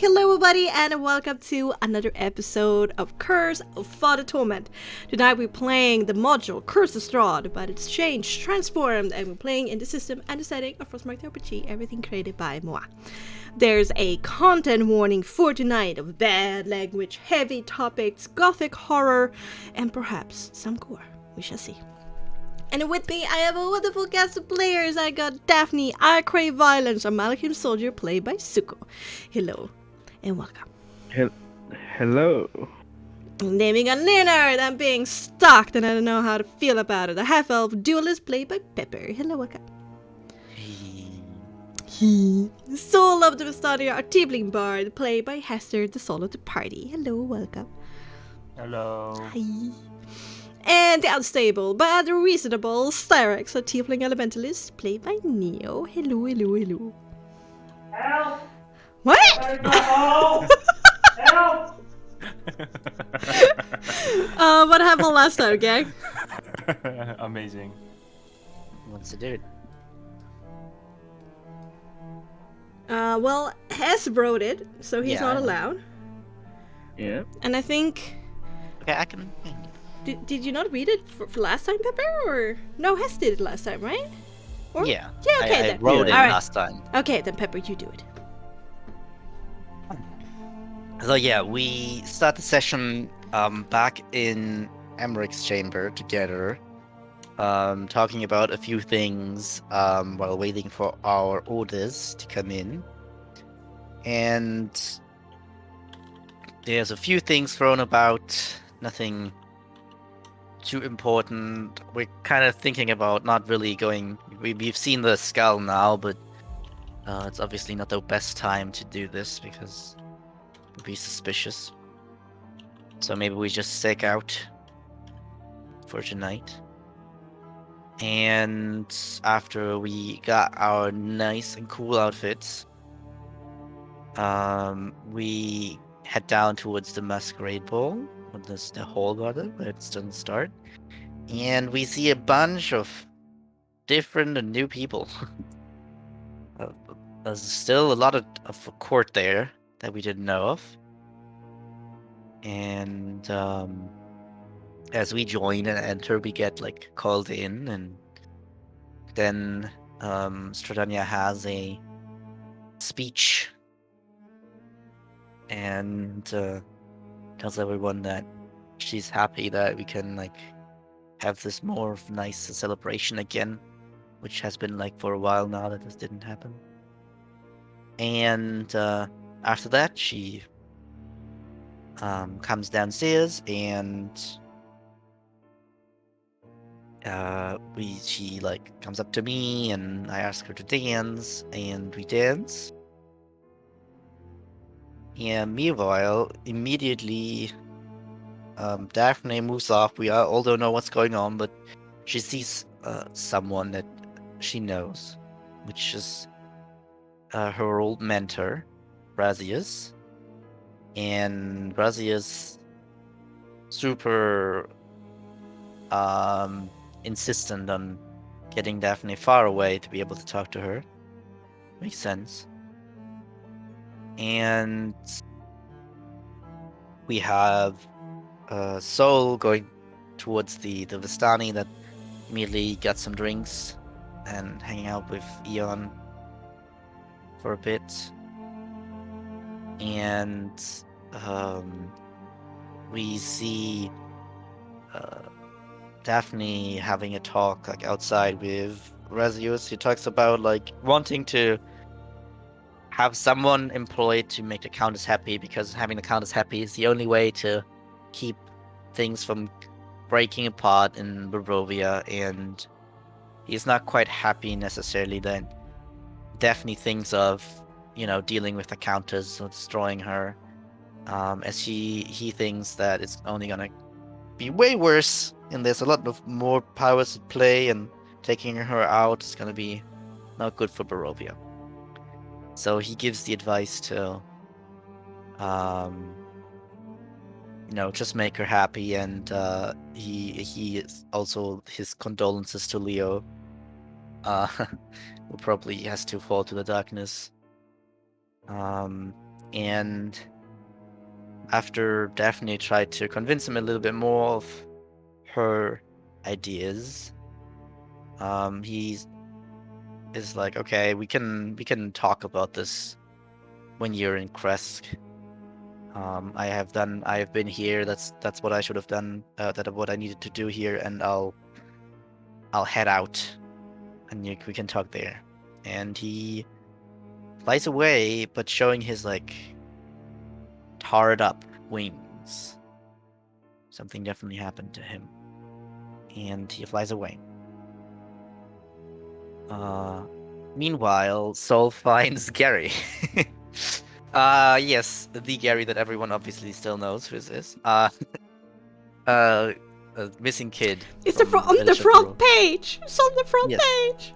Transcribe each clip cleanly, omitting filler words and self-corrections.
Hello everybody and welcome to another episode of Curse of Father Torment. Tonight we're playing the module Curse Distraught, but it's changed, transformed, and we're playing in the system and the setting of Frostmark TTRPG, everything created by moi. There's a content warning for tonight of bad language, heavy topics, gothic horror, and perhaps some gore. We shall see. And with me, I have a wonderful cast of players. I got Daphne, I Crave Violence, a Malachim soldier played by Suko. Hello, and welcome. Hello. Naming a Leonard, I'm being stalked and I don't know how to feel about it. A half-elf duelist played by Pepper. Hello, welcome. The soul of the Vestania, a tiefling bard played by Hester, the soul of the party. Hello, welcome. Hello. Hi. And the unstable but reasonable Styrex, a tiefling elementalist, played by Neo. Hello, hello, hello. Help! What? Help! What happened last time, gang? Amazing. What's it do? Well, Hess wrote it, so he's Yeah, not I know. allowed. Yeah. And I think... Okay, I can. Did you not read it for last time, Pepper? Or... No, Hess did it last time, right? Or... Yeah. Yeah, okay I then. wrote it Alright. last time. Okay, then Pepper, you do it. So yeah, we start the session back in Emmerich's chamber together, talking about a few things while waiting for our orders to come in. And there's a few things thrown about, nothing too important. We're kind of thinking about not really going... We've seen the skull now, but it's obviously not the best time to do this because it would be suspicious. So maybe we just stake out for tonight. And after we got our nice and cool outfits, we head down towards the masquerade ball, with the hall rather, but it doesn't start. And we see a bunch of different and new people. There's still a lot of court there that we didn't know of. And as we join and enter, we get called in, and then Stradania has a speech and tells everyone that she's happy that we can have this more of nice celebration again, which has been for a while now that this didn't happen. And after that, she comes downstairs and she comes up to me and I ask her to dance and we dance. And meanwhile, immediately Daphne moves off. We all don't know what's going on, but she sees someone that she knows, which is her old mentor, Razius. And Razius super insistent on getting Daphne far away to be able to talk to her. Makes sense. And we have Sol going towards the Vistani that immediately got some drinks and hanging out with Eon for a bit. And we see Daphne having a talk outside with Razius. He talks about wanting to have someone employed to make the Countess happy, because having the Countess happy is the only way to keep things from breaking apart in Barovia, and he's not quite happy necessarily that Daphne thinks of dealing with the Countess or destroying her, as he thinks that it's only gonna be way worse, and there's a lot of more powers at play, and taking her out is gonna be not good for Barovia. So he gives the advice to just make her happy, and he is also his condolences to Leo, who probably has to fall to the darkness. And after Daphne tried to convince him a little bit more of her ideas, he is like, okay, we can talk about this when you're in Kresk. I have been here. That's what I should have done. That what I needed to do here, and I'll head out, and we can talk there. And he flies away, but showing his like tarred up wings. Something definitely happened to him, and he flies away. Meanwhile, Sol finds Gary. Yes, the Gary that everyone obviously still knows who this is. A missing kid. It's from on the Village of front Rule. page. It's on the front Yes. page.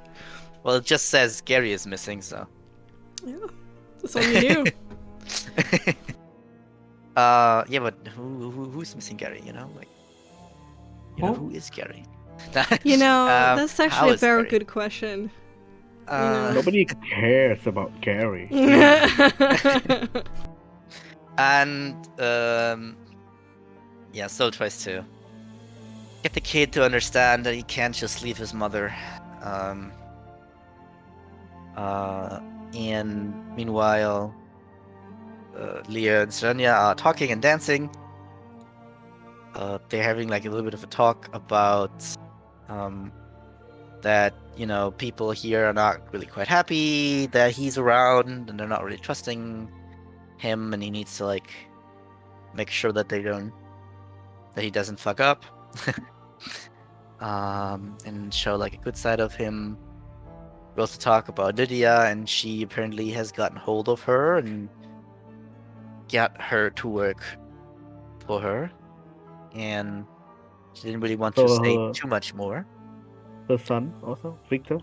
Well, it just says Gary is missing, so. Yeah, that's all you knew. Yeah, but who's missing Gary? You know, like, who is Gary? You know, that's how actually a is very Gary? good question. Nobody cares about Gary. And yeah, Sol tries to get the kid to understand that he can't just leave his mother. And meanwhile, Leah and Serenia are talking and dancing. They're having like a little bit of a talk about that, people here are not really quite happy that he's around, and they're not really trusting him, and he needs to like make sure that he doesn't fuck up. And show like a good side of him. We also talk about Lydia, and she apparently has gotten hold of her and got her to work for her, and she didn't really want to say too much more. Her son also, Victor.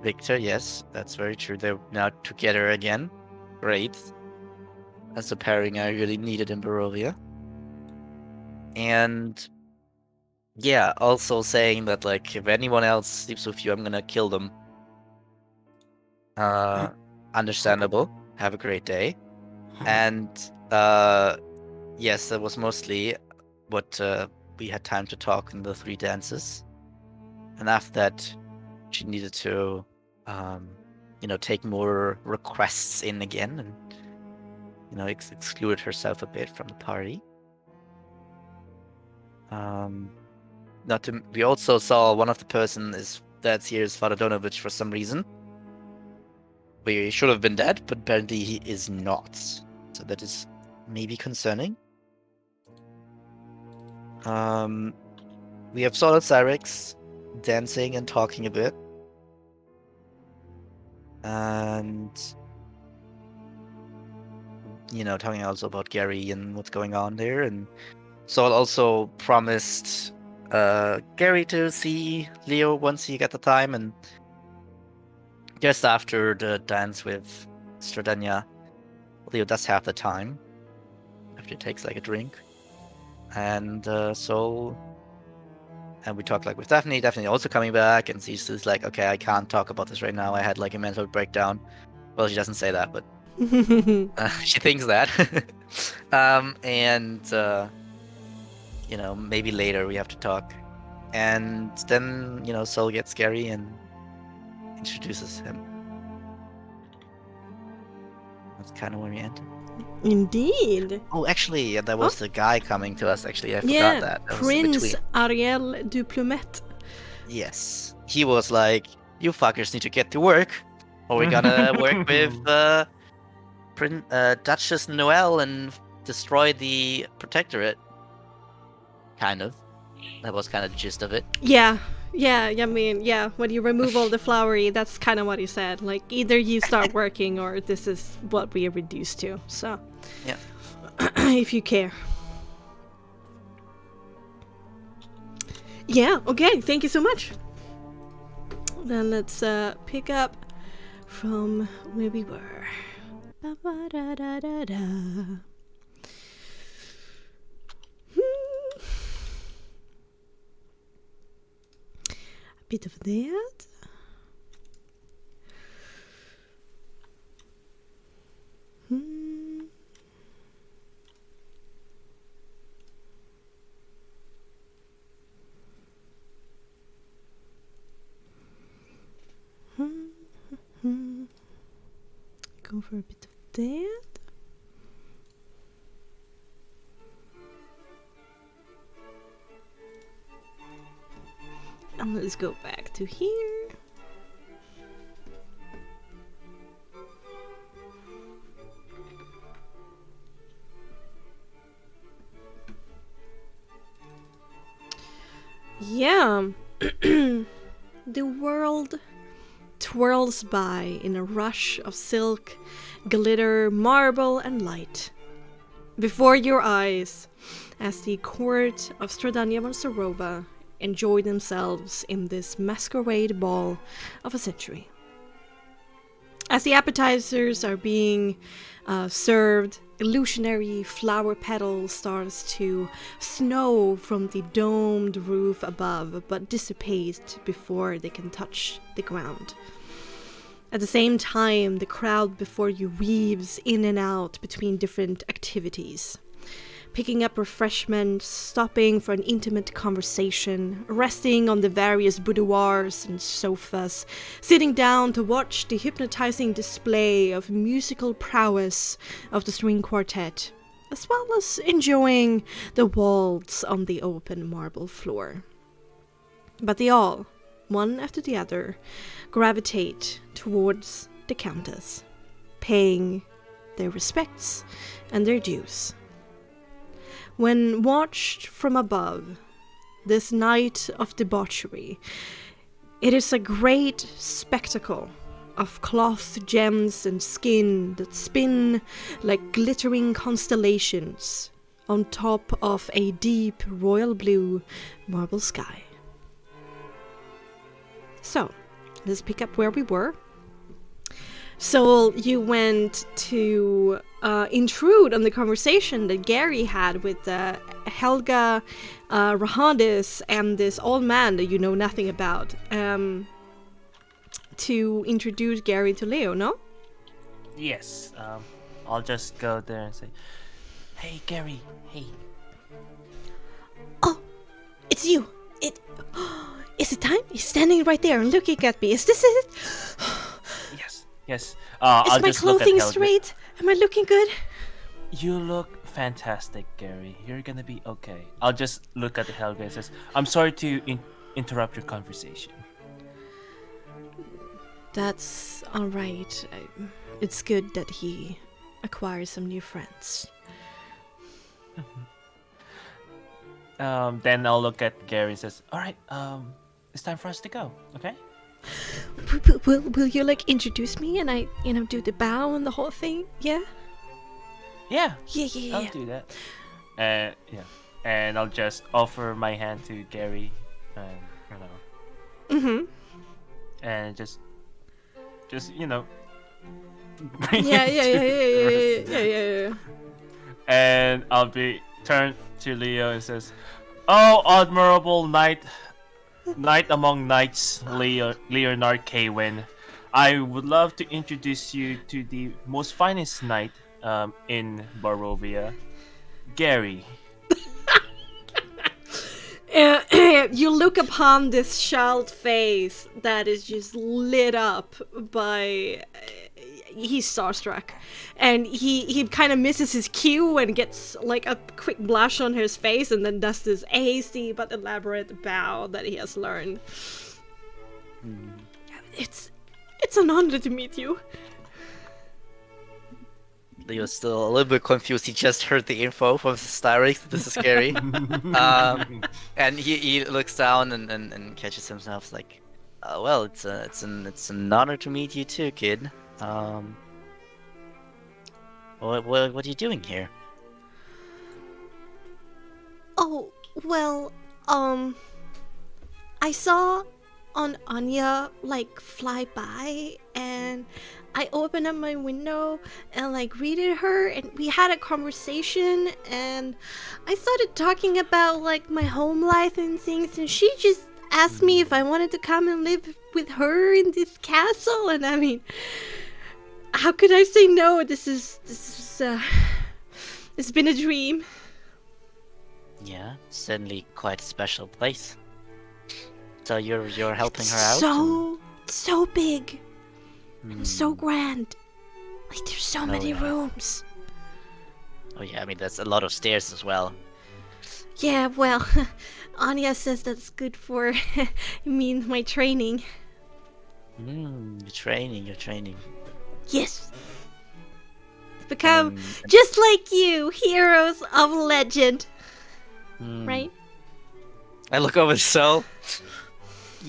Victor, yes, that's very true. They're now together again. Great. That's a pairing I really needed in Barovia. And yeah, also saying that like if anyone else sleeps with you, I'm gonna kill them. Understandable. Have a great day. And yes, that was mostly what we had time to talk in the 3 dances. And after that, she needed to take more requests in again, and excluded herself a bit from the party. We also saw one of the person that's here is Father Donovich for some reason. We should have been dead, but apparently he is not. So that is maybe concerning. We have Solid Cyrix dancing and talking a bit. And talking also about Gary and what's going on there. And Saul also promised Gary to see Leo once he got the time, and just after the dance with Stradania, Leo does have the time after he takes like a drink. And and we talk like with Daphne also coming back, and she's like, okay, I can't talk about this right now, I had like a mental breakdown. Well, she doesn't say that, but she thinks that. And maybe later we have to talk. And then Sol gets Gary and introduces him. That's kind of where we ended. Indeed. Oh, actually, there was the guy coming to us. Actually, I Yeah, forgot that. That was Prince between. Ariel Duplumet. Yes, he was like, "You fuckers need to get to work, or we're gonna work with Duchess Noelle and destroy the Protectorate." Kind of. That was kind of the gist of it. Yeah, I mean, yeah, when you remove all the flowery, that's kind of what he said. Like, either you start working or this is what we are reduced to. So, yeah. If you care. Yeah, okay, thank you so much. Then let's pick up from where we were. Ba-ba-da-da-da-da. Bit of that. go for a bit of that. And let's go back to here. Yeah. The world twirls by in a rush of silk, glitter, marble, and light. Before your eyes, as the court of Stradania Monsterova enjoy themselves in this masquerade ball of a century. As the appetizers are being served, illusionary flower petals starts to snow from the domed roof above, but dissipate before they can touch the ground. At the same time, the crowd before you weaves in and out between different activities. Picking up refreshments, stopping for an intimate conversation, resting on the various boudoirs and sofas, sitting down to watch the hypnotizing display of musical prowess of the string quartet, as well as enjoying the waltz on the open marble floor. But they all, one after the other, gravitate towards the Countess, paying their respects and their dues. When watched from above, this night of debauchery, it is a great spectacle of cloth, gems, and skin that spin like glittering constellations on top of a deep royal blue marble sky. So, let's pick up where we were. So you went to intrude on the conversation that Gary had with Helga Rahadis and this old man that you know nothing about, to introduce Gary to Leo, no? Yes. I'll just go there and say, "Hey, Gary. Hey." Oh, it's you. Is it time? He's standing right there and looking at me. Is this it? Yes. Is I'll my just look at clothing Helga. straight? Am I looking good? You look fantastic, Gary. You're gonna be okay. I'll just look at Helga and says, "I'm sorry to interrupt your conversation." That's alright. It's good that he acquires some new friends. Then I'll look at Gary and says, "All right. It's time for us to go. Okay?" Will you like introduce me and I do the bow and the whole thing? Yeah? Yeah. Yeah. I'll do that. Yeah. And I'll just offer my hand to Gary, and Mm-hmm. and just bring Yeah. And I'll be turned to Leo and says, "Oh, admirable knight among knights, Leonard Kewin. I would love to introduce you to the most finest knight in Barovia, Gary." You look upon this child face that is just lit up by... he's starstruck. And he kind of misses his cue and gets like a quick blush on his face and then does this hasty but elaborate bow that he has learned. It's an honor to meet you. Leo's still a little bit confused. He just heard the info from Styrix. This is scary. And he looks down and catches himself like, well, it's an honor to meet you too, kid. What are you doing here? Oh, well, I saw on Anya like fly by and I opened up my window and like greeted her and we had a conversation and I started talking about like my home life and things and she just asked me if I wanted to come and live with her in this castle, and I mean, how could I say no? It's been a dream. Yeah, certainly quite a special place. So you're helping her out? So big and so grand. Like, there's so Oh, many yeah. rooms. Oh yeah, I mean that's a lot of stairs as well. Yeah, well, Anya says that's good for me and my training. You're training. Yes. Become mean, just like you, heroes of legend. Hmm. Right? I look over so.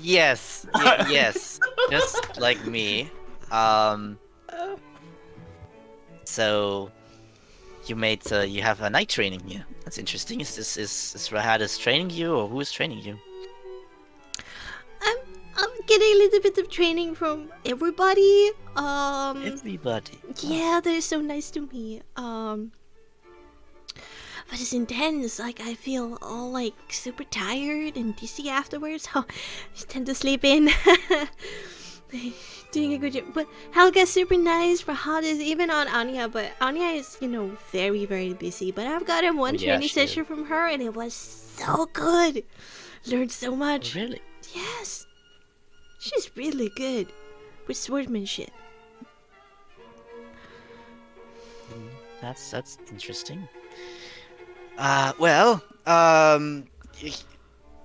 Yes, yes, just like me. So you have a night training here. That's interesting. Is Rahadis training you, or who is training you? I'm getting a little bit of training from everybody. Everybody. Yeah, they're so nice to me. But it's intense. Like, I feel all like super tired and dizzy afterwards. So I just tend to sleep in. Doing a good job. But Helga's super nice. Rahad is even on Anya, but Anya is, very, very busy. But I've gotten one yeah, training she session from her, and it was so good. Learned so much. Really? Yes. She's really good with swordsmanship. That's interesting. Well,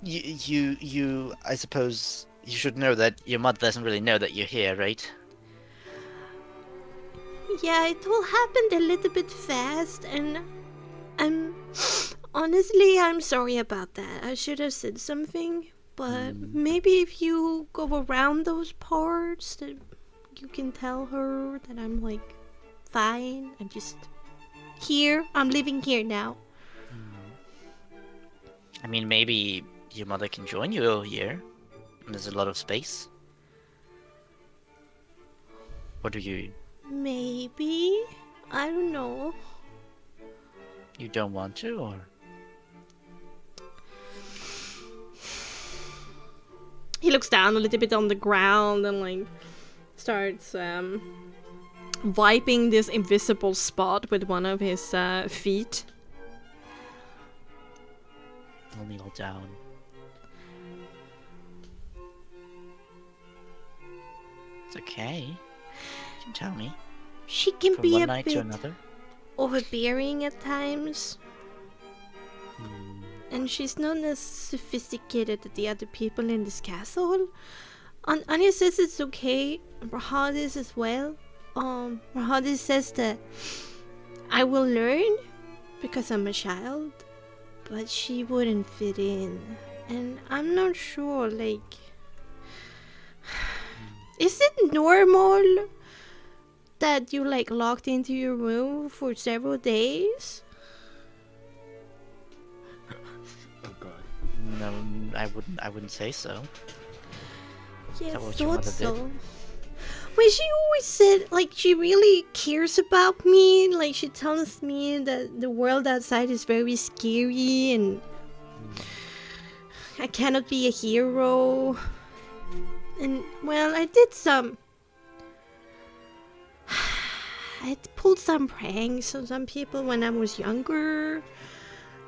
you, I suppose you should know that your mother doesn't really know that you're here, right? Yeah, it all happened a little bit fast, and honestly, I'm sorry about that. I should have said something, but maybe if you go around those parts, that you can tell her that I'm like fine. I'm just here. I'm living here now. I mean, maybe your mother can join you here. There's a lot of space. What do you? Maybe. I don't know. You don't want to, or? He looks down a little bit on the ground and like starts wiping this invisible spot with one of his feet. I'll kneel down. It's okay. You can tell me. She can From be one a night to bit another. overbearing at times. And she's not as sophisticated as the other people in this castle. Anya says it's okay. Rahadis as well. Rahadis says that I will learn because I'm a child, but she wouldn't fit in. And I'm not sure, like... Is it normal that you like locked into your room for several days? Oh god. No, I wouldn't say so. Yeah, I that what your thought mother so. did? Well, she always said, like, she really cares about me. Like, she tells me that the world outside is very scary and I cannot be a hero. And, well, I did some... I pulled some pranks on some people when I was younger.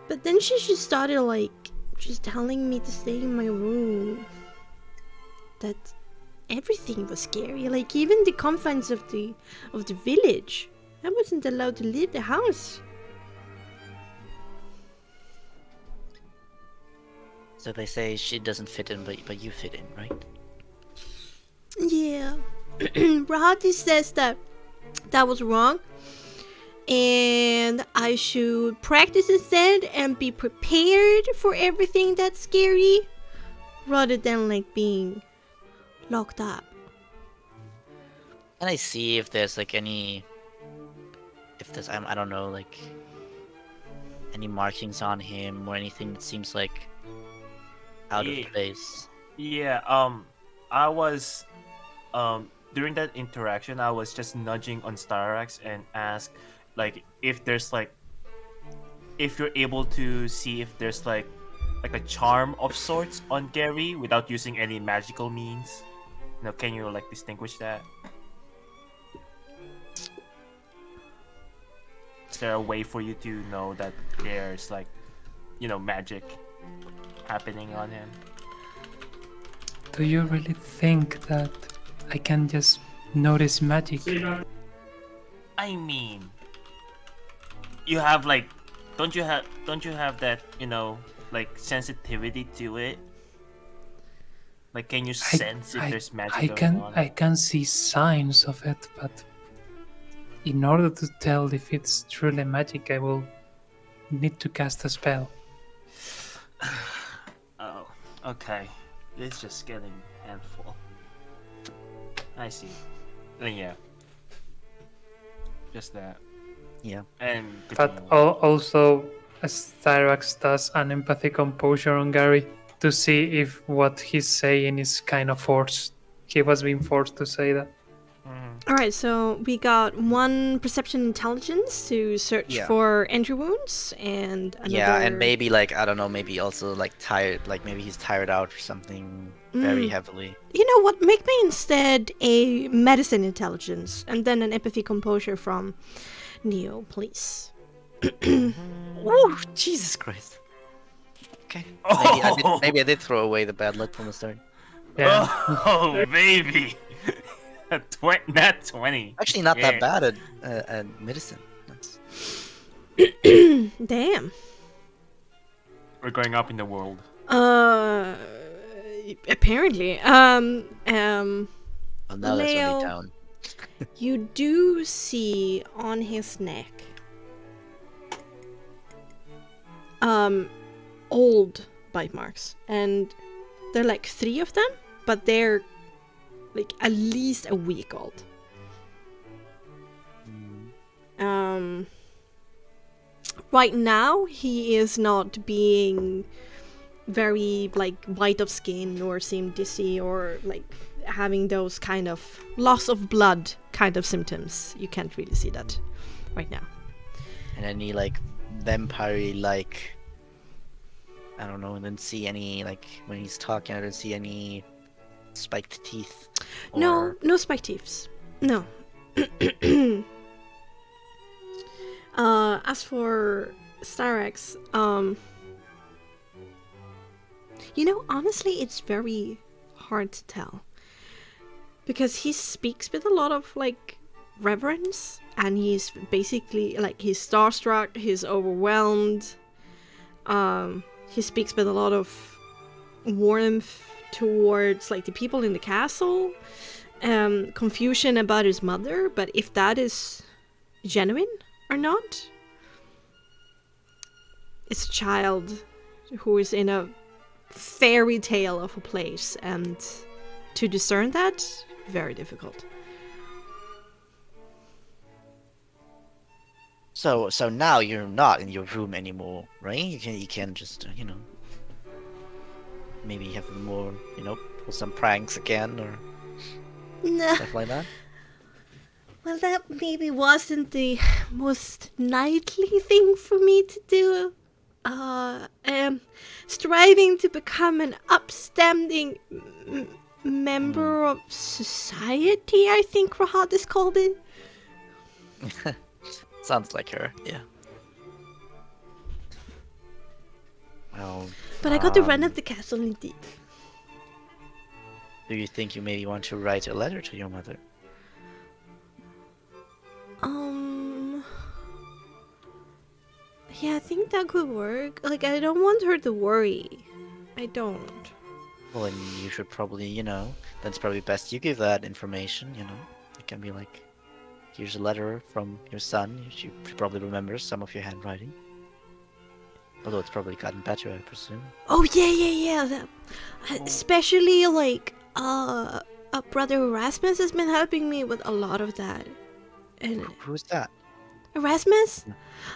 But then she just started, like, just telling me to stay in my room. That everything was scary. Like, even the confines of the village. I wasn't allowed to leave the house. So they say she doesn't fit in, but you fit in, right? Yeah. Rahati says that was wrong. And I should practice instead and be prepared for everything that's scary. Rather than, like, being locked up. Can I see if there's like any... If there's, I don't know, like... Any markings on him or anything that seems like... out of place? Yeah, I was... During that interaction, I was just nudging on Starax and asked, like, if there's, like... If you're able to see if there's, like a charm of sorts on Gary without using any magical means. You know, can you, like, distinguish that? Is there a way for you to know that there's, like, you know, magic happening on him? Do you really think that I can just notice magic? I mean, you have like, don't you have that, like sensitivity to it? Like, can you sense if there's magic going on? I can see signs of it, but in order to tell if it's truly magic, I will need to cast a spell. Oh, okay. It's just getting handful. I see. Then yeah. Just that. Yeah. And But also, Styrax does an empathy composure on Gary to see if what he's saying is kind of forced. He was being forced to say that. All right, so we got one perception intelligence to search Yeah. for entry wounds, and another. Yeah, and maybe like I don't know, maybe also like tired, like maybe he's tired out or something very heavily. You know what? Make me instead a medicine intelligence, and then an empathy composure from Neo, please. Oh, Jesus Christ. Okay. Maybe I did throw away the bad luck from the start. Yeah. Oh, baby. Nat 20. Actually, not that bad at medicine. That's... Damn. We're going up in the world. Apparently. Oh, now that's Leo, only down. you do see on his neck old bite marks, and there are like 3 of them, but they're like at least a week old. Right now he is not being very like white of skin or seem dizzy or like having those kind of loss of blood kind of symptoms. You can't really see that right now. And any like vampire like I don't know, and then see any like when he's talking I don't see any spiked teeth. No spiked teeth. No. As for Styrax, honestly, it's very hard to tell. Because he speaks with a lot of, like, reverence. And he's basically, like, he's starstruck, he's overwhelmed. He speaks with a lot of warmth towards, like, the people in the castle. Confusion about his mother. But if that is genuine or not, it's a child who is in a fairy tale of a place, and to discern that, very difficult. So now you're not in your room anymore, right? You can just maybe have more pull some pranks again or No. stuff like that. Well, that maybe wasn't the most knightly thing for me to do. Striving to become an upstanding member of society, I think Rahad is called it. Sounds like her, yeah. Well, But I got to run at the castle indeed. do you think you maybe want to write a letter to your mother? Yeah, I think that could work. Like, I don't want her to worry. I don't. Well, then you should probably, that's probably best you give that information, It can be like, here's a letter from your son. She probably remembers some of your handwriting. Although it's probably gotten better, I presume. Oh, yeah. Especially, like, Brother Erasmus has been helping me with a lot of that. And Who's that? Erasmus?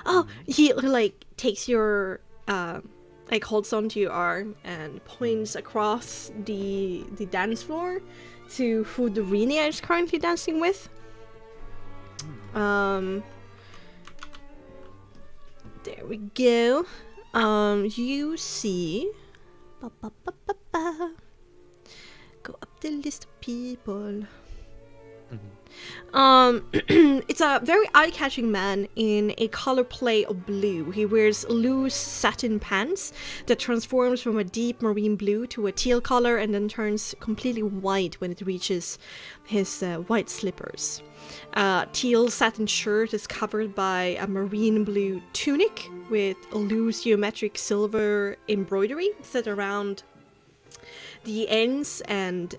Oh, he, like, takes your, like, holds onto your arm and points across the dance floor to who Dorinia is currently dancing with. There we go. You see... Go up the list of people. It's a very eye-catching man in a color play of blue. He wears loose satin pants that transforms from a deep marine blue to a teal color and then turns completely white when it reaches his white slippers. Teal satin shirt is covered by a marine blue tunic with a loose geometric silver embroidery set around the ends and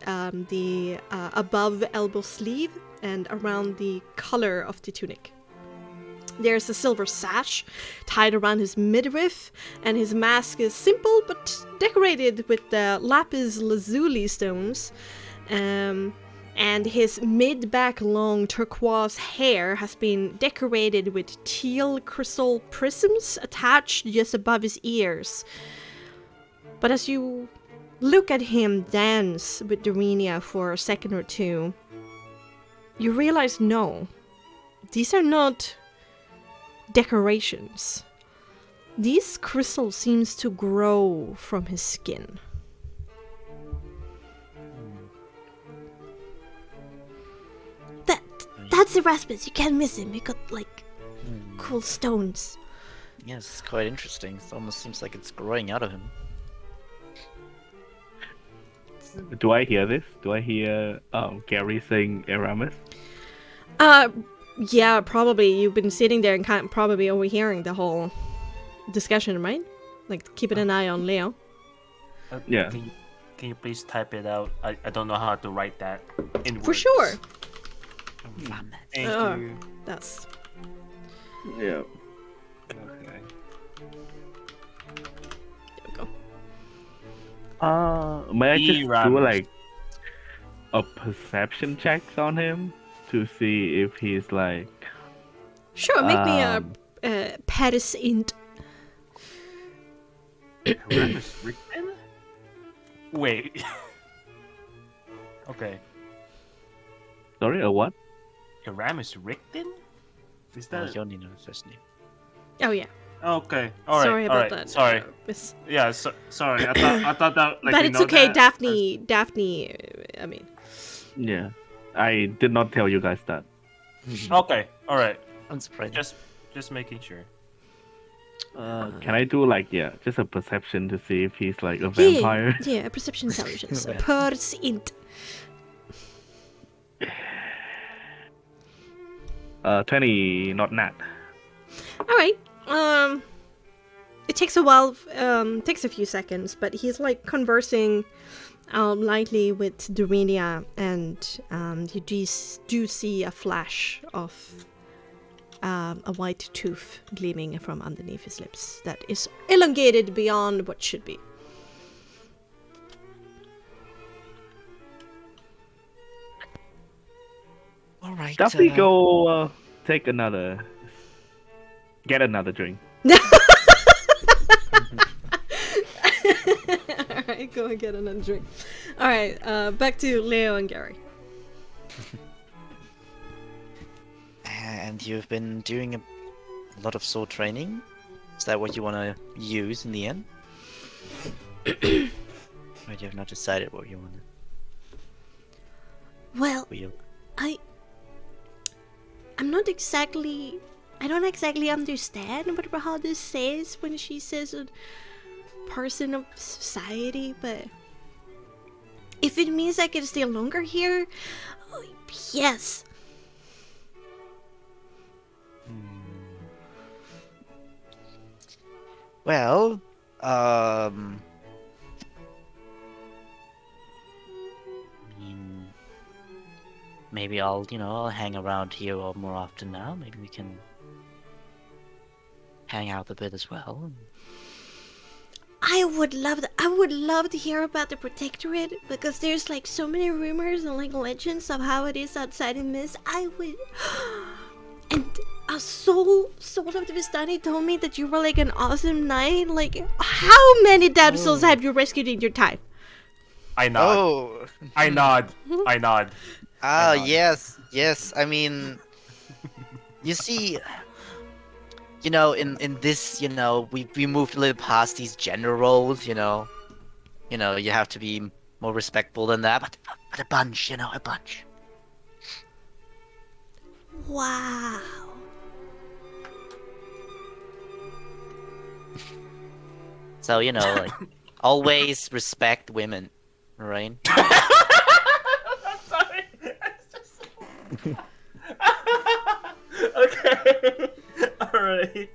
the above elbow sleeve and around the collar of the tunic. There's a silver sash tied around his midriff, and his mask is simple but decorated with lapis lazuli stones. And his mid-back long turquoise hair has been decorated with teal crystal prisms attached just above his ears. But as you look at him dance with Dorenia for a second or two, you realize no, these are not decorations. These crystals seems to grow from his skin. That's Erasmus, you can't miss him. He got like cool stones. Yes, it's quite interesting. It almost seems like it's growing out of him. Do I hear this? Do I hear Gary saying Eramis? Yeah, probably. You've been sitting there and probably overhearing the whole discussion, right? Like keeping an eye on Leo. Yeah. Can you please type it out? I don't know how to write that in words. For sure. Thank you. That's Yeah. Okay. there we go. May I just do Eramis. like a perception check on him to see if he's like Sure, make me a Paris int. Eramis Rickman? Wait. Okay. sorry, a what? Eramis Rickton? Is that? You only know his first name. Oh yeah. Okay. All right. Sorry all about right. that. Sorry. Miss. Yeah. Sorry. I thought that. Like, But you it's know okay, that? Daphne. I mean, Yeah. I did not tell you guys that. Okay. All right. I'm surprised. Just making sure. Can I do like just a perception to see if he's like a vampire? Yeah, a perception intelligence. Yeah. Paris int. 20, not nat. All right. It takes a while. Takes a few seconds, but he's like conversing, lightly with Dorenia, and you do see a flash of a white tooth gleaming from underneath his lips that is elongated beyond what should be. All right. Definitely go get another drink. Alright, go and get another drink. Alright, back to Leo and Gary. And you've been doing a lot of sword training. Is that what you want to use in the end? Or you have not decided what you want to Well, wield? I'm not exactly... I don't exactly understand what Rahada says when she says a person of society, but... if it means I can stay longer here, yes. Well, maybe I'll hang around here more often now. Maybe we can hang out a bit as well. I would love to hear about the Protectorate, because there's like so many rumors and like legends of how it is outside in Mist. I would... And a soul of the Vistani told me that you were like an awesome knight. Like, how many damsels have you rescued in your time? I nod. Oh, I nod. I nod. ah, I nod. yes. I mean, you see, in this, we moved a little past these gender roles. You have to be more respectful than that. But a bunch, a bunch. Wow. So, you know, like, always respect women, right? Sorry. Okay. Alright.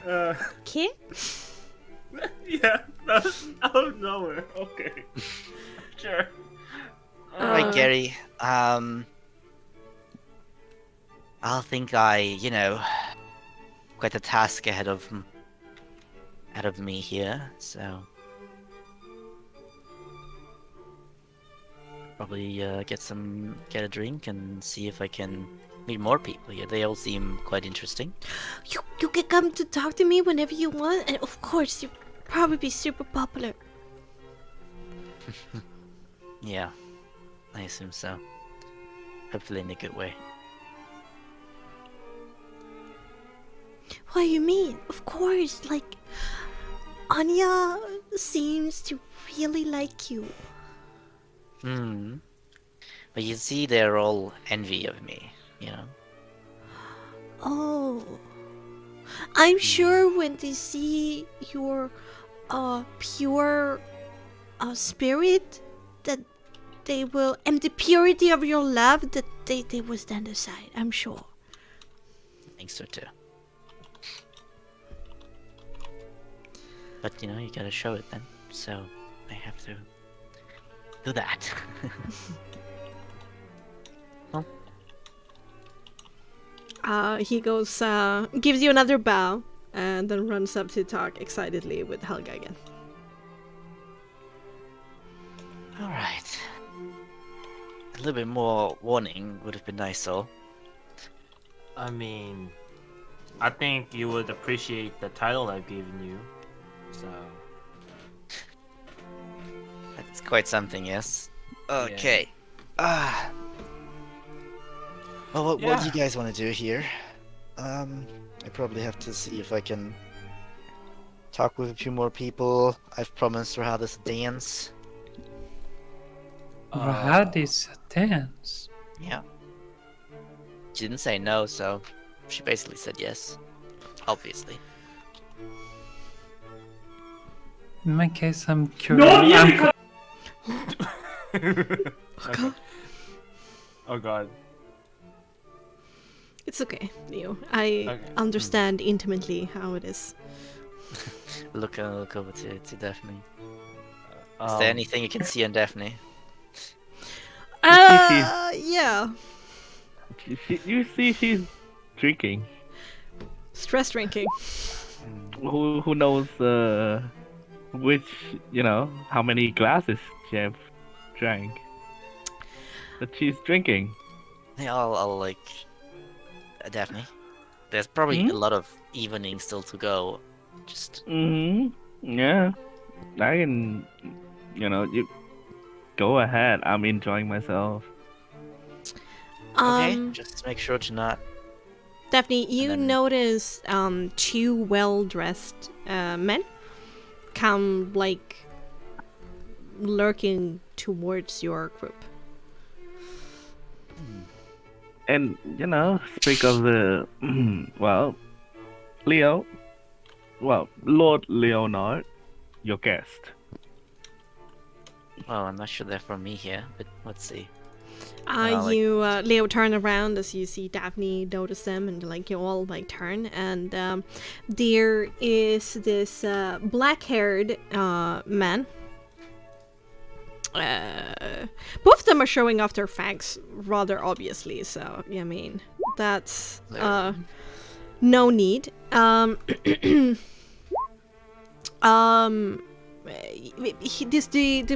Okay. Yeah, that's out of nowhere. Okay. Sure. Alright, Gary. I'll think quite a task ahead of me here, so probably get a drink and see if I can meet more people here. They all seem quite interesting. You can come to talk to me whenever you want, and of course, you'll probably be super popular. Yeah, I assume so. Hopefully in a good way. What do you mean? Of course, like, Anya seems to really like you. But you see, they're all envy of me, you know? Oh. I'm sure when they see your pure spirit, that they will, and the purity of your love, that they will stand aside, I'm sure. I think so too. But you know, you gotta show it then. So I have to do that. He goes, gives you another bow, and then runs up to talk excitedly with Helga again. Alright. A little bit more warning would have been nice, though. I mean, I think you would appreciate the title I've given you. So. That's quite something, yes. Okay. Well, what do you guys want to do here? I probably have to see if I can talk with a few more people. I've promised her how this dance. Rahad is a dance. Yeah. She didn't say no, so she basically said yes. Obviously. In my case, I'm curious. Oh god. It's okay, Leo. I understand intimately how it is. Look over to Daphne. Is there anything you can see on Daphne? Yeah. You see, she's drinking. Stress drinking. Who knows which, how many glasses she have drank? But she's drinking. Yeah, I'll like Daphne. There's probably a lot of evening still to go. Just Yeah. I can, you go ahead. I'm enjoying myself. okay. Just make sure to not. Daphne, you notice two well-dressed men come like lurking towards your group. And speak of the Leo. Well, Lord Leonard, your guest. Well, I'm not sure they're from me here, but let's see. Leo turn around as you see Daphne notice them, and you all turn, and there is this black-haired man. Both of them are showing off their fangs rather obviously, so I mean that's no need. The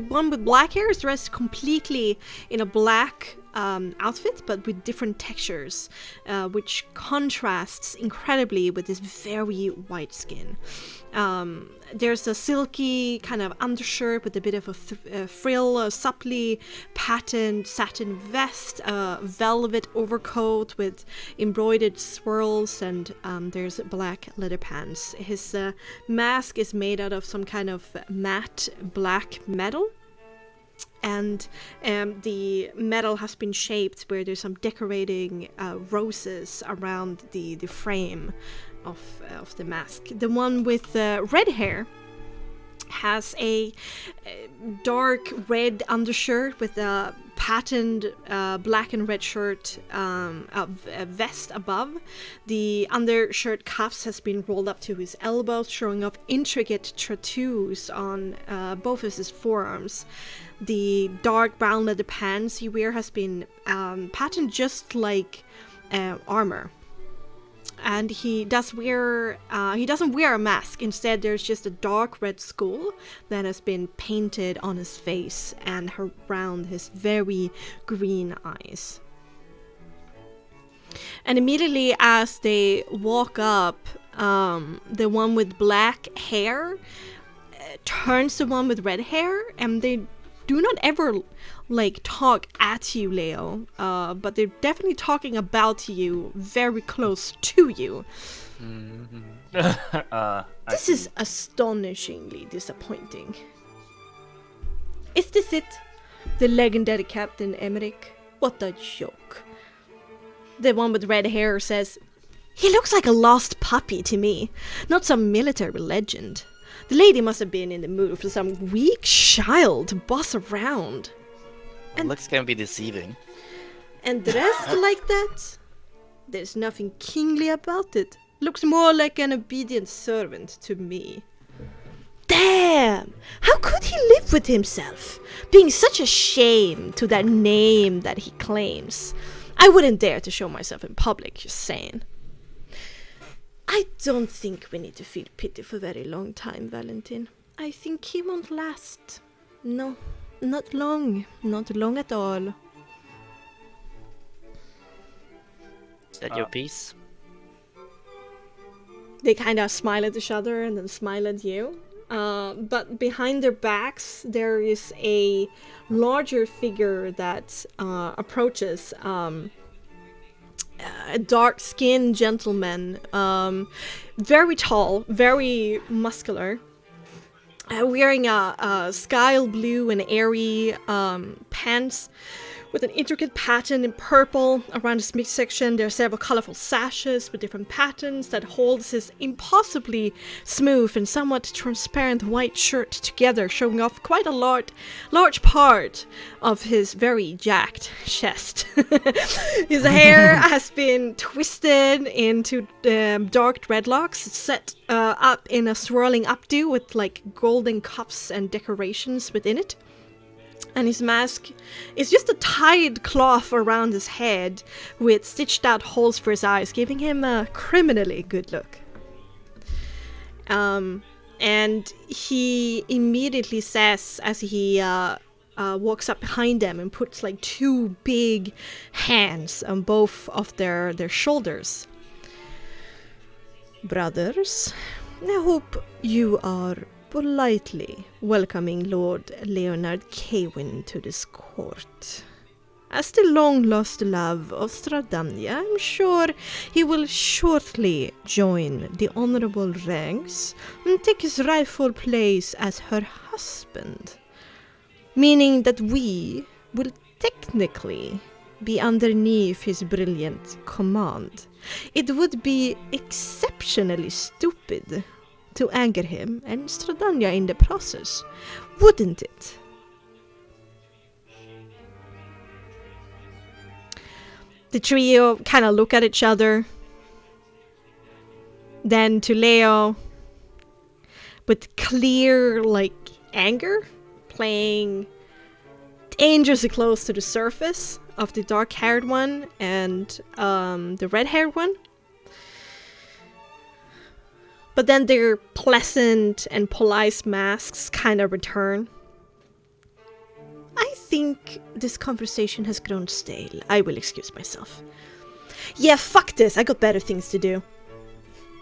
one with black hair is dressed completely in a black outfit, but with different textures, which contrasts incredibly with this very white skin. There's a silky kind of undershirt with a bit of a frill, a subtly patterned satin vest, a velvet overcoat with embroidered swirls, and there's black leather pants. His mask is made out of some kind of matte black metal. And the metal has been shaped where there's some decorating roses around the frame of the mask. The one with red hair has a dark red undershirt with a patterned black and red shirt, a vest above. The undershirt cuffs has been rolled up to his elbows, showing off intricate tattoos on both of his forearms. The dark brown leather pants he wears has been patterned just like armor. And he doesn't wear a mask. Instead, there's just a dark red skull that has been painted on his face and around his very green eyes. And immediately as they walk up, the one with black hair turns to the one with red hair, and they do not ever talk at you, Leo, but they're definitely talking about you, very close to you. This is astonishingly disappointing. Is this it? The legendary Captain Emmerich? What a joke. The one with red hair says, "He looks like a lost puppy to me, not some military legend. The lady must have been in the mood for some weak child to boss around." And looks can be deceiving. And dressed like that? There's nothing kingly about it. Looks more like an obedient servant to me. Damn! How could he live with himself? Being such a shame to that name that he claims. I wouldn't dare to show myself in public, just saying. I don't think we need to feel pity for a very long time, Valentin. I think he won't last. No, not long. Not long at all. Is that your piece? They kind of smile at each other and then smile at you. But behind their backs, there is a larger figure that approaches. A dark-skinned gentleman, very tall, very muscular, wearing a sky blue and airy pants with an intricate pattern in purple. Around his midsection there are several colorful sashes with different patterns that holds his impossibly smooth and somewhat transparent white shirt together, showing off quite a large part of his very jacked chest. His hair has been twisted into dark dreadlocks, set up in a swirling updo with golden cuffs and decorations within it. And his mask is just a tied cloth around his head with stitched out holes for his eyes, giving him a criminally good look. And he immediately says, as he walks up behind them and puts two big hands on both of their shoulders. "Brothers, I hope you are politely welcoming Lord Leonard Kewin to this court. As the long-lost love of Stradania, I'm sure he will shortly join the honorable ranks and take his rightful place as her husband, meaning that we will technically be underneath his brilliant command. It would be exceptionally stupid to anger him and Stradania in the process, wouldn't it?" The trio kind of look at each other, then to Leo, with clear anger playing dangerously close to the surface of the dark-haired one and the red-haired one. But then their pleasant and polite masks kind of return. "I think this conversation has grown stale. I will excuse myself. Yeah, fuck this. I got better things to do."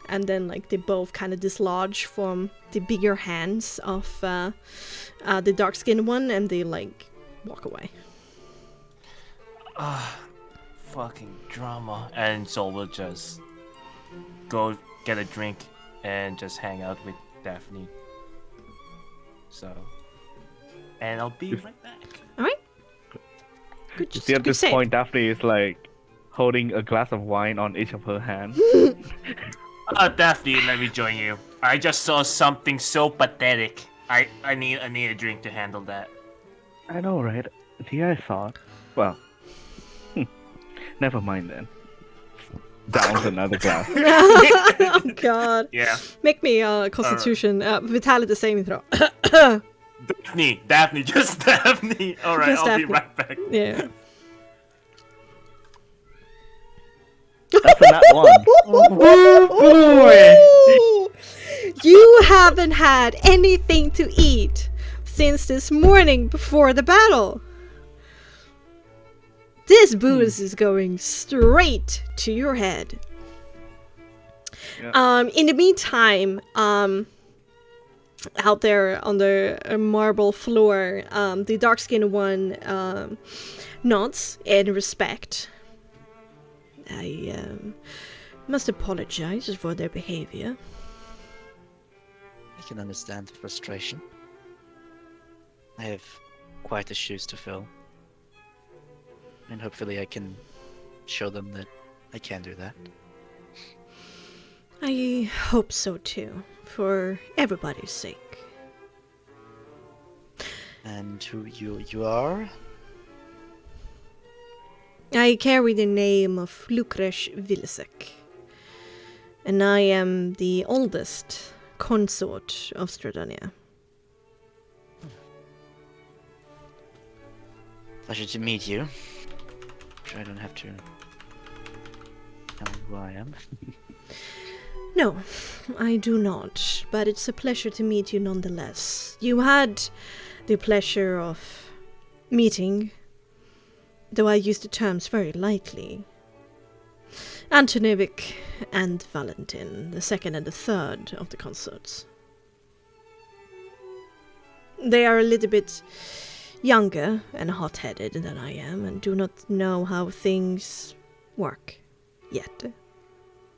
And then they both kind of dislodge from the bigger hands of the dark-skinned one, and they walk away. Fucking drama. And Sol will just go get a drink and just hang out with Daphne. So, and I'll be right back. All right. Good. You see, at good this save. point, Daphne is like holding a glass of wine on each of her hands. Daphne, let me join you. I just saw something so pathetic. I need a drink to handle that. I know, right? Yeah, I saw it. Well, never mind then. Downs another glass. Oh God. Yeah. Make me Constitution Vitality saving throw. Daphne, just Daphne. All right, Just I'll be Daphne. right back. Yeah. That's a nat one. boy. You haven't had anything to eat since this morning before the battle. This booze is going straight to your head. Yeah. In the meantime, out there on the marble floor, the dark-skinned one nods in respect. I must apologize for their behavior. I can understand the frustration. I have quite the shoes to fill. And hopefully I can show them that I can do that. I hope so too, for everybody's sake. And who you are? I carry the name of Lukresh Vilsek, and I am the oldest consort of Stradonia. Pleasure to meet you. Sure, I don't have to tell you who I am. No, I do not, but it's a pleasure to meet you nonetheless. You had the pleasure of meeting, though I use the terms very lightly, Antonovic and Valentin, the second and the third of the consorts. They are a little bit younger and hot-headed than I am, and do not know how things work yet.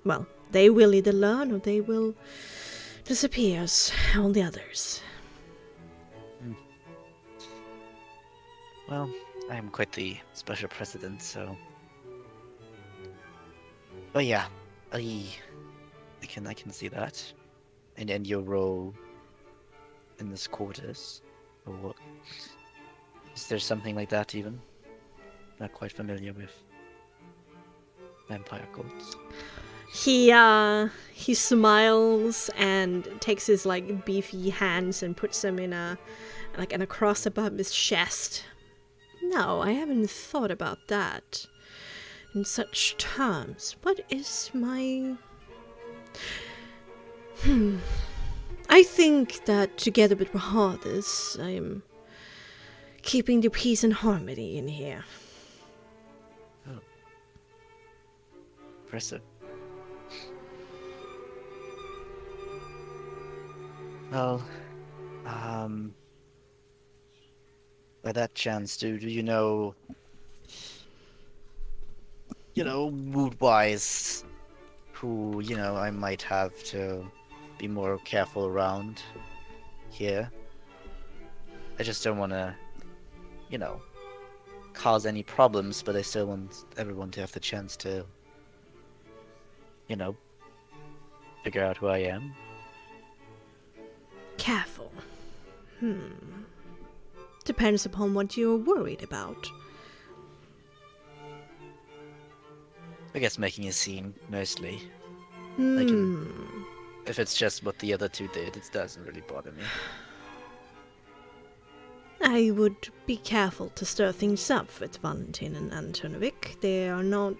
Well, they will either learn or they will disappear as all the others. Well, I am quite the special president, so. But yeah, I can see that. And your role in this quarters, or what? Is there something like that even? Not quite familiar with vampire cults. He smiles and takes his like beefy hands and puts them in a cross above his chest. No, I haven't thought about that in such terms. What is my... I think that together with Mahadis, I am keeping the peace and harmony in here. Oh. Impressive. Well, by that chance, do you know, mood-wise, who, I might have to be more careful around here? I just don't want to, cause any problems, but I still want everyone to have the chance to, figure out who I am. Careful. Depends upon what you're worried about. I guess making a scene, mostly. Hmm. If it's just what the other two did, it doesn't really bother me. I would be careful to stir things up with Valentin and Antonovic. They are not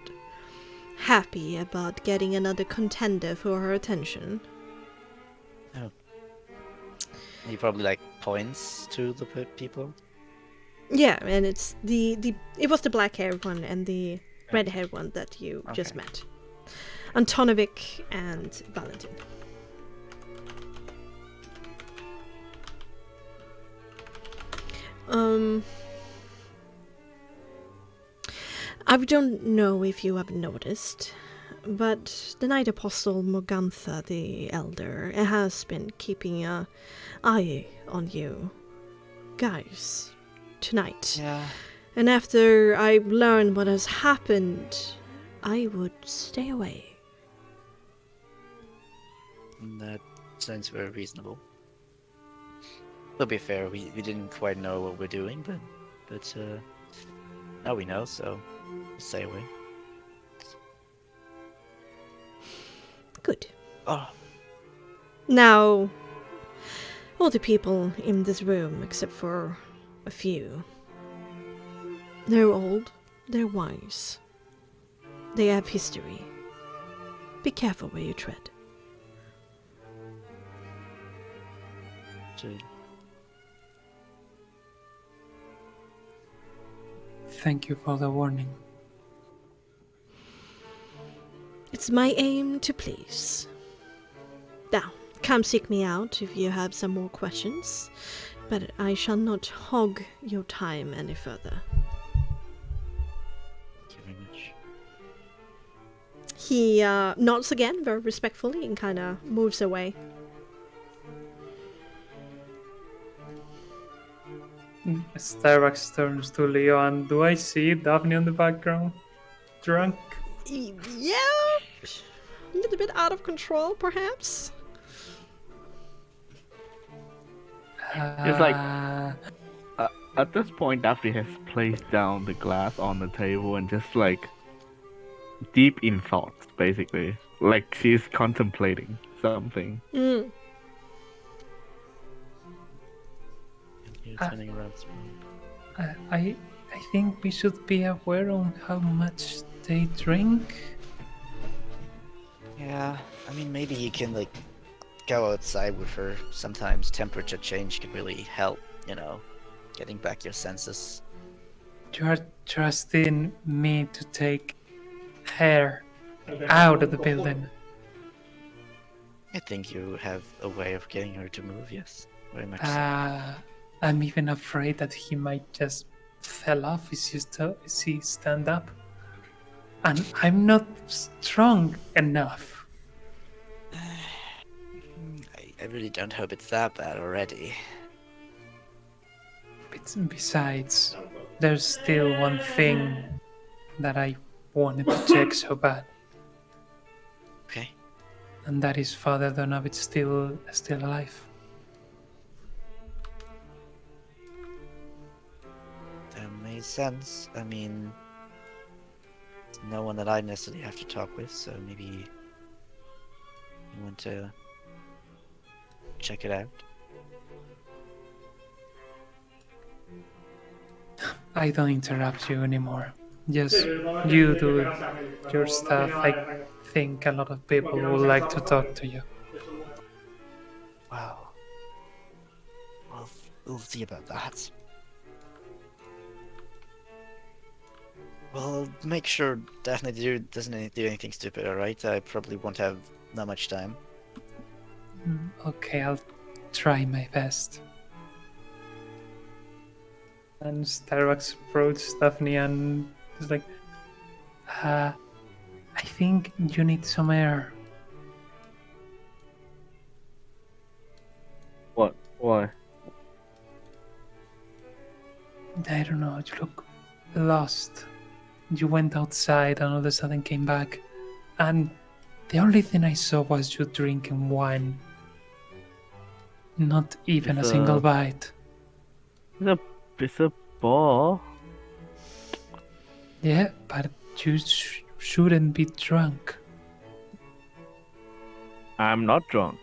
happy about getting another contender for her attention. Oh. He probably points to the people. Yeah, and it's it was the black-haired one and the red-haired one that you just Okay. met. Antonovic and Valentin. I don't know if you have noticed, but the Knight Apostle Morgantha the Elder has been keeping an eye on you. guys, tonight. Yeah. And after I learn what has happened, I would stay away. That sounds very reasonable. To be fair, we didn't quite know what we're doing, but now we know, so stay away. Good. Oh, Now, all the people in this room, except for a few, they're old, they're wise, they have history. Be careful where you tread. dude. Thank you for the warning. It's my aim to please. Now, come seek me out if you have some more questions, but I shall not hog your time any further. Thank you very much. He nods again very respectfully and kind of moves away. Styrax turns to Leo, and do I see Daphne in the background? Drunk? Yeah, a little bit out of control, perhaps. It's like- Uh, At this point, Daphne has placed down the glass on the table and just like deep in thoughts, basically. Like she's contemplating something. Mm. You're Ah. turning around. I think we should be aware on how much they drink. Yeah, I mean, maybe you can like go outside with her. Sometimes temperature change can really help, you know, getting back your senses. You are trusting me to take her out of the building. I think you have a way of getting her to move, yes. Very much so. I'm even afraid that he might just fell off if he stand up. And I'm not strong enough. I really don't hope it's that bad already. Besides, there's still one thing that I wanted to check so bad, Okay. and that is Father Donovit's still alive. That makes sense. I mean, no one that I necessarily have to talk with, so maybe you want to check it out. I don't interrupt you anymore. Just you do your stuff. I think a lot of people would like to talk to you. Wow. We'll see about that. Well, make sure Daphne doesn't do anything stupid, alright? I probably won't have that much time. Okay, I'll try my best. And Starbucks approaches Daphne and is like, I think you need some air. What? Why? I don't know, you look lost. You went outside and all of a sudden came back. And the only thing I saw was you drinking wine. Not even a It's single bite. It's a ball. Yeah, but you shouldn't be drunk. I'm not drunk.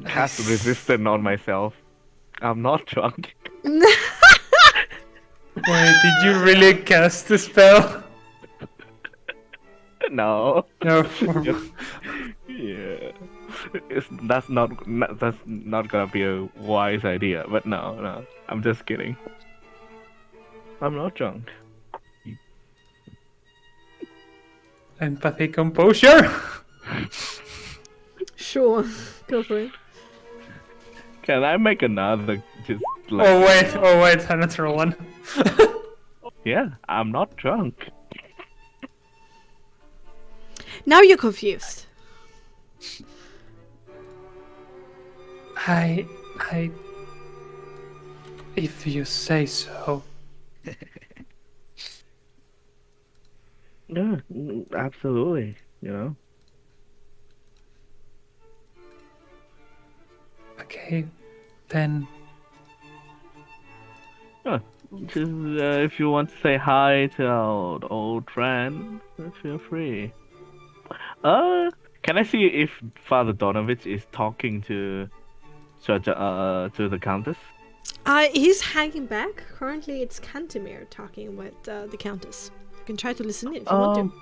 I have to resist it on myself. I'm not drunk. Wait, did you really cast the spell? No. No. Yeah. That's not gonna be a wise idea. But no. I'm just kidding. I'm not drunk. Empathy, composure. Sure, go for it. Can I make another? Just like. Oh wait, another one. Yeah, I'm not drunk. Now you're confused. I, if you say so. Yeah, absolutely. Okay, then Yeah, just if you want to say hi to our old friend, feel free. Can I see if Father Donovich is talking to the Countess? He's hanging back. Currently, it's Cantemir talking with the Countess. You can try to listen in if you want to.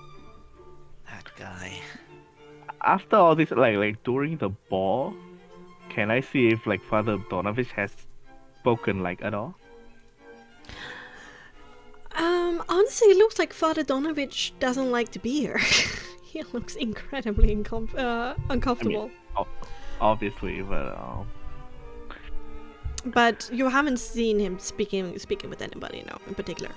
That guy. After all this, like during the ball, can I see if like Father Donovich has spoken like at all? Honestly, it looks like Father Donovich doesn't like to be here. He looks incredibly uncomfortable. Obviously, but But you haven't seen him speaking with anybody, no, in particular.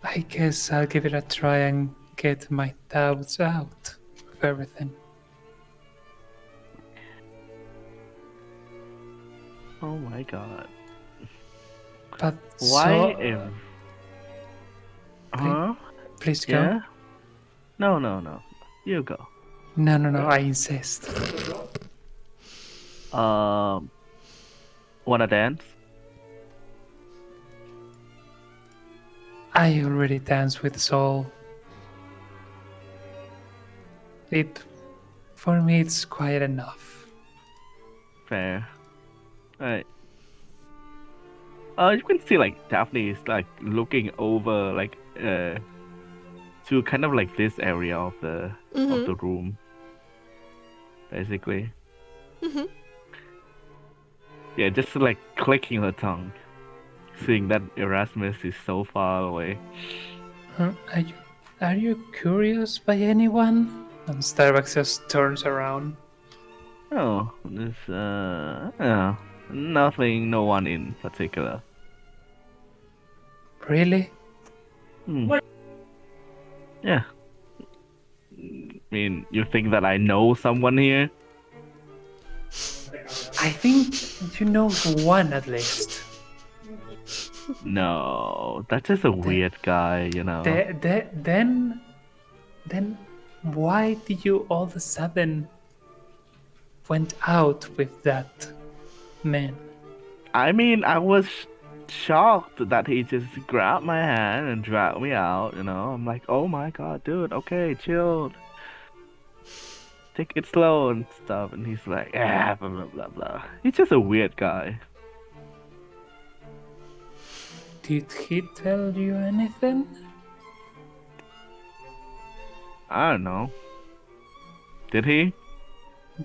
I guess I'll give it a try and get my doubts out of everything. oh my god, But why? so, Huh? please go. Yeah? No. You go. No, I insist. Wanna dance? I already dance with Soul. For me, it's quite enough. Fair. Alright. You can see like Daphne is like looking over like to kind of like this area of the room, basically. Yeah, just like clicking her tongue, seeing that Erasmus is so far away. Are you curious by anyone? And Starbucks just turns around. Oh, this nothing, no one in particular. Really? Yeah. I mean, you think that I know someone here? I think you know one at least. No, that's just a weird guy, Then why did you all of a sudden went out with that man? I mean, I was shocked that he just grabbed my hand and dragged me out, I'm like, oh my god, dude, okay, chill. Take it slow and stuff. And he's like, blah, blah, blah, blah. He's just a weird guy. Did he tell you anything? I don't know. Did he?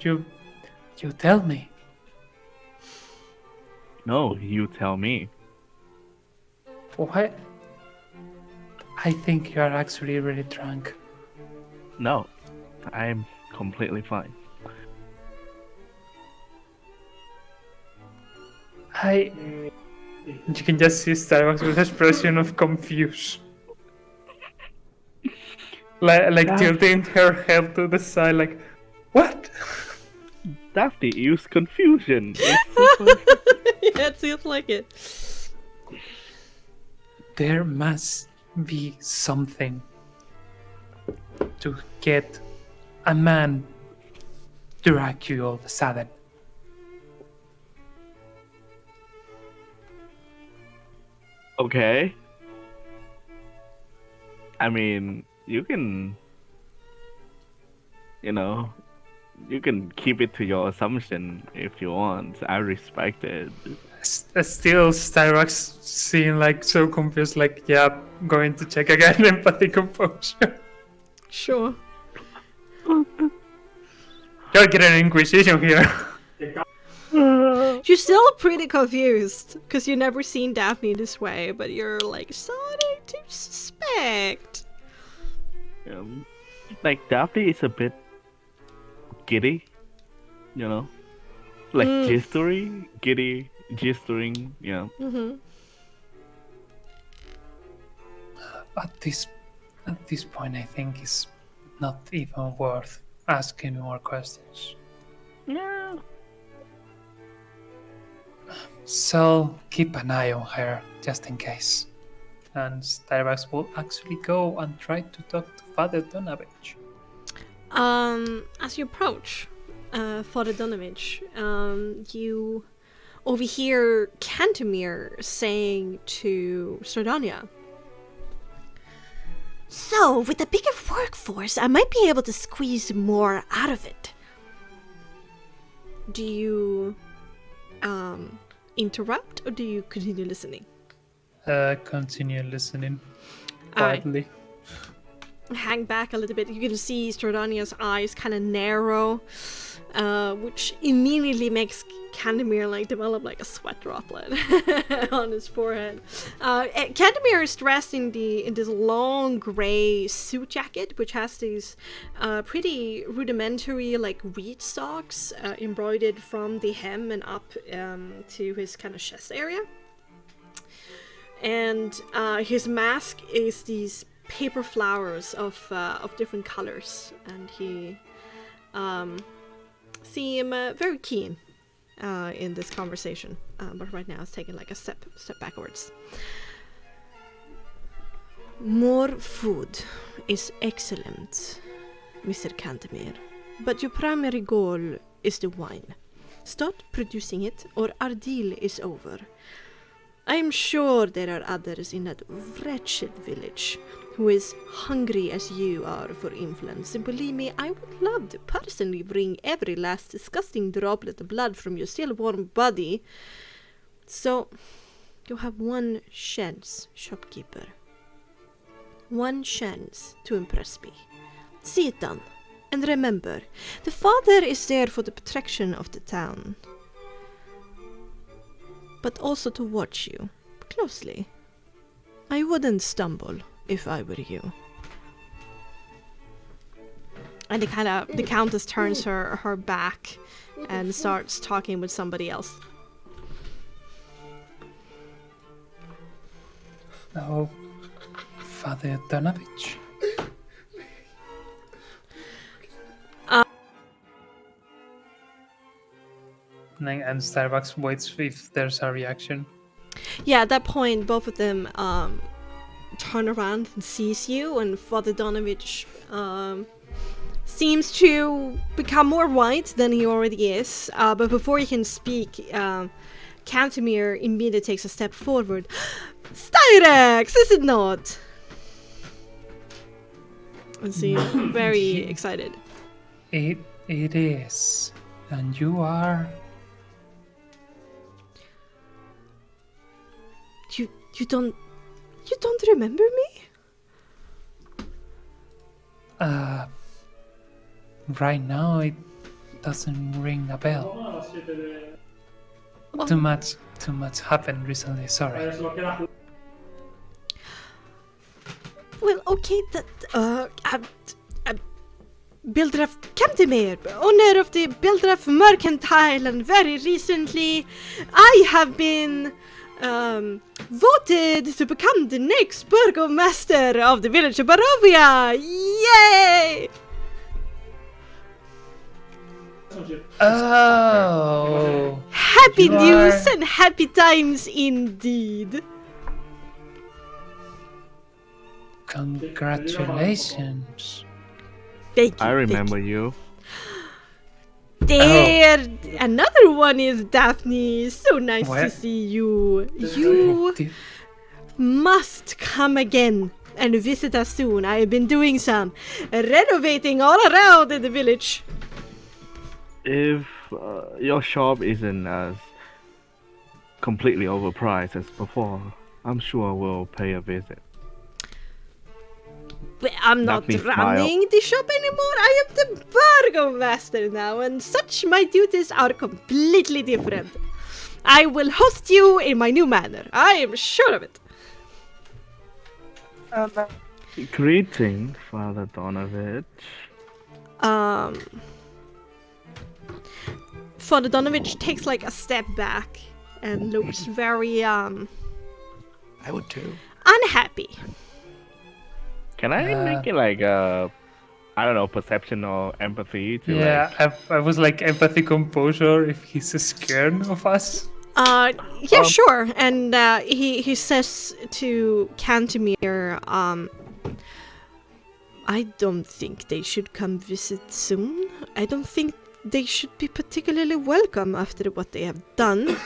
You tell me. No, you tell me. What? I think you are actually really drunk. No, I'm completely fine. You can just see Starbucks with an expression of confusion. like tilting her head to the side, like, what? Daphne, use confusion. Yeah, it feels like it. There must be something to get a man to drag you all of a sudden. Okay. I mean, you can, you can keep it to your assumption if you want. I respect it. Still, Styrax seeing like so confused, like, yeah, going to check again. Empathy composure. Sure. You're getting an inquisition here. You're still pretty confused because you've never seen Daphne this way, but you're like starting to suspect. Like Daphne is a bit giddy, like gistering, giddy, gistering, At this point, I think is not even worth asking more questions. Yeah. So keep an eye on her, just in case. And Styrax will actually go and try to talk to Father Donovich. As you approach Father Donovich, you overhear Cantemir saying to Sardania, "So, with a bigger workforce, I might be able to squeeze more out of it." Do you interrupt or do you continue listening? Continue listening Alright. quietly. Hang back a little bit. You can see Stradania's eyes kind of narrow, which immediately makes Cantemir like develop like a sweat droplet on his forehead. Cantemir is dressed in this long gray suit jacket, which has these pretty rudimentary like reed stalks embroidered from the hem and up to his kind of chest area. And his mask is these paper flowers of different colors, and he seem very keen in this conversation, but right now it's taking like a step backwards. More food is excellent, Mr. Cantemir, but your primary goal is the wine. Start producing it, or our deal is over. I am sure there are others in that wretched village who is hungry as you are for influence, and believe me, I would love to personally bring every last disgusting droplet of blood from your still warm body. So, you have one chance, shopkeeper. One chance to impress me. See it done. And remember, the father is there for the protection of the town, but also to watch you closely. I wouldn't stumble if I were you. And the countess turns her back and starts talking with somebody else. Oh, Father Donovich. And Starbucks waits if there's a reaction. Yeah, at that point, both of them turn around and sees you, and Father Donovich seems to become more white than he already is. But before he can speak, Cantemir immediately takes a step forward. Styrax, is it not? And seems very excited. It is. And you are... You don't remember me? Right now it doesn't ring a bell. Oh. Too much happened recently, sorry. Well, okay, builder of Cantemir, owner of the builder of Mercantile, and very recently I have been voted to become the next burgomaster of the village of Barovia! Yay! Oh! Happy You news are- and happy times indeed! Congratulations. Thank you. I thank remember you. you. There, another one is Daphne. So nice to What? see you. You Did- must come again and visit us soon. I have been doing some renovating all around in the village. If your shop isn't as completely overpriced as before, I'm sure we'll pay a visit. But I'm not Daphne running the shop anymore. I am the burgomaster now, and such my duties are completely different. I will host you in my new manner. I am sure of it. Greetings, Father Donovich. Father Donovich takes like a step back and looks very I would too. unhappy. Can I make it like a I don't know, perception or empathy to Yeah, I was like empathy, composure. If he's scared of us, Yeah, Um, sure. And he says to Cantemir, I don't think they should come visit soon. I don't think they should be particularly welcome after what they have done.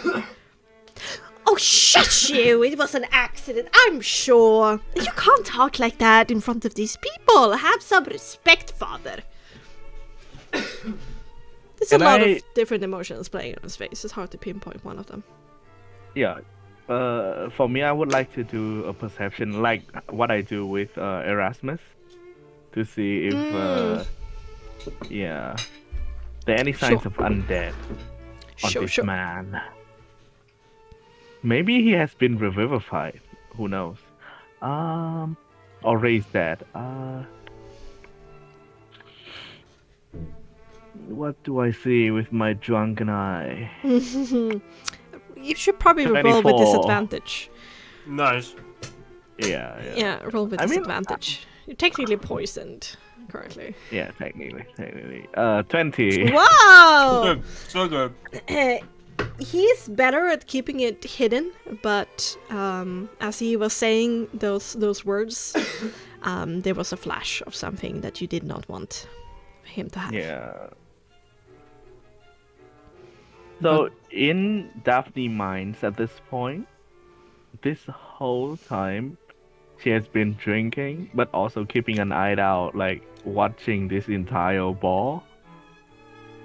Oh, shush you! It was an accident, I'm sure. You can't talk like that in front of these people. Have some respect, father. There's a Can lot I- of different emotions playing on his face. It's hard to pinpoint one of them. yeah. For me, I would like to do a perception like what I do with Erasmus to see if yeah, there are any signs Sure. of undead on Sure, this sure. man. Maybe he has been revivified. Who knows? Or raised dead. What do I see with my drunken eye? You should probably roll with 24. disadvantage. Nice. Yeah. Yeah, roll with I mean, disadvantage. You're technically poisoned currently. Yeah, technically. 20. Wow! Good. So good. He's better at keeping it hidden, but as he was saying those words, there was a flash of something that you did not want him to have. Yeah. So in Daphne minds at this point, this whole time she has been drinking, but also keeping an eye out, like watching this entire ball,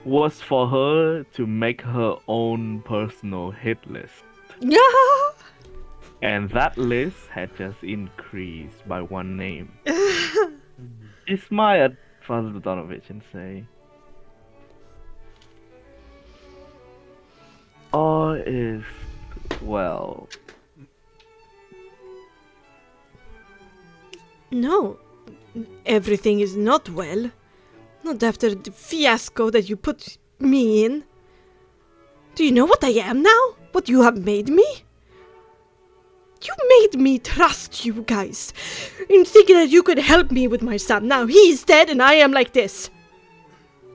was for her to make her own personal hit list. Yeah. And that list had just increased by one name. She smiled at Father Donovich and say, all is well. No, everything is not well. Not after the fiasco that you put me in. Do you know what I am now? What you have made me? You made me trust you guys in thinking that you could help me with my son. Now he's dead and I am like this.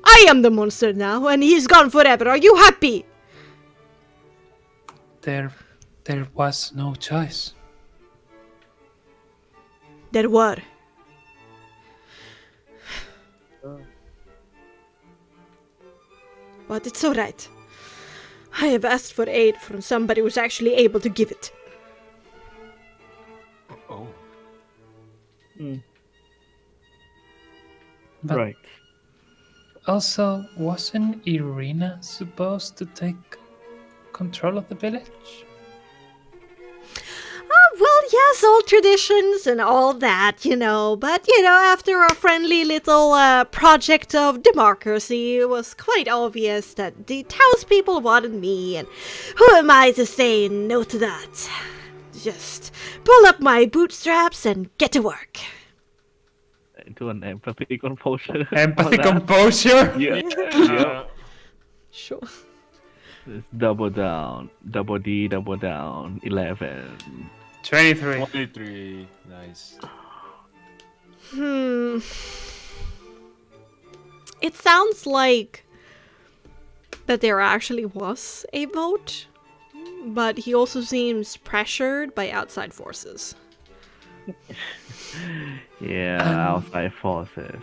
I am the monster now and he's gone forever. Are you happy? there was no choice. There were. But it's alright. I have asked for aid from somebody who's actually able to give it. Oh. But Right. also, wasn't Irina supposed to take control of the village? Well, yes, old traditions and all that, But, after a friendly little project of democracy, it was quite obvious that the townspeople wanted me, and who am I to say no to that? Just pull up my bootstraps and get to work. Do an empathy composure. Empathy, on that. composure. Yeah. Uh, Sure. It's double down. Double D, double down. 11. 23. 23. Nice. It sounds like that there actually was a vote, but he also seems pressured by outside forces. Yeah, outside forces.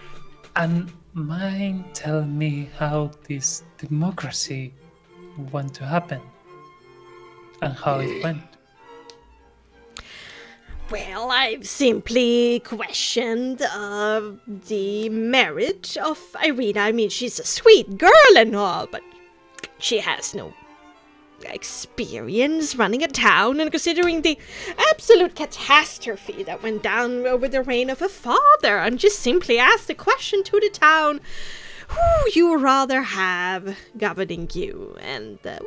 And mind tell me how this democracy went to happen and how it went. Well, I've simply questioned the merit of Irina. I mean, she's a sweet girl and all, but she has no experience running a town, and considering the absolute catastrophe that went down over the reign of her father, I'm just simply asked the question to the town, who you would rather have governing you, and, well,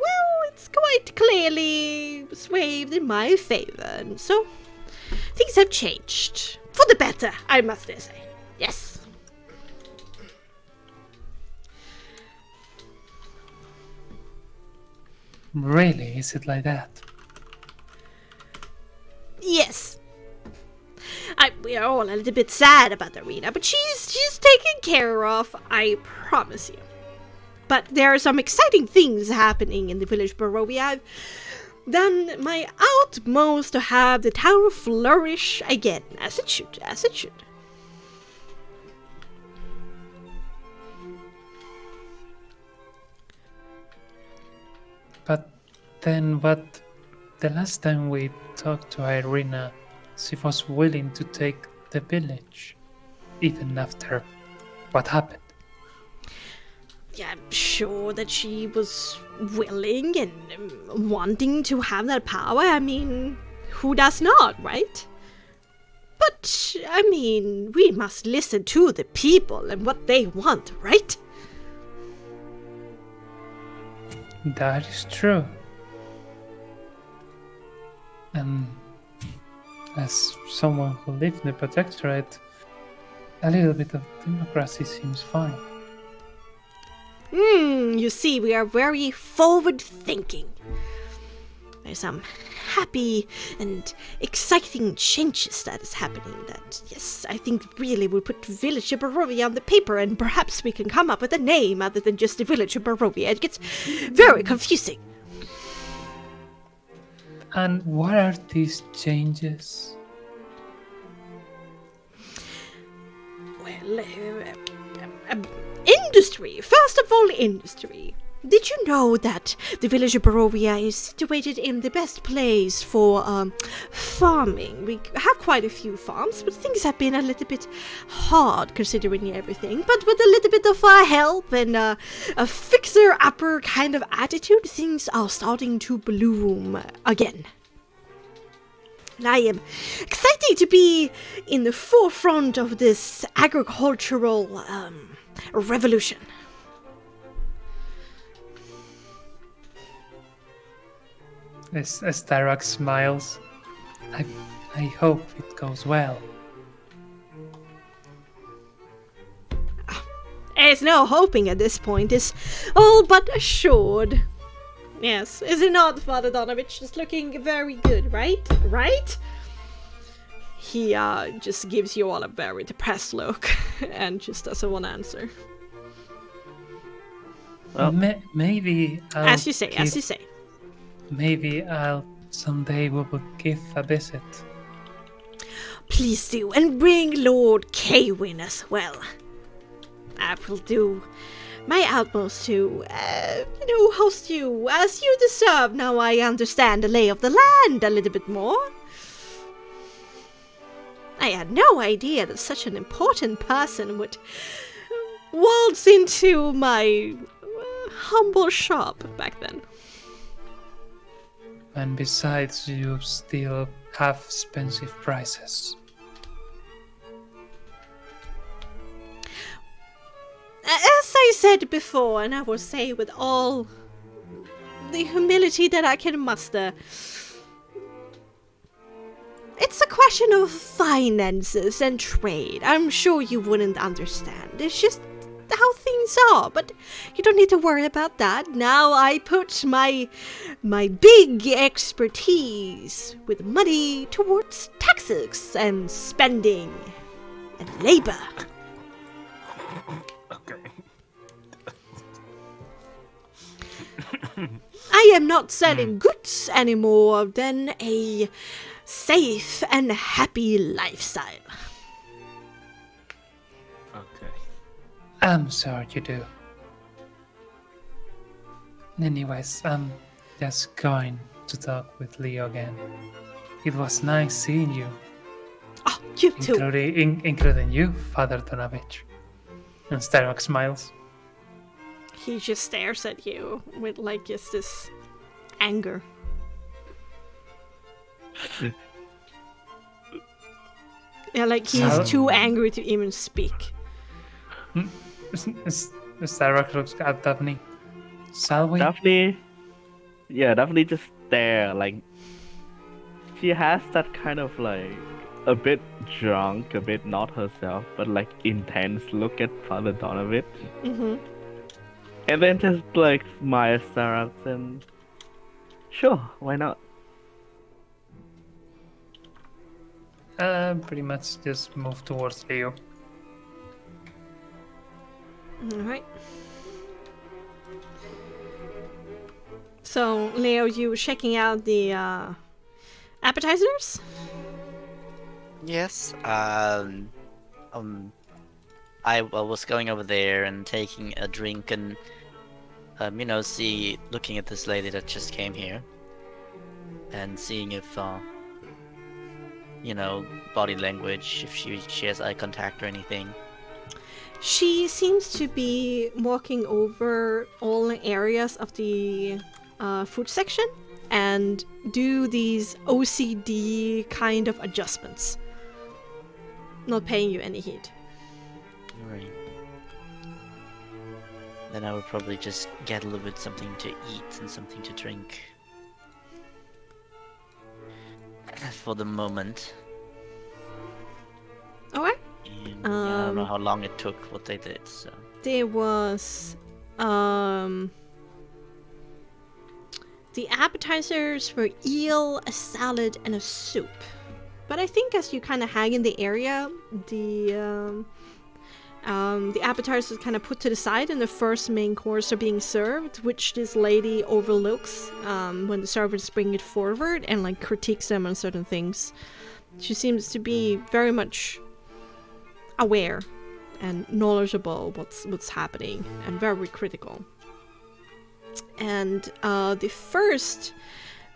it's quite clearly swayed in my favor, and so things have changed. For the better, I must say. Yes. Really? Is it like that? Yes. we're all a little bit sad about Arena, but she's taken care of, I promise you. But there are some exciting things happening in the village Barovia. I've done my utmost to have the town flourish again, as it should, as it should. But then what? The last time we talked to Irina, she was willing to take the village, even after what happened. Yeah, I'm sure that she was willing and wanting to have that power. I mean, who does not, right? But, I mean, we must listen to the people and what they want, right? That is true. And as someone who lived in the Protectorate, a little bit of democracy seems fine. You see, we are very forward-thinking. There's some happy and exciting changes that is happening that, yes, I think really will put Village of Barovia on the paper, and perhaps we can come up with a name other than just the Village of Barovia. It gets very confusing. And what are these changes? Well, industry. First of all, industry. Did you know that the village of Barovia is situated in the best place for farming? We have quite a few farms, but things have been a little bit hard considering everything. But with a little bit of help and a fixer-upper kind of attitude, things are starting to bloom again. And I am excited to be in the forefront of this agricultural revolution. As Tarak smiles, I hope it goes well. There's no hoping at this point. It's all but assured. Yes, is it not, Father Donovich? Just looking very good, right? Right? He just gives you all a very depressed look and just doesn't want to answer. Well, maybe I'll as you say. Maybe I'll someday we will give a visit. Please do, and bring Lord Kaywin as well. I will do my utmost to, host you as you deserve. Now I understand the lay of the land a little bit more. I had no idea that such an important person would waltz into my humble shop back then. And besides, you still have expensive prices. As I said before, and I will say with all the humility that I can muster, it's a question of finances and trade. I'm sure you wouldn't understand. It's just how things are, but you don't need to worry about that. Now I put my big expertise with money towards taxes and spending and labor. Okay. I am not selling goods anymore than a safe and happy lifestyle. Okay. I'm sorry you do. Anyways, I'm just going to talk with Leo again. It was nice seeing you. Oh, you too. Including you, Father Donovich. And Starok smiles. He just stares at you with just this anger. Yeah, he's too angry to even speak. Starok looks at Daphne. Savoie? Daphne just stare, she has that kind of a bit drunk, a bit not herself, but intense look at Father Donovich. Mm-hmm. And then just smiles Starok and sure, why not? Pretty much just move towards Leo. All right. So, Leo, you were checking out the appetizers? Yes. I was going over there and taking a drink and looking at this lady that just came here and seeing if body language, if she has eye contact or anything. She seems to be walking over all areas of the food section and do these OCD kind of adjustments. Not paying you any heed. Right. Then I would probably just get a little bit something to eat and something to drink. For the moment. Alright. And, I don't know how long it took, what they did, so. There was the appetizers were eel, a salad, and a soup. But I think as you kind of hang in the area, the appetizers kind of put to the side, and the first main course are being served, which this lady overlooks when the servers bring it forward and like critiques them on certain things. She seems to be very much aware and knowledgeable what's happening and very critical. And the first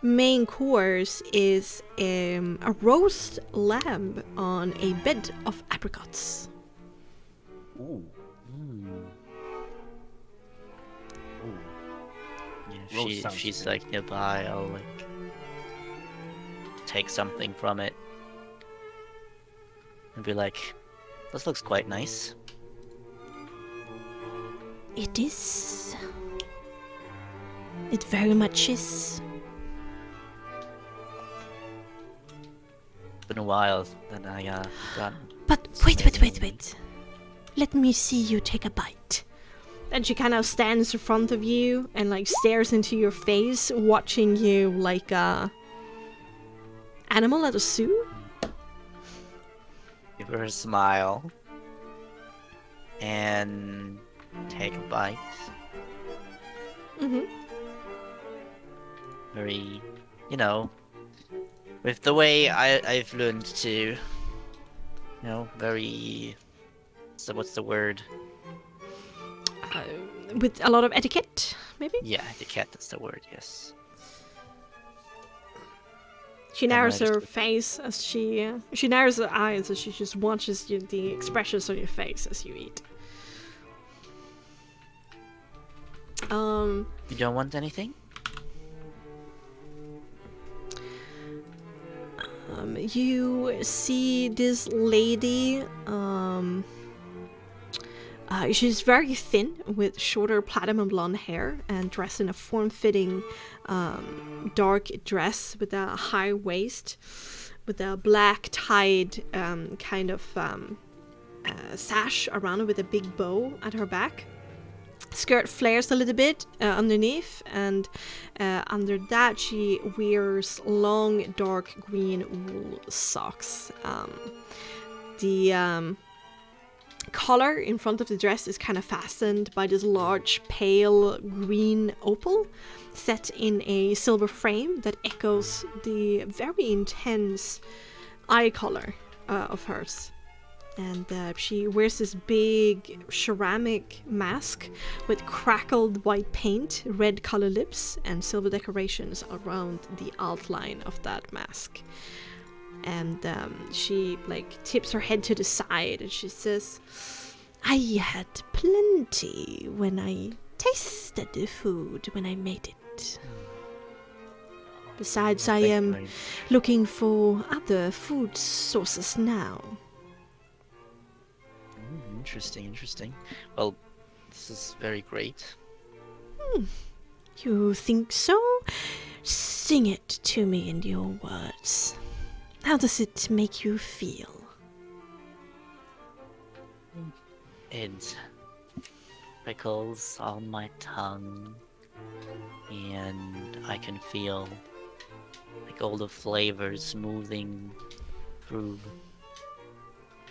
main course is a roast lamb on a bed of apricots. Ooh. Yeah, Roast if sounds she's good. like nearby, I'll like take something from it and be like, this looks quite nice. It is. It very much is. It's been a while that I got. But wait. Let me see you take a bite. And she kind of stands in front of you and like stares into your face, watching you like a animal at a zoo. Give her a smile and take a bite. Mm-hmm. Very, with the way I've learned to, very. So what's the word? With a lot of etiquette, maybe? Yeah, etiquette. That's the word. Yes. She And narrows I just her look- face as she narrows her eyes as she just watches the expressions on your face as you eat. You don't want anything? You see this lady, she's very thin with shorter platinum blonde hair and dressed in a form-fitting dark dress with a high waist, with a black tied kind of sash around it with a big bow at her back. Skirt flares a little bit underneath, and under that she wears long dark green wool socks. The collar in front of the dress is kind of fastened by this large pale green opal set in a silver frame that echoes the very intense eye color of hers. And she wears this big ceramic mask with crackled white paint, red color lips, and silver decorations around the outline of that mask. And she tips her head to the side and she says, "I had plenty when I tasted the food when I made it. Besides, I am looking for other food sources now." Interesting. Well, this is very great. You think so? Sing it to me in your words. How does it make you feel? It prickles on my tongue, and I can feel all the flavors moving through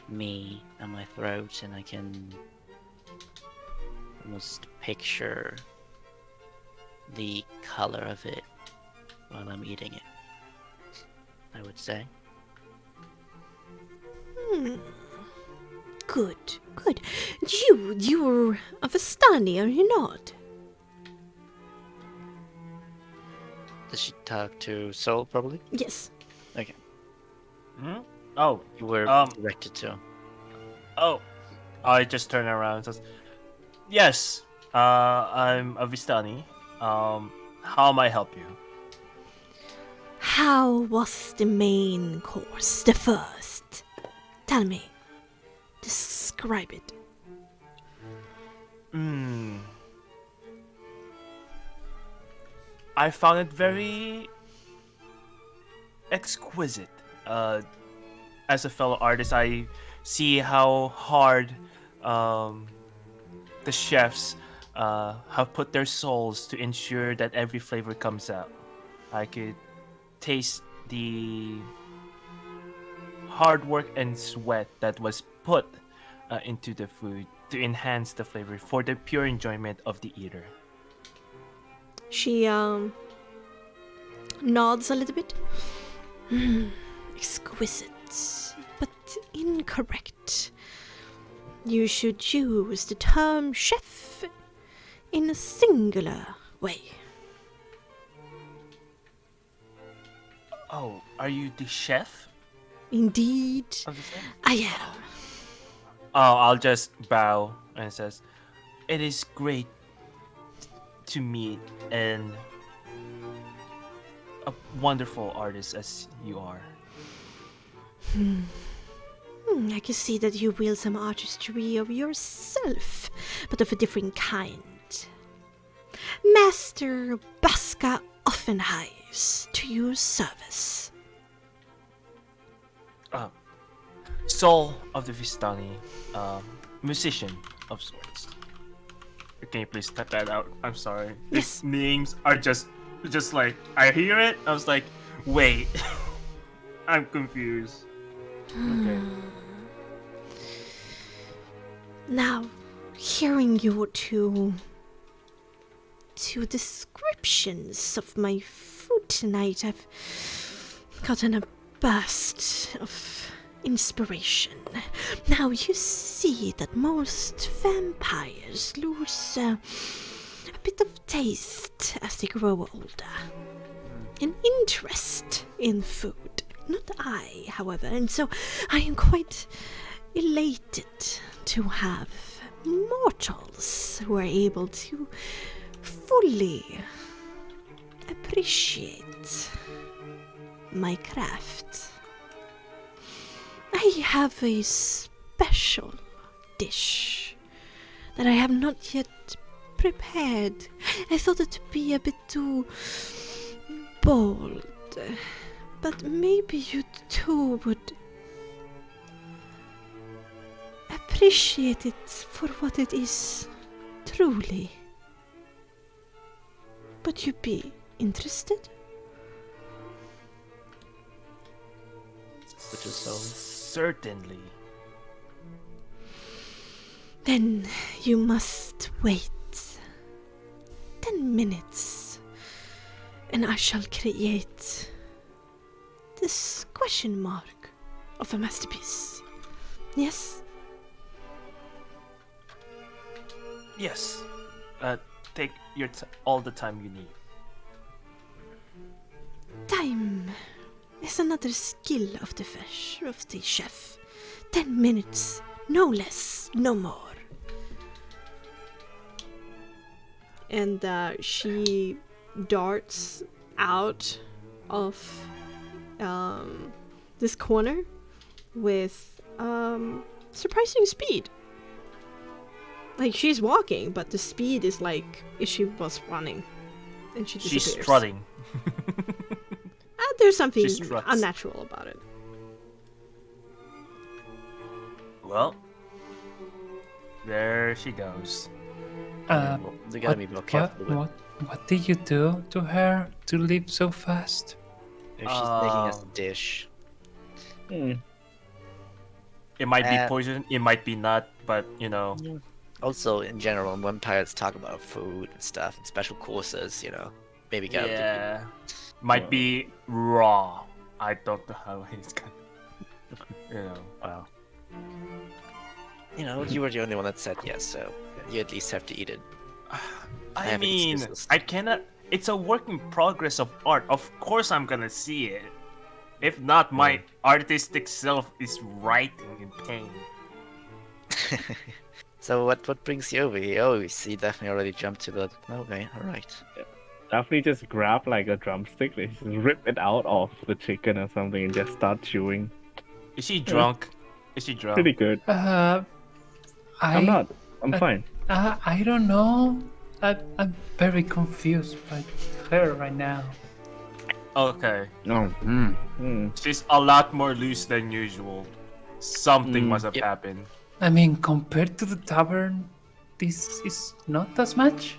me and my throat, and I can almost picture the color of it while I'm eating it, I would say. Good, good. You're a Vistani, are you not? Does she talk to Soul, probably? Yes. Okay. Hmm? Oh, You were Um, directed to. oh. I just turn around and says, yes, I'm a Vistani. How may I help you? How was the main course, the first? Tell me. Describe it. I found it very exquisite. As a fellow artist, I see how hard the chefs have put their souls to ensure that every flavor comes out. I could taste the hard work and sweat that was put into the food to enhance the flavor for the pure enjoyment of the eater. She nods a little bit. Exquisite, but incorrect. You should use the term chef in a singular way. Oh, are you the chef Indeed, of the set? I am. Oh, I'll just bow and says, "It is great to meet and a wonderful artist as you are." I can see that you wield some artistry of yourself, but of a different kind. Master Baska Offenheis to your service. Soul of the Vistani, musician of sorts. Can you please cut that out? I'm sorry. Yes. These names are just like I hear it. I was like, wait, I'm confused. Okay. Now, hearing your two descriptions of my food tonight, I've gotten a burst of inspiration. Now you see that most vampires lose a bit of taste as they grow older. An interest in food. Not I, however, and so I am quite elated to have mortals who are able to fully appreciate my craft. I have a special dish that I have not yet prepared. I thought it to be a bit too bold, but maybe you too would appreciate it for what it is, truly. Would you be interested? Which is so. Certainly. Then you must wait 10 minutes, and I shall create this question mark of a masterpiece. Yes? Yes. Take your all the time you need. Time is another skill of the chef. 10 minutes, no less, no more. And she darts out of this corner with surprising speed. Like, she's walking, but the speed is like if she was running. And she disappears. She's strutting. There's something She struts. unnatural about it. Well, there she goes. You gotta be more careful with. What did you do to her to leave so fast? If she's making us a dish. It might be And- poison, it might be not, but Also, in general, when pirates talk about food and stuff and special courses, maybe get yeah, might be raw. I don't know how he's gonna, Well, you were the only one that said yes, so you at least have to eat it. I have mean, excuses. I cannot. It's a work in progress of art. Of course, I'm gonna see it. If not, my artistic self is writing in pain. So what brings you over here? Oh, we see Daphne already jumped to the. Okay, all right. Daphne just grab like a drumstick, they just rip it out of the chicken or something, and just start chewing. Is she drunk? Is she drunk? Pretty good. I'm not. I'm fine. I don't know. I'm very confused by her right now. Okay. No. She's a lot more loose than usual. Something must have Yep. happened. I mean, compared to the tavern, this is not as much.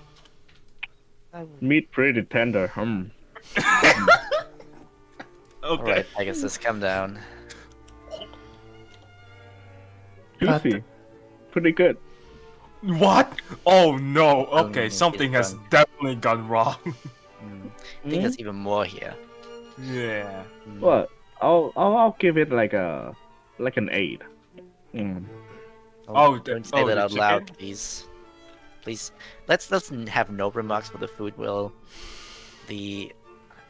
Meat pretty tender. All Okay. right, I guess let's come down. Juicy. Pretty good. What? Oh no. Okay, It's something has done. definitely gone wrong. I think there's even more here. Yeah. What? I'll give it like an 8. Oh, don't the- say oh, that the out loud, chicken? please. Please, let's have no remarks for the food while the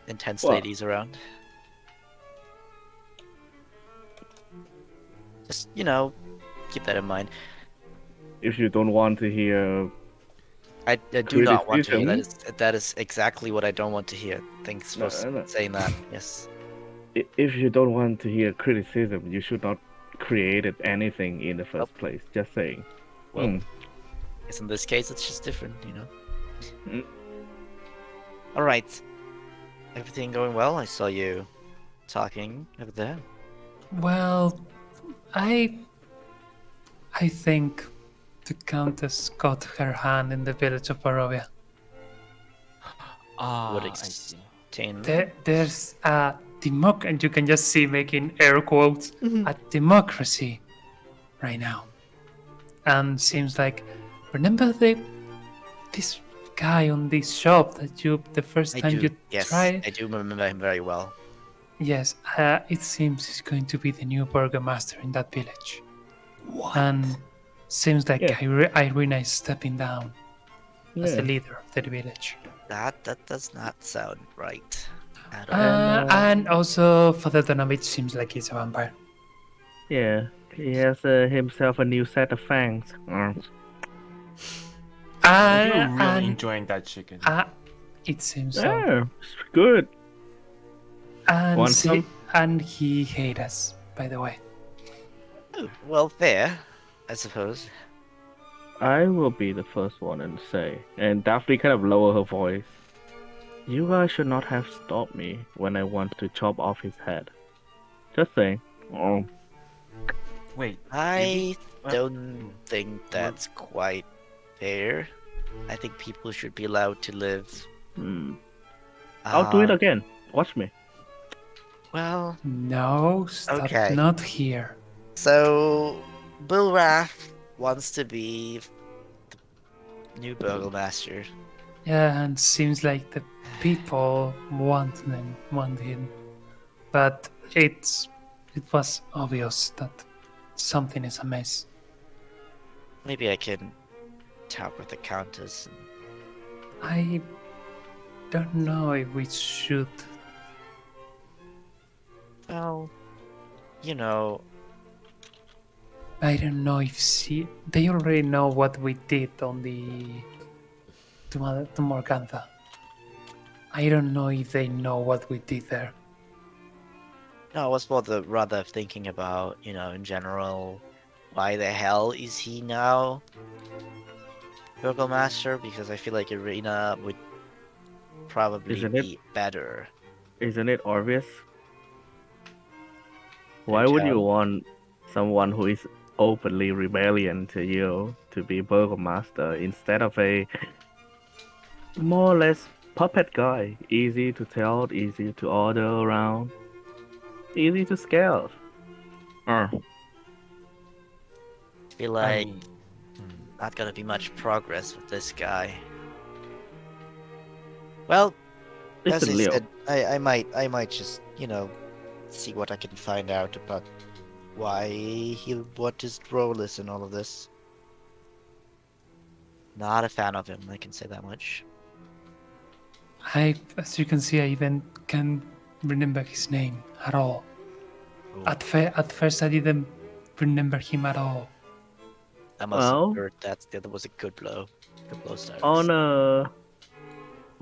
intense What? ladies around. Just keep that in mind. If you don't want to hear, I do not want to hear that. Criticism? That is exactly what I don't want to hear. Thanks for No. saying that. Yes. if you don't want to hear criticism, you should not created anything in the first place. Just saying. Well, guess in this case it's just different, Mm. All right. Everything going well? I saw you talking over there. Well, I think the Countess got her hand in the village of Barovia. What I see. extent? There's a and you can just see making air quotes, a democracy right now. And seems like, remember this guy on this shop that the first time you Yes, tried? I do remember him very well. Yes, it seems he's going to be the new burgomaster in that village. What? And seems like Yeah. Irina is stepping down as the Yeah. leader of the village. That does not sound right at all. And also, Father Donovich seems like he's a vampire. Yeah. He has himself a new set of fangs. I'm really And enjoying that chicken. it seems so. Yeah, it's good. And, Want some? and he hates us, by the way. Oh, well, fair, I suppose. I will be the first one and say, and Daphne kind of lower her voice. You guys should not have stopped me when I wanted to chop off his head. Just saying. Oh, Wait. I What? don't think that's quite fair. I think people should be allowed to live. I'll do it Uh, again. Watch me. Well, No, stop, Okay. not here. so Bill Raff wants to be the new burgomaster. Yeah, and seems like the people want him. But it was obvious that something is amiss. Maybe I can talk with the countess. I don't know if we should. Well, I don't know if they already know what we did on to Morgantha. I don't know if they know what we did there. no, I was rather thinking about, in general, why the hell is he now burgomaster? Because I feel like Irina would probably Isn't it? be better. Isn't it obvious? Why would you tell. want someone who is openly rebellion to you to be burgomaster instead of a more or less puppet guy? Easy to tell, easy to order around, easy to scale. feel I like mean, not gonna be much progress with this guy. Well, as Listen, I Leo. said, I might just, see what I can find out about what his role is in all of this. Not a fan of him, I can say that much. As you can see, I even can't remember his name at all. Ooh, At first, I didn't remember him at all. I must have Well, heard that was a good blow. Good blow starts. on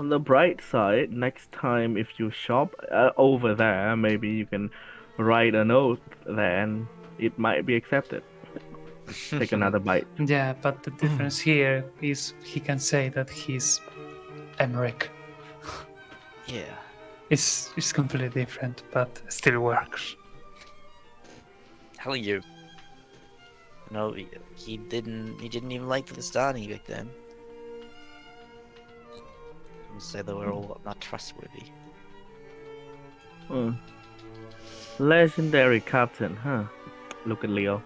the bright side, next time if you shop over there, maybe you can write a note there and it might be accepted. Take another bite. Yeah, but the difference here is he can say that he's Emmerich. Yeah. It's completely different, but still works. Telling you. No, he didn't even like the Vistani back then. I would say they were all not trustworthy. Hmm. Legendary captain, huh? Look at Leo.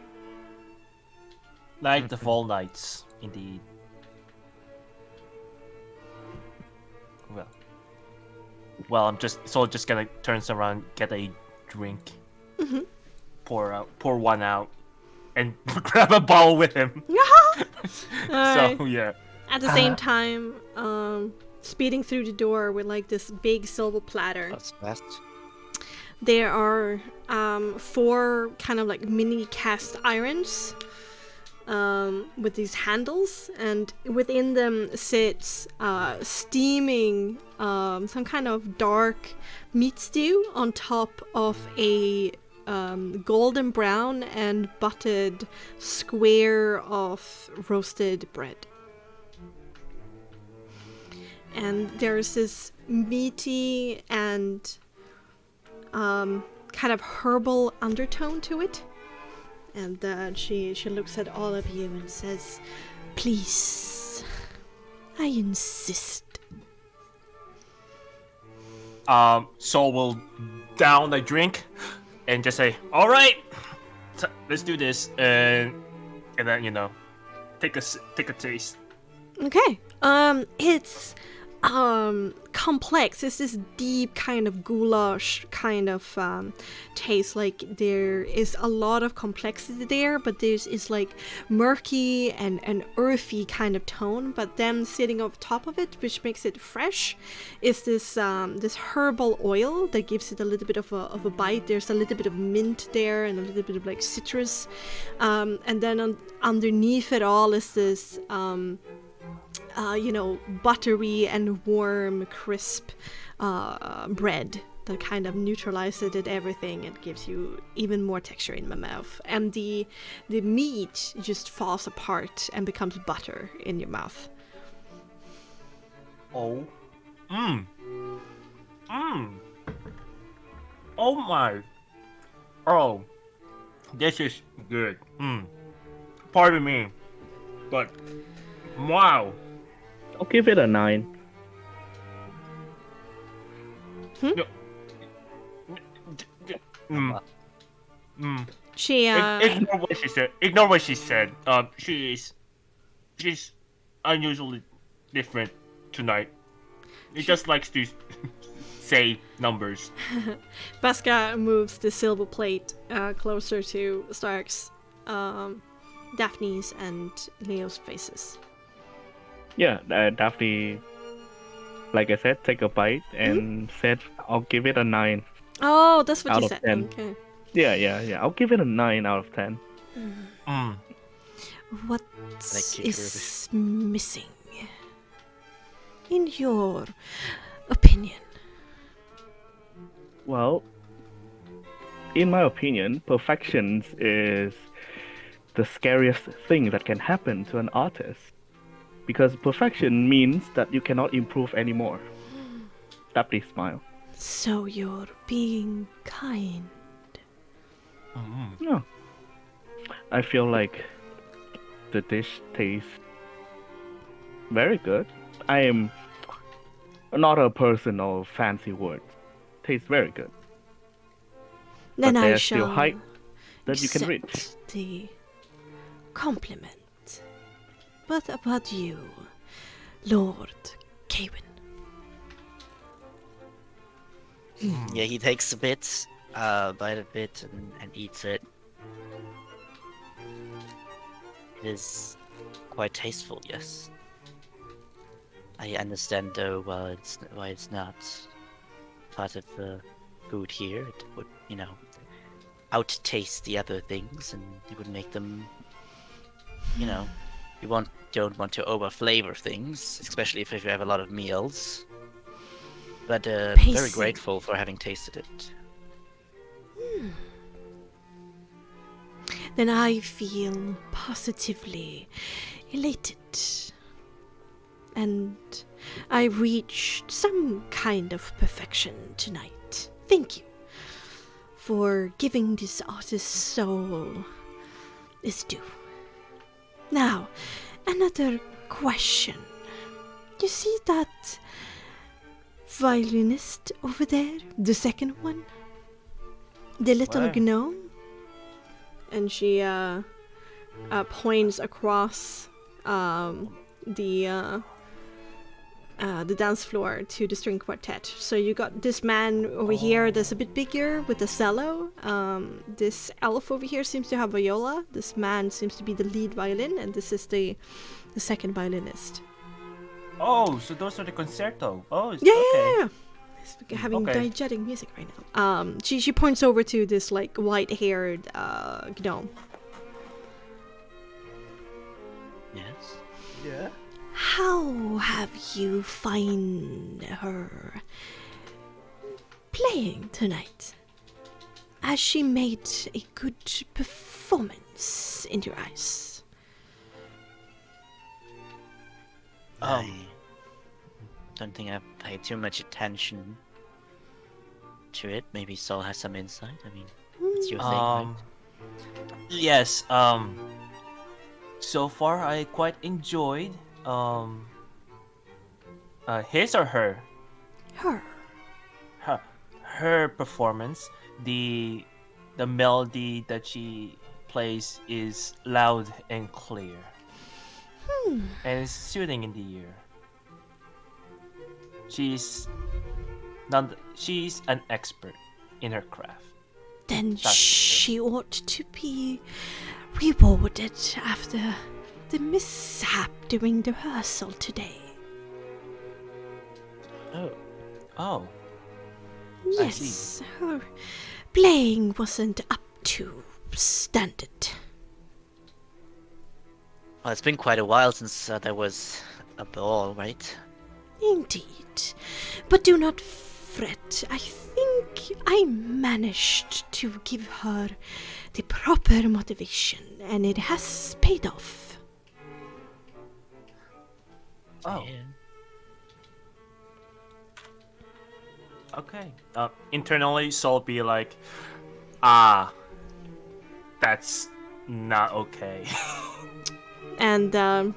Night of all nights, indeed. Well, I'm just gonna turn around, get a drink, pour one out, and grab a bottle with him. Alright. So yeah. At the same time, speeding through the door with like this big silver platter. That's fast. There are 4 kind of like mini cast irons with these handles, and within them sits steaming some kind of dark meat stew on top of a golden brown and buttered square of roasted bread. And there's this meaty and kind of herbal undertone to it. And she looks at all of you and says, "Please, I insist." So we'll down a drink and just say, "All right, let's do this," and then take a taste. Okay. It's complex. It's this deep kind of goulash kind of taste. Like there is a lot of complexity there, but is like murky and earthy kind of tone. But then sitting on top of it, which makes it fresh, is this this herbal oil that gives it a little bit of a bite. There's a little bit of mint there and a little bit of like citrus, and then underneath it all is this buttery and warm, crisp bread that kind of neutralizes it everything and gives you even more texture in my mouth. And the meat just falls apart and becomes butter in your mouth. Oh, oh my, oh, this is good. Pardon me, but wow. I'll give it a 9. She Ignore what she said. Ignore what she said. She's unusually different tonight. She just likes to say numbers. Baska moves the silver plate closer to Stark's, Daphne's, and Leo's faces. Yeah, Daphne, like I said, take a bite and said, I'll give it a 9. Oh, that's what Out you of said. 10. Okay. Yeah. I'll give it a 9 out of 10. What Thank you, is missing, in your opinion? Well, in my opinion, perfection is the scariest thing that can happen to an artist. Because perfection means that you cannot improve anymore. Daphne smile. So you're being kind. No. I feel like the dish tastes very good. I am not a person of fancy words. Tastes very good. Then But I there's still shall height that you can reach. accept the compliment. But about you, Lord Kawen. Yeah, he takes a bit, bite a bit, and eats it. It is quite tasteful, yes. I understand though why it's not part of the food here. It would, out-taste the other things, and it would make them, don't want to over-flavor things, especially if you have a lot of meals. But I'm very Pacing. grateful for having tasted it. Then I feel positively elated. And I reached some kind of perfection tonight. Thank you for giving this artist's soul its due. Now, another question. You see that violinist over there? The second one? The little Where? gnome? And she points across the dance floor to the string quartet. So you got this man over here that's a bit bigger with the cello. This elf over here seems to have viola. This man seems to be the lead violin, and this is the second violinist. Oh, so those are the concerto. Oh, it's Yeah, okay. yeah, yeah. He's having Okay. diegetic music right now. She points over to this like white-haired gnome. Yes. Yeah. How have you find her playing tonight? Has she made a good performance in your eyes? I don't think I've paid too much attention to it. Maybe Saul has some insight. I mean, it's your thing, right? Yes. So far, I quite enjoyed his or her Her. her performance. The melody that she plays is loud and clear, and it's soothing in the ear. She's an expert in her craft. Then That's for she ought to be rewarded after the mishap during the rehearsal today. Oh, I see. Yes, her playing wasn't up to standard. Well, it's been quite a while since there was a ball, right? Indeed. But do not fret. I think I managed to give her the proper motivation, and it has paid off. Oh, Yeah. okay. Internally, Saul be like, that's not okay. And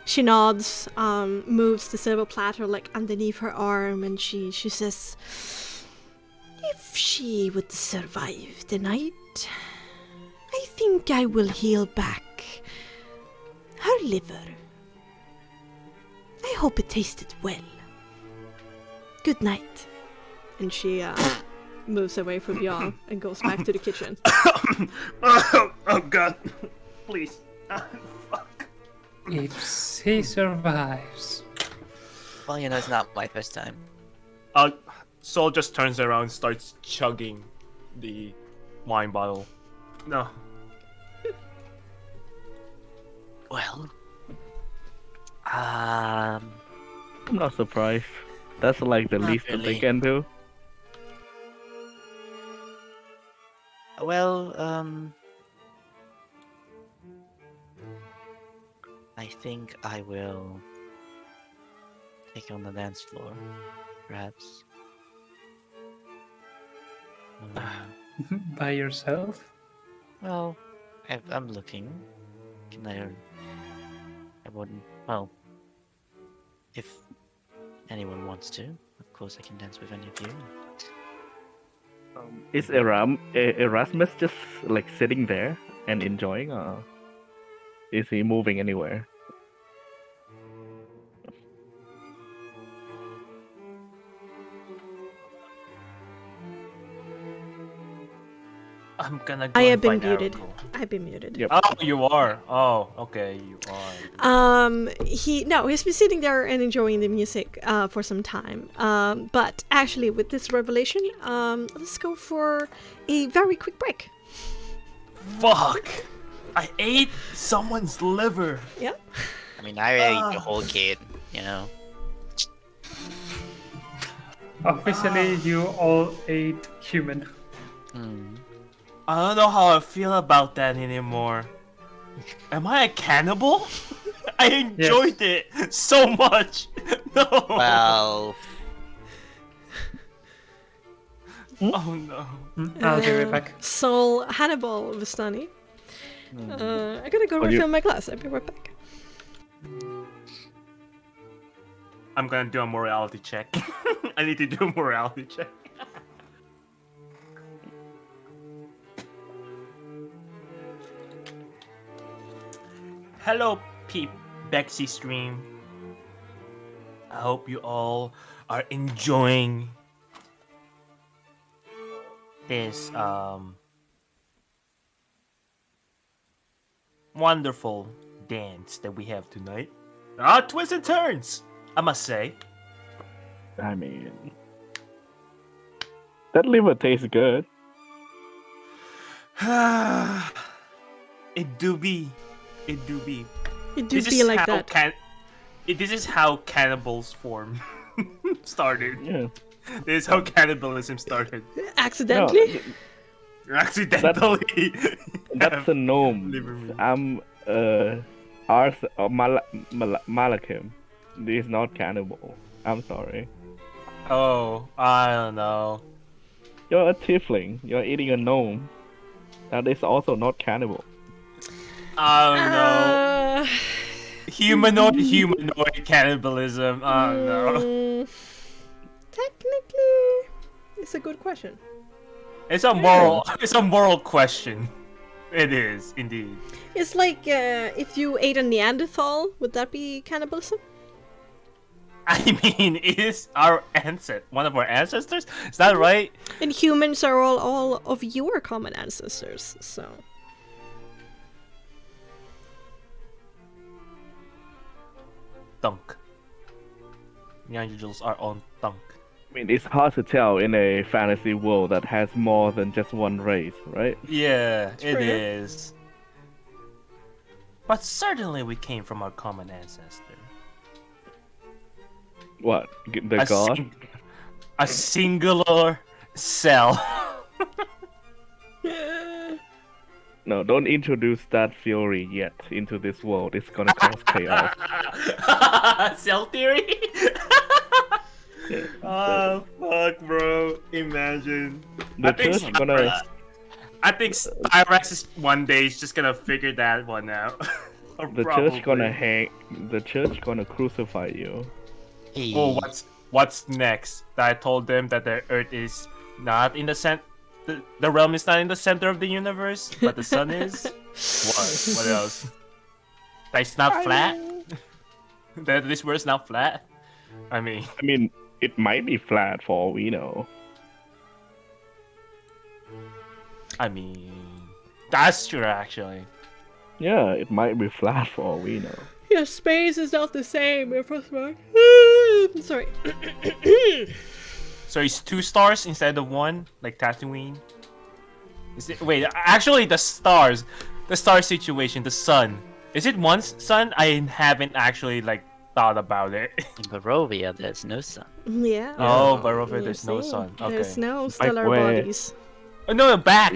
she nods, moves the silver platter like underneath her arm, and she says, if she would survive the night, I think I will heal back her liver. I hope it tasted well. Good night. And she moves away from y'all and goes back to the kitchen. Oh God, please. If she survives. Well, it's not my first time. Saul just turns around, starts chugging the wine bottle. No. Well, I'm not surprised. That's like the Not least that they really. can do. well, I think I will take on the dance floor, perhaps. By yourself? Well, I'm looking. Can I wouldn't. Well, if anyone wants to, of course I can dance with any of you. Is Erasmus just like sitting there and enjoying? Is he moving anywhere? I'm gonna go I and have been find muted. Arako. I've been muted. Yep. Oh, you are. Oh, okay, you are. He's been sitting there and enjoying the music for some time. But actually, with this revelation, let's go for a very quick break. Fuck! I ate someone's liver. Yeah. I mean, I ate the whole kid, you know. Officially, you all ate human. I don't know how I feel about that anymore. Am I a cannibal? I enjoyed it so much. No. Well, Oh no. I'll be right back. Soul Hannibal Vistani. I gotta go refill my glass. I'll be right back. I'm gonna do a morality check. I need to do a morality check. Hello, Bexxy stream. I hope you all are enjoying this wonderful dance that we have tonight. Twists and turns, I must say. I mean, that liver tastes good. It do be. It do be. It do feel like that. This is how cannibals form. Started. Yeah. This is how cannibalism started. Accidentally? Accidentally. That's a gnome. Liver meat. I'm Arthur Malakim. This is not cannibal. I'm sorry. Oh, I don't know. You're a tiefling. You're eating a gnome. That is also not cannibal. I don't know. Humanoid cannibalism. I don't know. Technically, it's a good question. It's a moral question. It is indeed. It's like if you ate a Neanderthal, would that be cannibalism? I mean, it is one of our ancestors. Is that right? And humans are all of your common ancestors, so. Thunk. Neanderthals are on thunk. I mean, it's hard to tell in a fantasy world that has more than just one race, right? Yeah, it True. is. But certainly we came from our common ancestor. What? The god? A singular cell. No, don't introduce that theory yet into this world. It's gonna cause chaos. Cell theory? Yeah. Oh, fuck, bro. Imagine. The church gonna. I think Styrax is one day is just gonna figure that one out. Or The probably. church gonna hang. The church gonna crucify you. Oh, what's next? That I told them that the Earth is not in the center. The realm is not in the center of the universe, but the sun is. What else? That it's not flat. That this world's not flat. I mean, it might be flat for all we know. That's true actually. Yeah, it might be flat for all we know. Yeah, space is not the same in Frostmark. Sorry. So it's 2 stars instead of 1, like Tatooine. Wait, actually the star situation, the sun. Is it one sun? I haven't actually thought about it. in Barovia, there's no sun. Yeah. Oh, Barovia, You there's no see, sun. Okay. There's no stellar where- bodies. Oh, no, back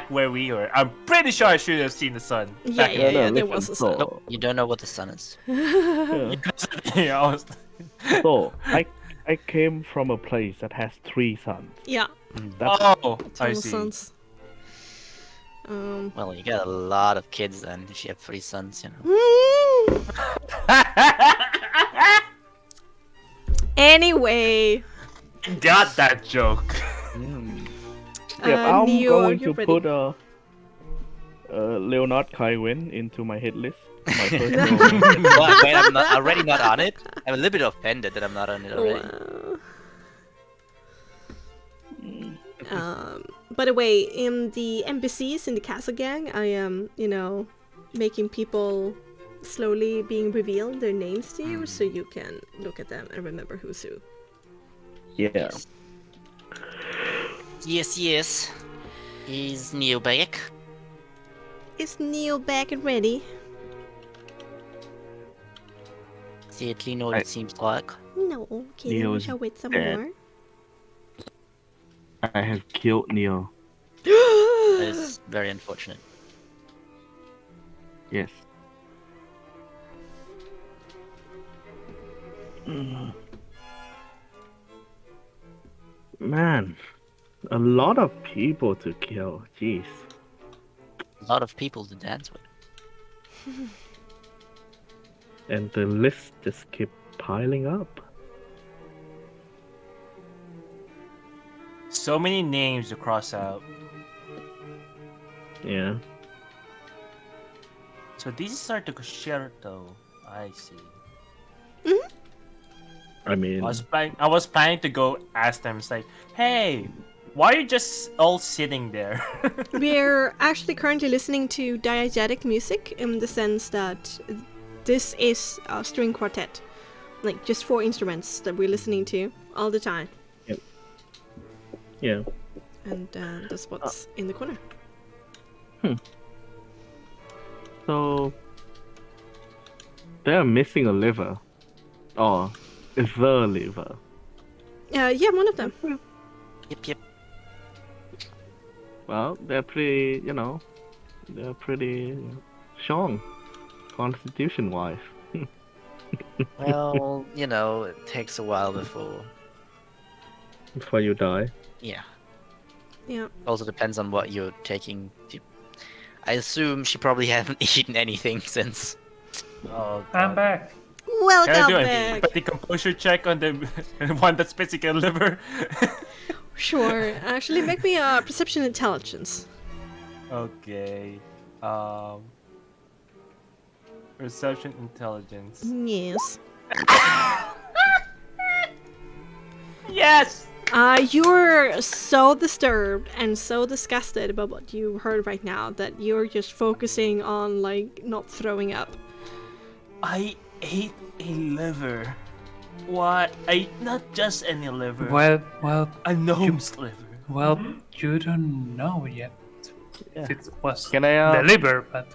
where we were. I'm pretty sure I should have seen the sun. Yeah, Back in- yeah, there listen, was a so, sun. Nope, you don't know what the sun is. yeah. Yeah, I was- So, I came from a place that has 3 suns. Yeah, That's Oh, I total see. suns. Well, you got a lot of kids then, if you have 3 sons, you know. Anyway, Got that joke. Yep, I'm Neo, going you're to ready. put a. Leonard Kaiwin into my hit list. My personal. Well, wait, I'm already not on it. I'm a little bit offended that I'm not on it already. Wow. By the way, in the NPCs in the castle gang, I am, making people slowly being revealed their names to you, so you can look at them and remember who's who. Yeah. Yes. Is Neil back? Is Neil back and ready? Sadly not, it seems like. No. Can you Neil's show it some dead. more? I have killed Neo. That is very unfortunate. Yes. Man, a lot of people to kill. Jeez. A lot of people to dance with. And the list just keep piling up. So many names to cross out. Yeah. So these are the concerto. I see. I mean, I was planning to go ask them. It's like, hey, why are you just all sitting there? We're actually currently listening to diegetic music in the sense that this is a string quartet. Like, just 4 instruments that we're listening to all the time. yeah. And that's what's in the corner. So they're missing a liver. Oh, it's the liver. Yeah, one of them. Yep. Well, they're pretty, they're pretty strong, constitution-wise. Well, it takes a while before. Before you die. Yeah. Yeah. Also depends on what you're taking. I assume she probably hasn't eaten anything since. Oh, I'm back. Can I Welcome do a back. petty composure check on the one that's basically a liver? Sure. Actually, make me a perception intelligence. Okay. Perception intelligence. Yes. Yes! You're so disturbed and so disgusted about what you heard right now that you're just focusing on, not throwing up. I ate a liver. What? Not just any liver. Well, A gnome's liver. well, you don't know yet if it was Can I, the liver, but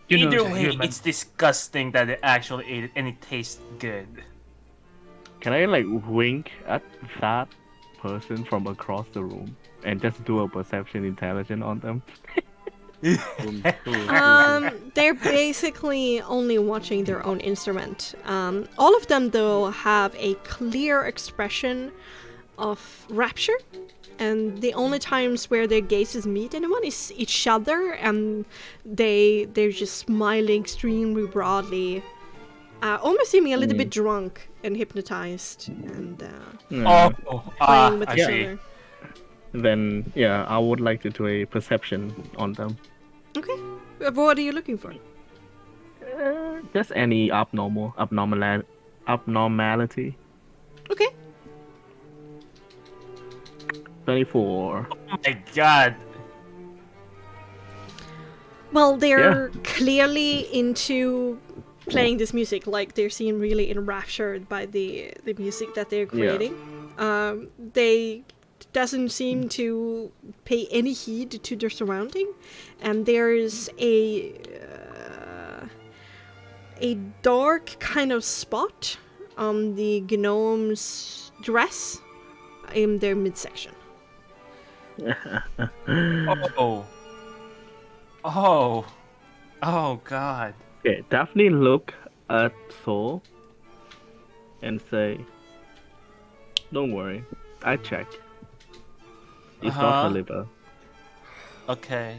you know Either it's a way, human. it's disgusting that they actually ate it and it tastes good. Can I wink at that person from across the room and just do a perception intelligence on them? They're basically only watching their own instrument. All of them, though, have a clear expression of rapture, and the only times where their gazes meet anyone is each other, and they're just smiling extremely broadly, almost seeming a little bit drunk and hypnotized, and playing with I each see. other. Then, yeah, I would like to do a perception on them. Okay. What are you looking for? Just any abnormality. Okay. 24. Oh my god. Well, they're clearly into playing this music. They seem really enraptured by the music that they're creating. They doesn't seem to pay any heed to their surrounding, and there's a dark kind of spot on the gnome's dress in their midsection. Oh god. Okay, definitely look at Soul and say, don't worry, I checked. It's not the liver. Okay.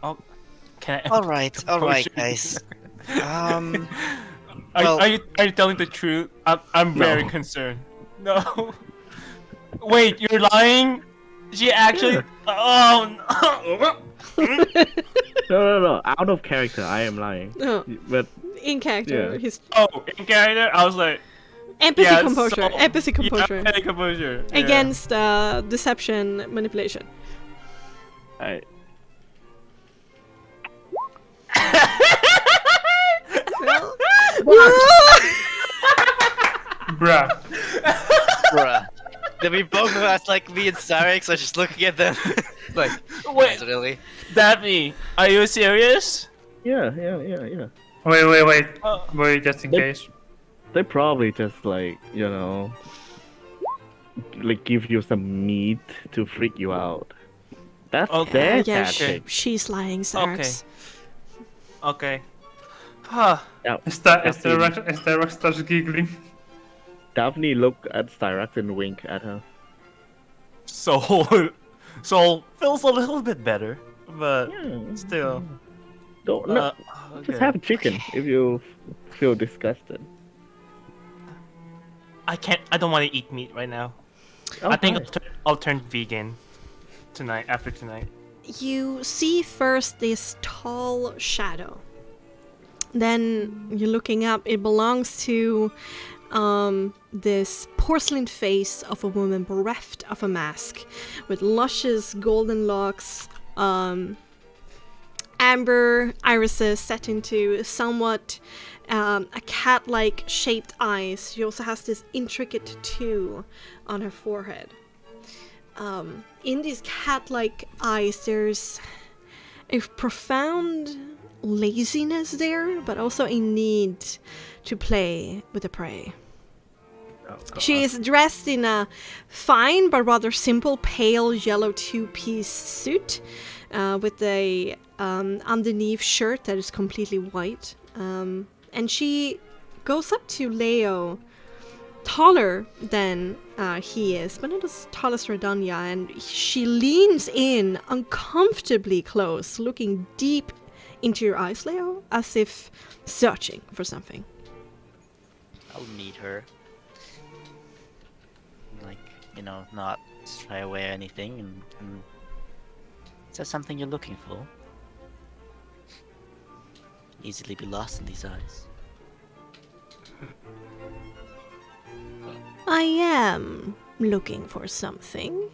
Oh, can I? All right, guys. Are, well- are you telling the truth? I'm very No. concerned. No. Wait, you're lying? She actually? Oh no. No. Out of character, I am lying. Oh, But in character, Yeah. his Oh, in character, I was like, empathy yeah, composure, so- empathy composure Yeah, composure. Yeah. against deception manipulation. I Well, Bruh. Bruh. Then we both of us, like me and Sarix, are just looking at them. Like, Wait, guys, really? Daphne, are you serious? yeah. Wait. Oh. Wait, just in They- case. They probably just like like give you some meat to freak you out. That's Okay. their yeah, tactic. she's lying, Sarx. Okay. Huh. Now, Starbuck starts giggling. Daphne look at Styrax and wink at her. So feels a little bit better, but Yeah. still. Don't no, just Okay. have chicken if you feel disgusted. I don't want to eat meat right now. Oh, I think fine. I'll turn vegan tonight. After tonight. You see first this tall shadow. Then you're looking up. It belongs to this porcelain face of a woman bereft of a mask, with luscious golden locks, amber irises set into somewhat a cat-like shaped eyes. She also has this intricate tattoo on her forehead. In these cat-like eyes, there's a profound laziness there, but also a need to play with the prey. Oh, God. She is dressed in a fine but rather simple pale yellow two-piece suit with a underneath shirt that is completely white. And she goes up to Leo, taller than he is, but not as tall as Redania, and she leans in uncomfortably close, looking deep into your eyes, Leo, as if searching for something. I'll meet her. Like, not shy away or anything, and is that something you're looking for? Easily be lost in these eyes. I am looking for something,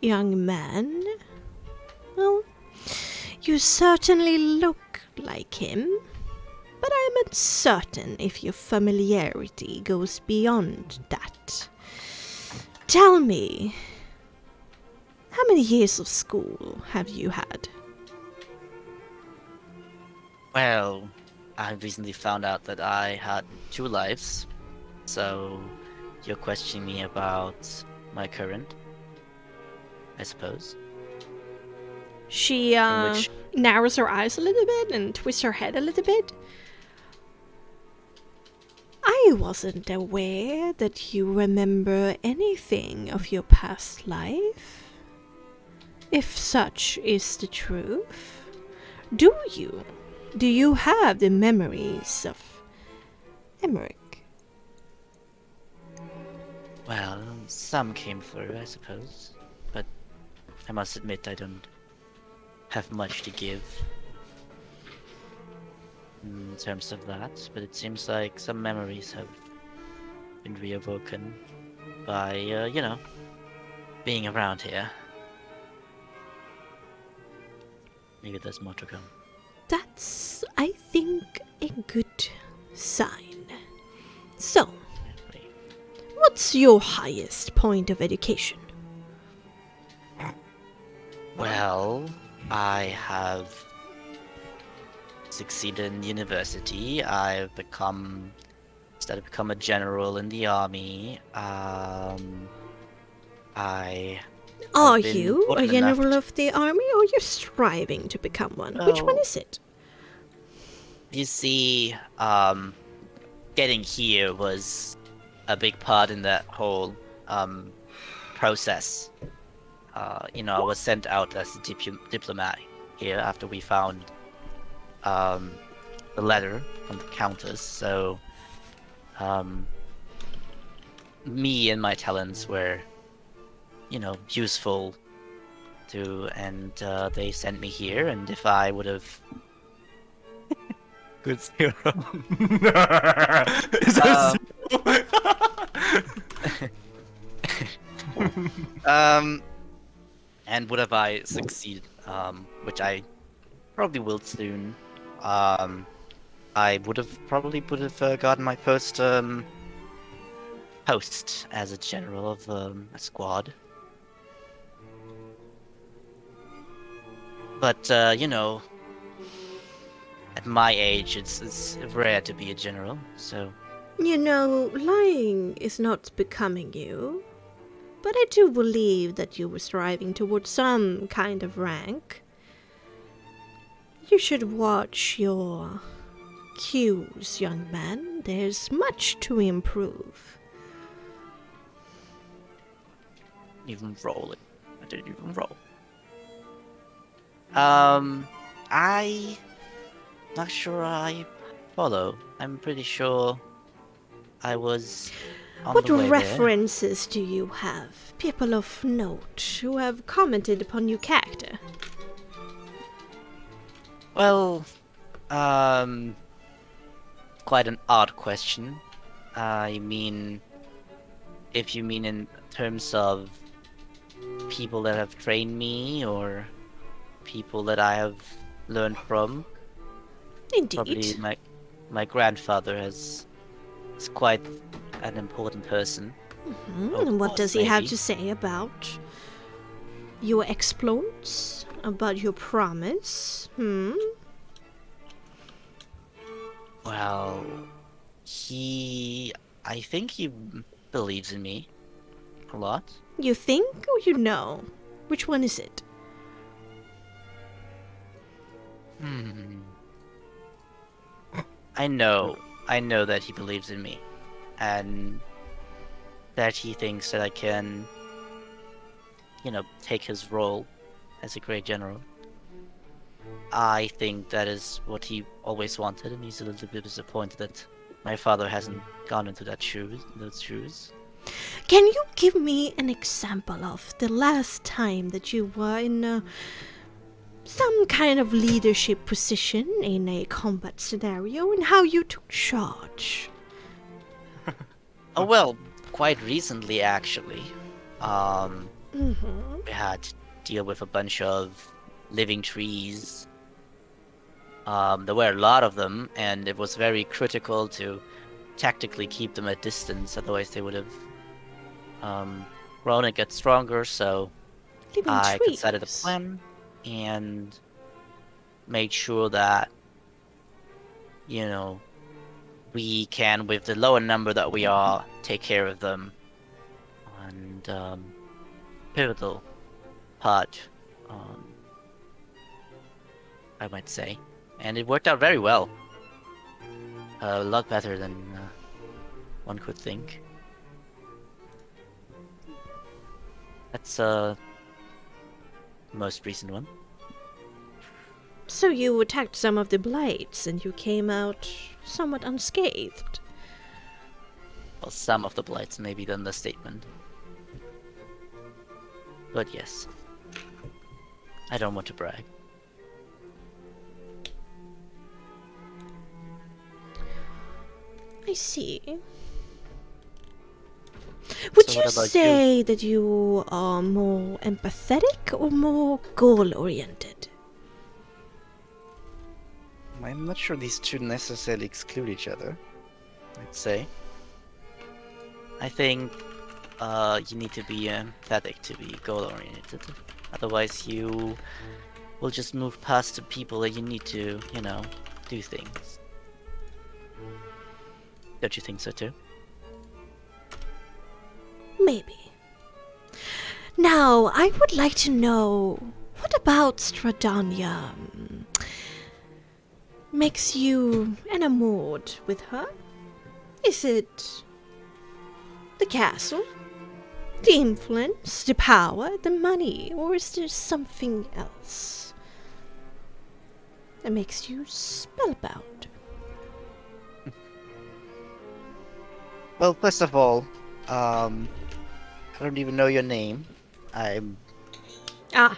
young man. Well, you certainly look like him, but I'm uncertain if your familiarity goes beyond that. Tell me, how many years of school have you had? Well, I recently found out that I had 2 lives, so you're questioning me about my current, I suppose. She which- narrows her eyes a little bit and twists her head a little bit. I wasn't aware that you remember anything of your past life. If such is the truth, do you? Do you have the memories of Emmerich? Well, some came through, I suppose, but I must admit I don't have much to give in terms of that, but it seems like some memories have been reawoken by, being around here. Maybe there's more to come. That's, I think, a good sign. So, what's your highest point of education? Well, I have succeeded in university. I've started to become a general in the army. I Are been you a fortunate enough general to- of the army, or you're striving to become one? Which one Oh. is it? You see, getting here was a big part in that whole process. I was sent out as a diplomat here after we found the letter from the Countess. So, me and my talents were, useful to, and they sent me here. And if I would have, good zero. Is that And would have I succeeded, which I probably will soon, I would have gotten my first post as a general of a squad. But you know, at my age, it's rare to be a general. So You know, lying is not becoming you. But I do believe that you were striving towards some kind of rank. You should watch your cues, young man. There's much to improve. even roll it. I didn't even roll. I not sure I follow. I'm pretty sure I was on What the way there. references do you have? People of note who have commented upon your character? Well, quite an odd question. I mean, if you mean in terms of people that have trained me or people that I have learned from, probably Indeed. my grandfather is quite an important person. And what does he have maybe. to say about your exploits? About your promise? Well, I think he believes in me a lot. You think or you know? Which one is it? I know that he believes in me, and that he thinks that I can, take his role as a great general. I think that is what he always wanted, and he's a little bit disappointed that my father hasn't gone into those shoes. Can you give me an example of the last time that you were in some kind of leadership position in a combat scenario and how you took charge? Oh well, quite recently actually. We had to deal with a bunch of living trees. There were a lot of them, and it was very critical to tactically keep them at distance, otherwise they would have grown and get stronger. So Living I trees. considered a plan and made sure that, we can, with the lower number that we are, take care of them. And pivotal part, I might say. And it worked out very well. A lot better than one could think. That's the most recent one. So you attacked some of the blights and you came out somewhat unscathed. Well, some of the blights, maybe the understatement. But yes. I don't want to brag. I see. Would So you what about say that you are more empathetic or more goal-oriented? I'm not sure these two necessarily exclude each other, I'd say. I think you need to be empathetic to be goal-oriented. Otherwise you will just move past the people that you need to, do things. Don't you think so too? Maybe. Now, I would like to know, what about Stradania makes you enamored with her? Is it the castle, the influence, the power, the money, or is there something else that makes you spellbound? Well, first of all, I don't even know your name. I'm Ah,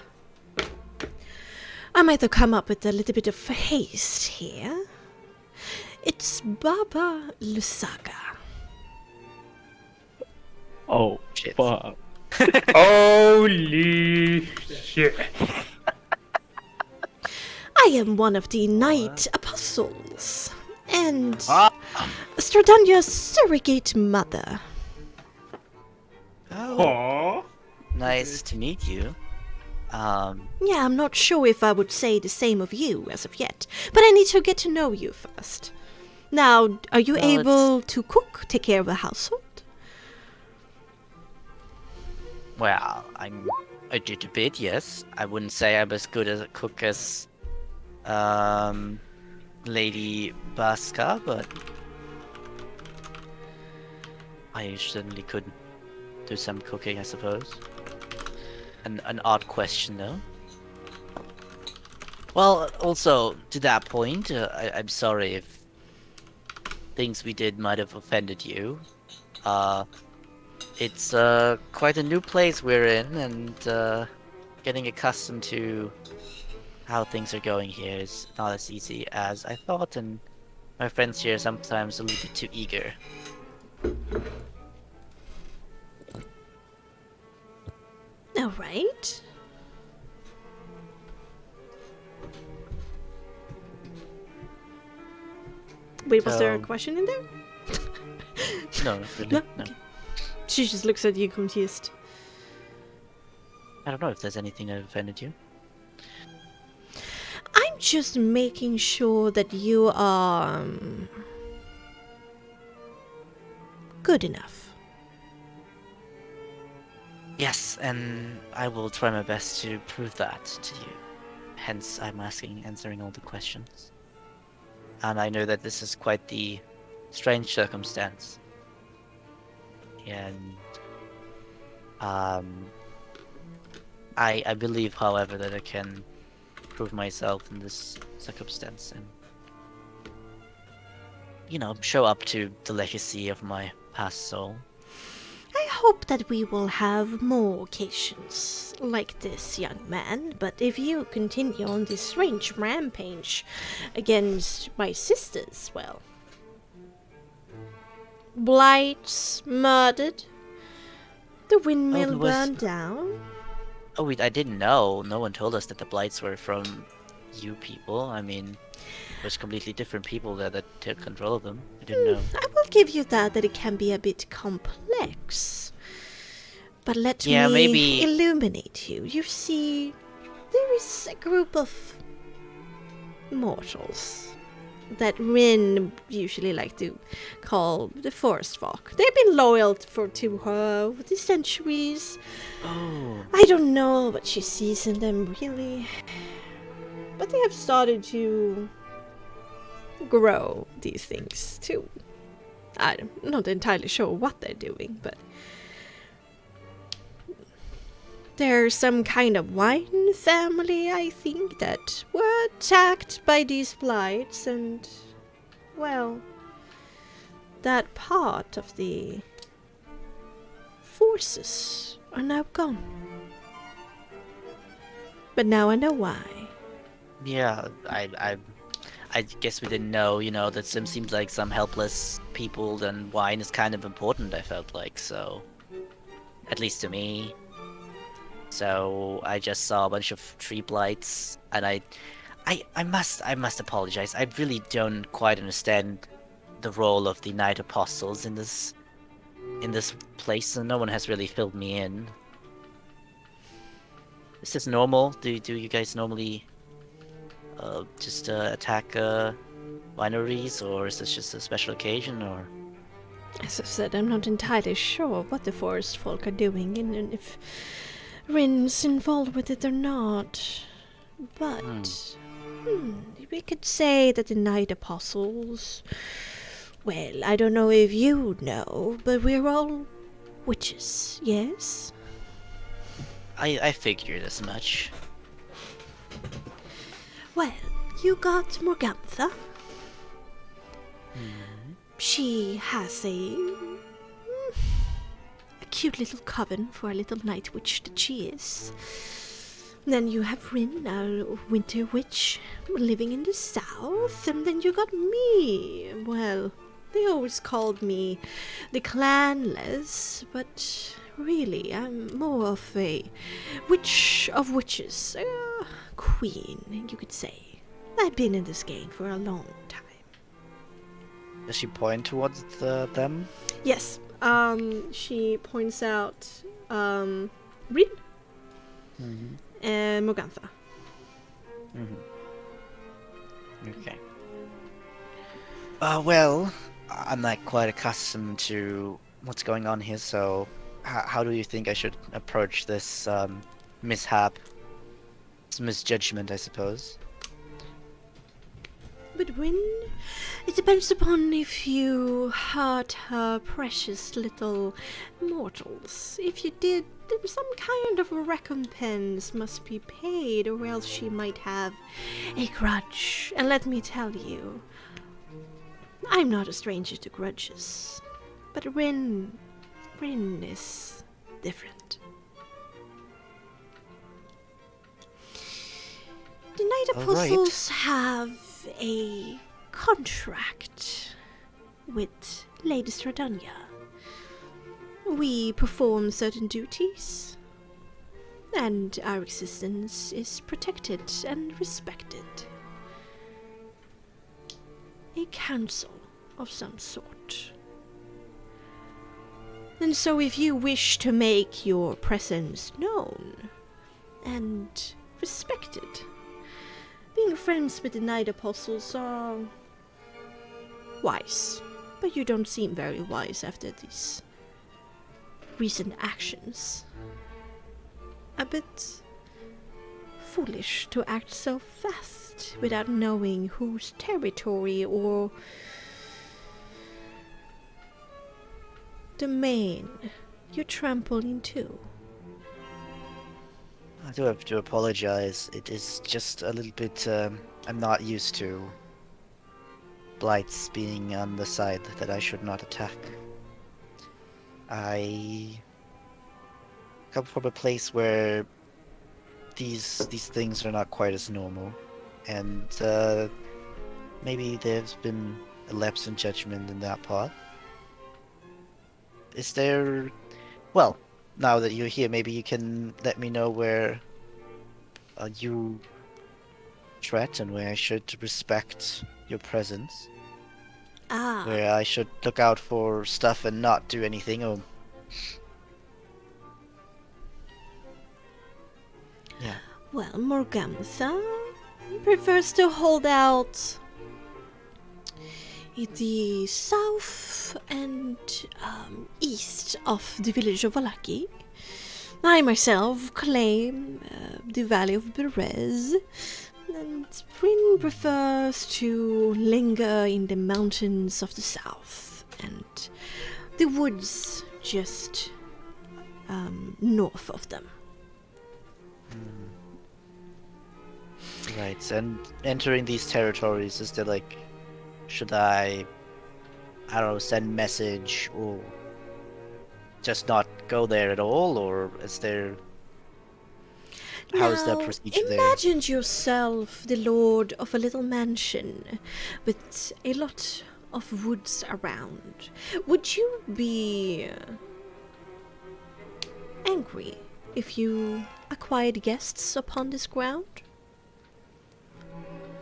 I might have come up with a little bit of haste here. It's Baba Lusaga. Oh, Shit. fuck. Holy shit. I am one of the Knight Apostles, and Ah! Stradania's surrogate mother. Oh, Aww. nice to meet you. Yeah, I'm not sure if I would say the same of you as of yet, but I need to get to know you first. Now, are you Well, able to cook, take care of the household? well, I did a bit, yes. I wouldn't say I'm as good as a cook as Lady Baska, but I certainly could do some cooking, I suppose. An odd question, though. Well, also, to that point, I'm sorry if things we did might have offended you. It's quite a new place we're in, and getting accustomed to how things are going here is not as easy as I thought, and my friends here are sometimes a little bit too eager. All right. Wait, was there a So- question in there? No, not really. No? No. She just looks at you confused. I don't know if there's anything that offended you. I'm just making sure that you are good enough. Yes, and I will try my best to prove that to you. Hence, I'm answering all the questions. And I know that this is quite the strange circumstance. And I believe, however, that I can prove myself in this circumstance and, you know, show up to the legacy of my past soul. I hope that we will have more occasions like this, young man, but if you continue on this strange rampage against my sisters, well. Blights murdered, the windmill there was- burned down. Oh, wait, I didn't know. No one told us that the blights were from you people. I mean, there's completely different people that took control of them. I didn't know. I will give you that it can be a bit complex. But let Yeah, me maybe- illuminate you. You see, there is a group of mortals that Rin usually like to call the forest folk. They've been loyal to her over the centuries. Oh, I don't know what she sees in them, really. But they have started to grow these things, too. I'm not entirely sure what they're doing, but there's some kind of wine family, I think, that were attacked by these blights, and, well, that part of the forces are now gone. But now I know why. yeah. I guess we didn't know. You know, that seems like some helpless people. Then wine is kind of important. I felt like so, at least to me. So I just saw a bunch of tree blights, and I must apologize. I really don't quite understand the role of the Knight Apostles in this place, and no one has really filled me in. Is this normal? Do you guys normally just attack wineries, or is this just a special occasion, or? As I said, I'm not entirely sure what the forest folk are doing and if Rin's involved with it or not. But we could say that the Knight Apostles, well, I don't know if you know, but we're all witches, yes? I figured as much. Well, you got Morgantha. She has a cute little coven for a little night witch that she is. Then you have Rin, our winter witch, living in the south. And then you got me. Well, they always called me the clanless, but really, I'm more of a witch of witches. A queen, you could say. I've been in this game for a long time. Does she point towards them? Yes, she points out, Rin and Morgantha. Okay. Well, I'm not quite accustomed to what's going on here, so how do you think I should approach this mishap? It's misjudgment, I suppose. But Rin, it depends upon if you hurt her precious little mortals. If you did, then some kind of a recompense must be paid, or else she might have a grudge. And let me tell you, I'm not a stranger to grudges. But Rin is different. The Night Apostles have a contract with Lady Stradunia. We perform certain duties, and our existence is protected and respected. A council of some sort. And so if you wish to make your presence known and respected, being friends with the Night Apostles are wise, but you don't seem very wise after these recent actions. A bit foolish to act so fast without knowing whose territory or domain you're trampling into. I do have to apologize. It is just a little bit, I'm not used to blights being on the side that I should not attack. I come from a place where these things are not quite as normal, and maybe there's been a lapse in judgment in that part. Is there... Well, now that you're here, maybe you can let me know where you tread and where I should respect your presence. Where I should look out for stuff and not do anything, or... Yeah. Well, Morgantha prefers to hold out in the south and east of the village of Valaki. I myself claim the valley of Berez, and Bryn prefers to linger in the mountains of the south and the woods just north of them. Right, and entering these territories, is there like... Should I don't know, send message, or just not go there at all, or is there... How is that procedure there? Imagine yourself the lord of a little mansion with a lot of woods around. Would you be angry if you acquired guests upon this ground?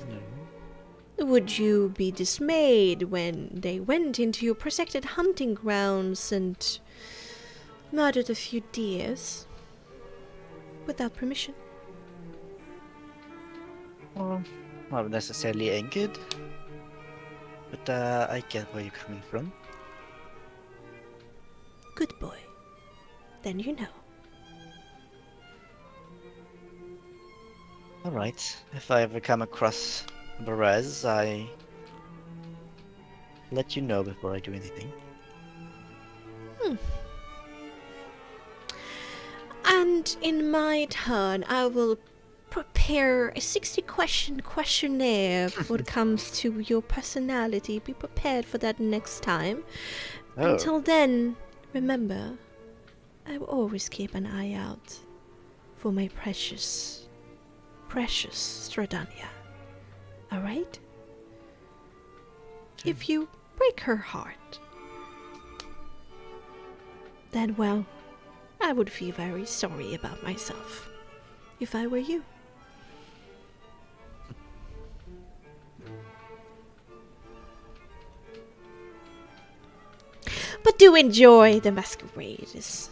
No. Would you be dismayed when they went into your protected hunting grounds and murdered a few deers without permission? Well, not necessarily angered, but I get where you're coming from. Good boy. Then you know. Alright, if I ever come across Berez, I let you know before I do anything. And in my turn, I will prepare a 60-question questionnaire when it comes to your personality. Be prepared for that next time. Oh. Until then, remember, I will always keep an eye out for my precious precious Stradania. Alright? If you break her heart, then, well, I would feel very sorry about myself if I were you. But do enjoy the masquerade. It's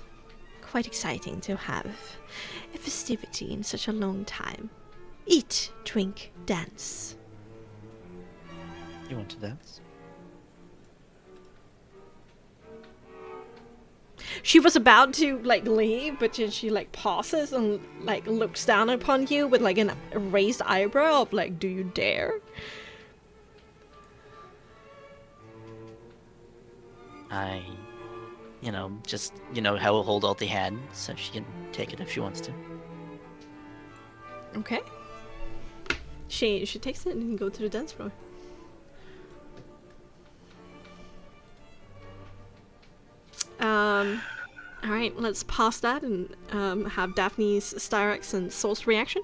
quite exciting to have a festivity in such a long time. Eat, drink, dance. You want to dance? She was about to leave, but then she pauses and looks down upon you with a raised eyebrow of do you dare? I, just, I will hold out the hand so she can take it if she wants to. Okay. She takes it and can go to the dance floor. Alright, let's pause that and have Daphne's Styrax and Soul's reaction.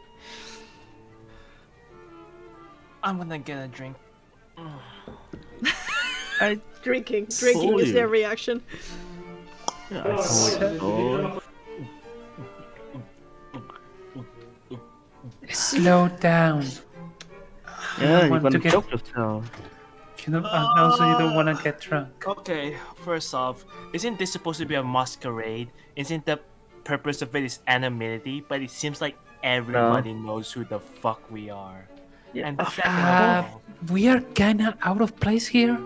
I'm gonna get a drink. Drinking told is you. their reaction. Yeah, I told you. Slow down. Yeah, you're want gonna to get- choke yourself. And also, you don't want to get drunk. Okay, first off, isn't this supposed to be a masquerade? Isn't the purpose of it is anonymity? But it seems like everybody knows who the fuck we are. Yeah, And of second Uh, of all, we are kinda out of place here.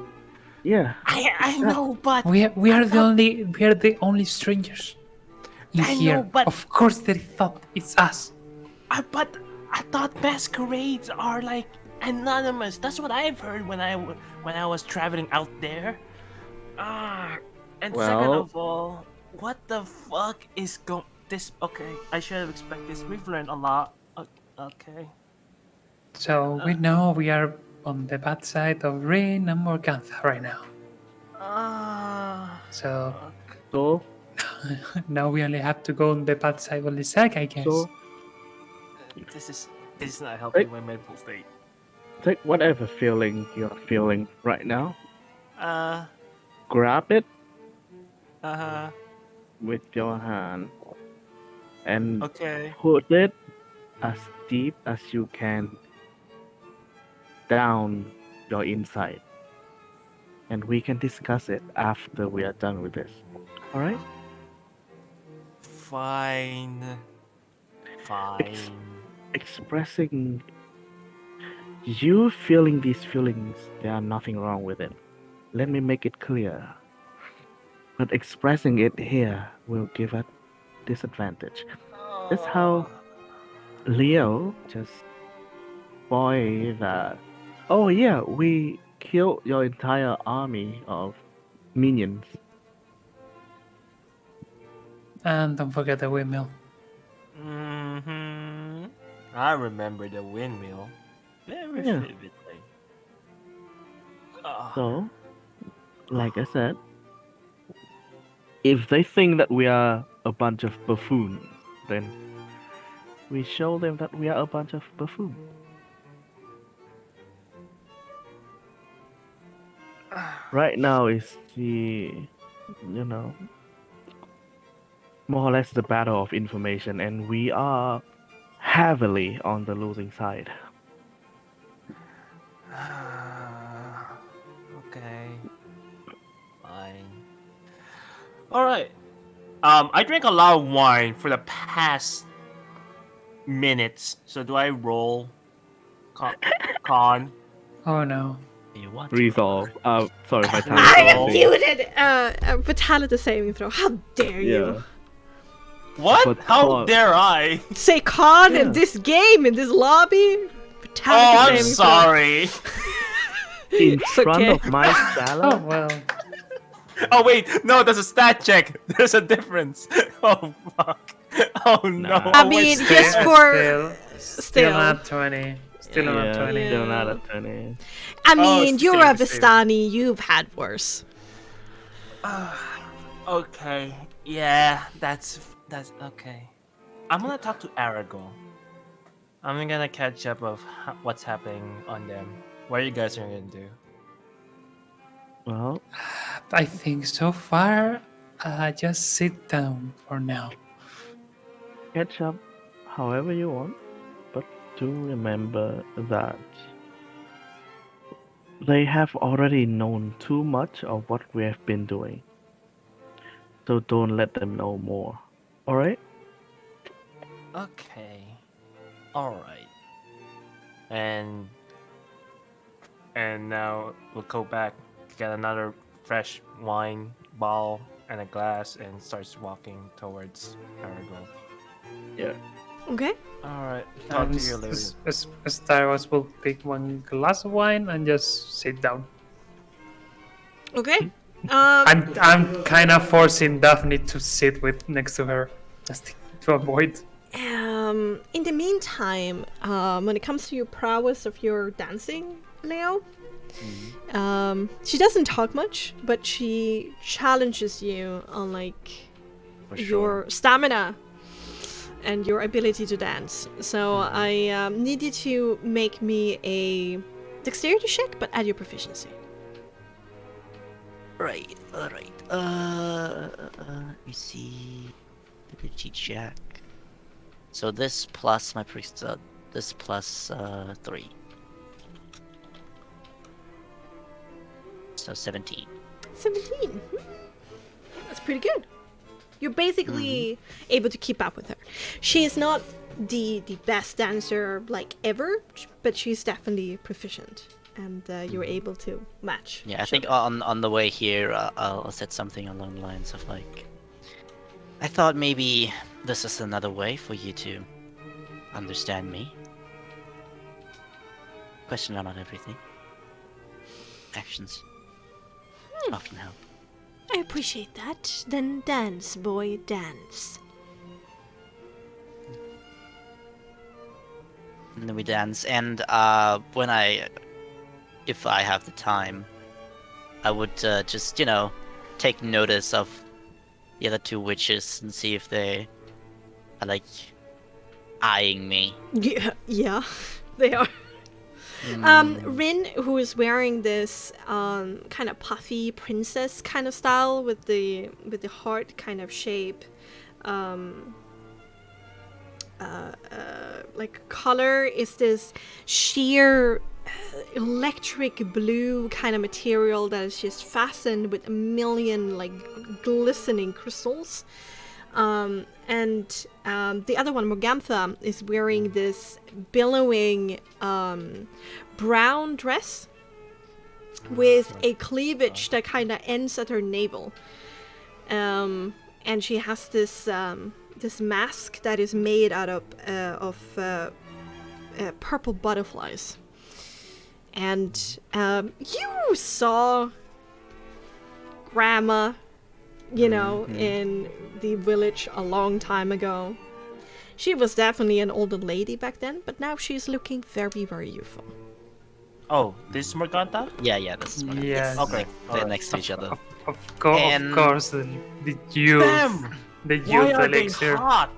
Yeah. I know, but We are the only strangers in I here. know, but- Of course, they thought it's us. but I thought masquerades are like anonymous. That's what I've heard when I was traveling out there. And second Well- of all, what the fuck is this? Okay, I should have expected this. We've learned a lot. Okay. So we know we are on the bad side of Rin and Morgantha right now. So So, now we only have to go on the bad side of the sack, I guess. so This is not helping Hey. my mental state. take whatever feeling you're feeling right now, Uh grab it huh. with your hand, and Okay. put it as deep as you can down your inside. And we can discuss it after we are done with this. Alright? Fine. Fine. Expressing you feeling these feelings, there are nothing wrong with it. Let me make it clear. But expressing it here will give a disadvantage. That's how Leo just boy that. Oh yeah, we killed your entire army of minions. And don't forget the windmill. I remember the windmill very Yeah. vividly. So, like I said, if they think that we are a bunch of buffoons, then we show them that we are a bunch of buffoons. Right now is the, more or less the battle of information, and we are heavily on the losing side. Okay. Fine. Alright. I drank a lot of wine for the past minutes. So do I roll con? Oh no. You want Resolve. Sorry, I vitality. muted Vitality saving throw. How dare you? Yeah. What? But How con- dare I? Say con in Yeah. this game, in this lobby? Vitality Oh, I'm saving sorry. In It's front okay. of my Oh salad? well. Oh wait, no, there's a stat check. There's a difference. Oh fuck. Oh no. Nah. I Oh, wait, mean, still- just for Still not 20. Still not Yeah, 20. still not Yeah. a 20. I Oh, mean, it's you're the a same, it's the same. Vistani. You've had worse. Okay. Yeah, that's okay. I'm gonna talk to Aragon. I'm gonna catch up of what's happening on them. What you guys are gonna do? Well, I think so far, just sit down for now. catch up however you want, but do remember that they have already known too much of what we have been doing. So don't let them know more. Alright? Okay. All right. And now we'll go back, get another fresh wine bottle and a glass, and starts walking towards Marigold. Yeah. Okay. All right. Talk And to you later. Staros will pick one glass of wine and just sit down. Okay. I'm kind of forcing Daphne to sit with next to her, just to avoid. In the meantime, when it comes to your prowess of your dancing, Leo, she doesn't talk much, but she challenges you on like For your stamina and your ability to dance. So I need you to make me a dexterity check, but add your proficiency. Right, alright. Let me see. Ability check. So this plus my priesthood. This plus 3. So 17. 17. That's pretty good. You're basically able to keep up with her. She is not the best dancer like ever, but she's definitely proficient, and you're able to match. Yeah, I think on the way here, I'll said something along the lines of like, I thought maybe this is another way for you to understand me. Question are not everything. Actions often help. I appreciate that. Then dance, boy, dance. And then we dance, and if I have the time, I would just, take notice of the other two witches and see if they are like eyeing me. Yeah, they are. Rin, who is wearing this kind of puffy princess kind of style with the heart kind of shape, like color, is this sheer electric blue kind of material that is just fastened with a million like glistening crystals. And the other one, Morgantha, is wearing this billowing brown dress with a cleavage that kind of ends at her navel. And she has this this mask that is made out of purple butterflies. And you saw Grandma, in the village a long time ago. She was definitely an older lady back then, but now she's looking very, very youthful. Oh, this is Morganta? Yeah, this is one. Yes. Okay. They're alright. next to each other. Of And- course, the youth, Damn! the Why youth are they elixir. hot?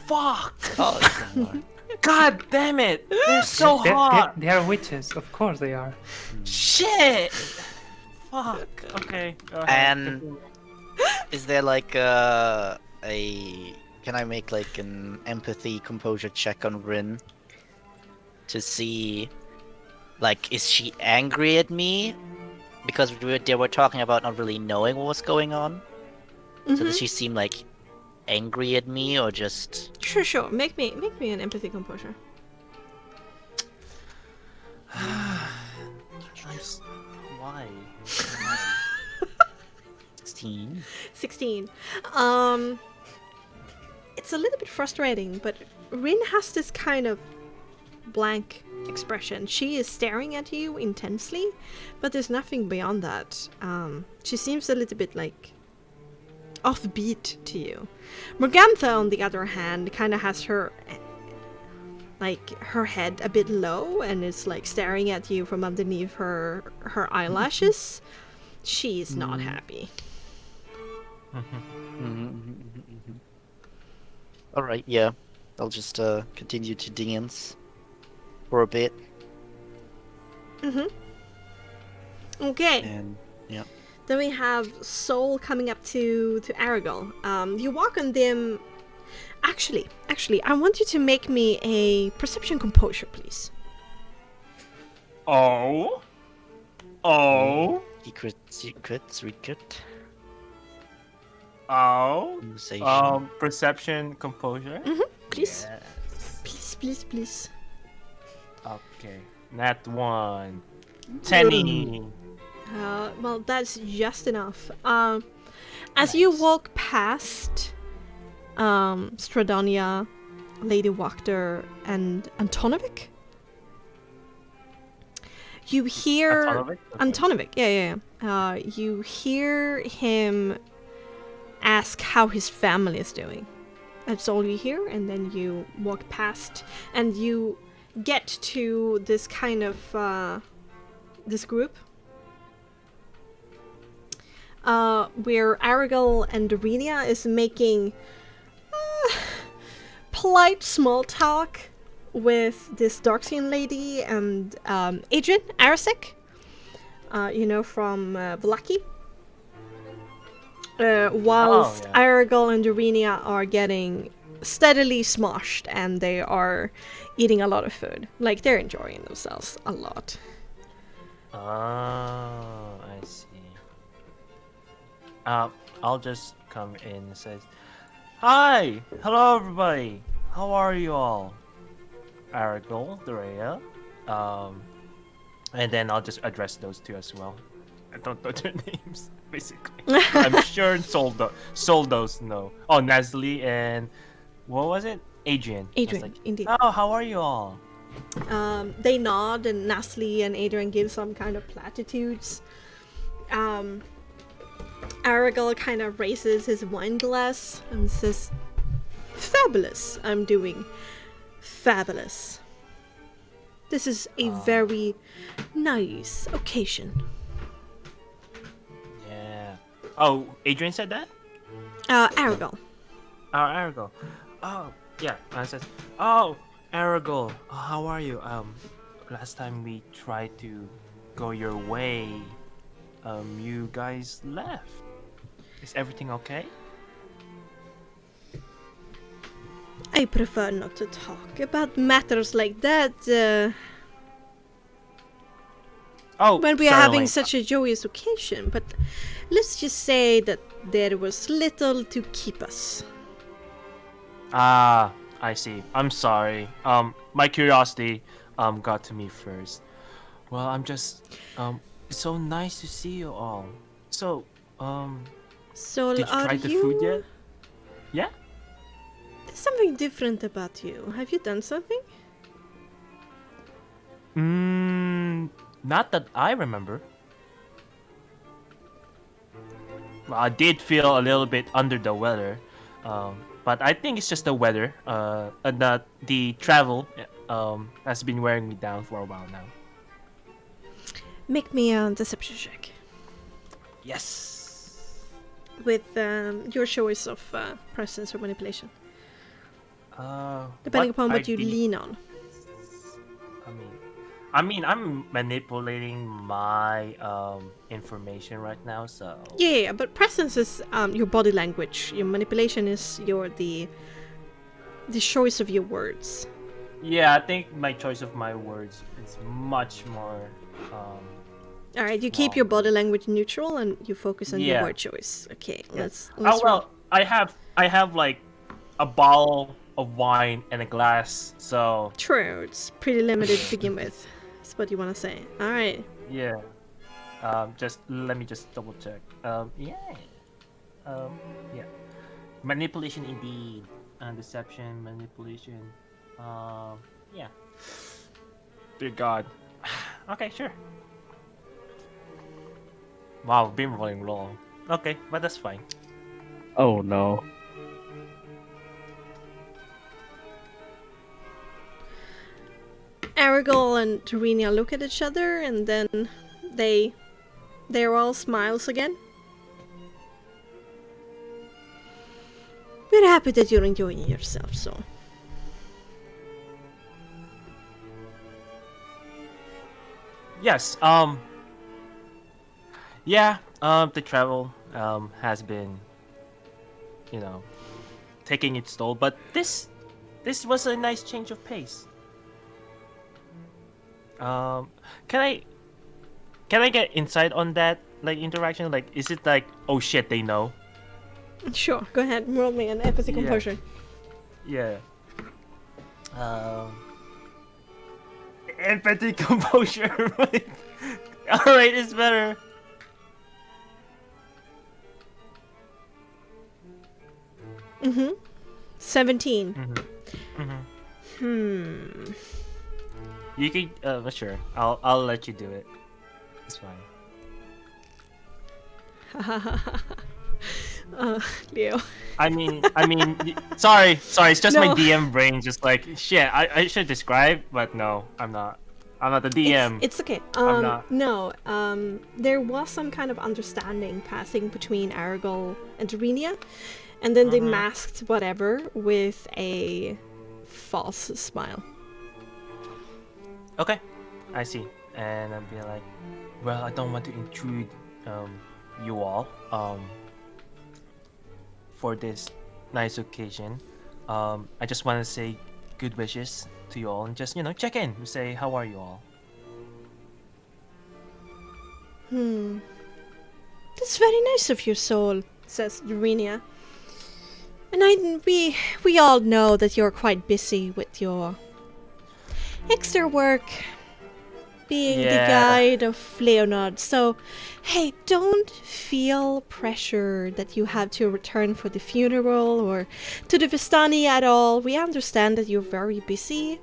Fuck! Oh, it's more. God damn it! They're so They're- hot! They are witches, of course they are. Shit! Fuck. Okay. Go ahead. And is there like can I make like an empathy composure check on Rin to see, like, is she angry at me because they were talking about not really knowing what was going on? So does she seem like angry at me or just? Sure. Make me an empathy composure. Why? 16. 16. It's a little bit frustrating, but Rin has this kind of blank expression. She is staring at you intensely, but there's nothing beyond that. She seems a little bit like offbeat to you. Morgantha, on the other hand, kind of has her head a bit low and is like staring at you from underneath her eyelashes. She's not happy. All right, yeah. I'll just continue to dance. for a bit. Okay. And yeah. Then we have Soul coming up to Aragal. You walk on them. Actually, I want you to make me a perception composure, please. Oh. Secrets, Oh. conversation. Perception, composure. Please, Yes. please. Okay. Nat 1. 10. Well, that's just enough. As you walk past Stradonia, Lady Wachter, and Antonovic, you hear Antonovic? Okay. Antonovic. Yeah. You hear him ask how his family is doing. That's all you hear, and then you walk past, and you get to this kind of this group where Aragal and Dorenia is making polite small talk with this Darksian lady and Adrian Arasek, from Vallaki. Whilst yeah. Aragal and Dorenia are getting steadily smoshed, and they are eating a lot of food. Like, they're enjoying themselves a lot. Oh, I see. I'll just come in and says, "Hi, hello everybody. How are you all?" Aragal, Dorea, and then I'll just address those two as well. I don't know their names, basically. I'm sure Soldos know. Oh, Nasli and what was it? Adrian. I was Adrian, like, indeed. "Oh, how are you all?" They nod, and Nasli and Adrian give some kind of platitudes. Aragal kind of raises his wine glass and says, "Fabulous, I'm doing fabulous. This is a very nice occasion." Yeah. Oh, Adrian said that? Aragal. Oh, Aragal. Oh, yeah. I said, "Oh, Aragal, how are you? Last time we tried to go your way, you guys left. Is everything okay?" I prefer not to talk about matters like that Oh, when we are certainly. having such a joyous occasion, but let's just say that there was little to keep us. Ah, I see. I'm sorry. My curiosity got to me first. Well, I'm just it's so nice to see you all. So, So, did you are try the food yet? Yeah? There's something different about you. Have you done something? Not that I remember. Well, I did feel a little bit under the weather, but I think it's just the weather. That the travel has been wearing me down for a while now. Make me a deception check Yes. with your choice of presence or manipulation, depending upon what you lean on. I mean, I'm manipulating my information right now, so. Yeah, but presence is your body language. Your manipulation is the choice of your words. Yeah, I think my choice of my words is much more. All right, you keep your body language neutral and you focus on your Yeah. word choice. Okay, Yeah. let's Oh roll. well, I have like a bottle of wine and a glass, so True, it's pretty limited to begin with. That's what you want to say. All right. yeah. Just let me just double check. Yeah. Yeah. Manipulation indeed. Deception, manipulation. Yeah. Dear God. Okay, sure. Wow, been rolling long. Okay, but that's fine. Oh no. Aragal and Terenia look at each other, and then they're all smiles again. We're happy that you're enjoying yourself, so. Yes. Yeah. The travel has been, you know, taking its toll, but this was a nice change of pace. Um, can I get insight on that like interaction? Like, is it like, oh shit, they know? Sure, go ahead. Roll me an empathy Yeah. composure. Yeah. Um, empathy composure. All right, it's better. Mm-hmm. 17. You can. Sure. I'll let you do it. It's fine. Leo. I mean, sorry. It's just my No. DM brain, just like shit. I should describe, but no, I'm not. I'm not the DM. It's okay. I'm not. No. There was some kind of understanding passing between Aragol and Terenia, and then they masked whatever with a false smile. Okay, I see. And I'll be like, well, I don't want to intrude you all for this nice occasion. I just want to say good wishes to you all and just, check in and say, how are you all? That's very nice of you, Soul, says Urenia. And we all know that you're quite busy with your extra work, being the Yeah. guide of Leonard. So, hey, don't feel pressure that you have to return for the funeral or to the Vistani at all. We understand that you're very busy.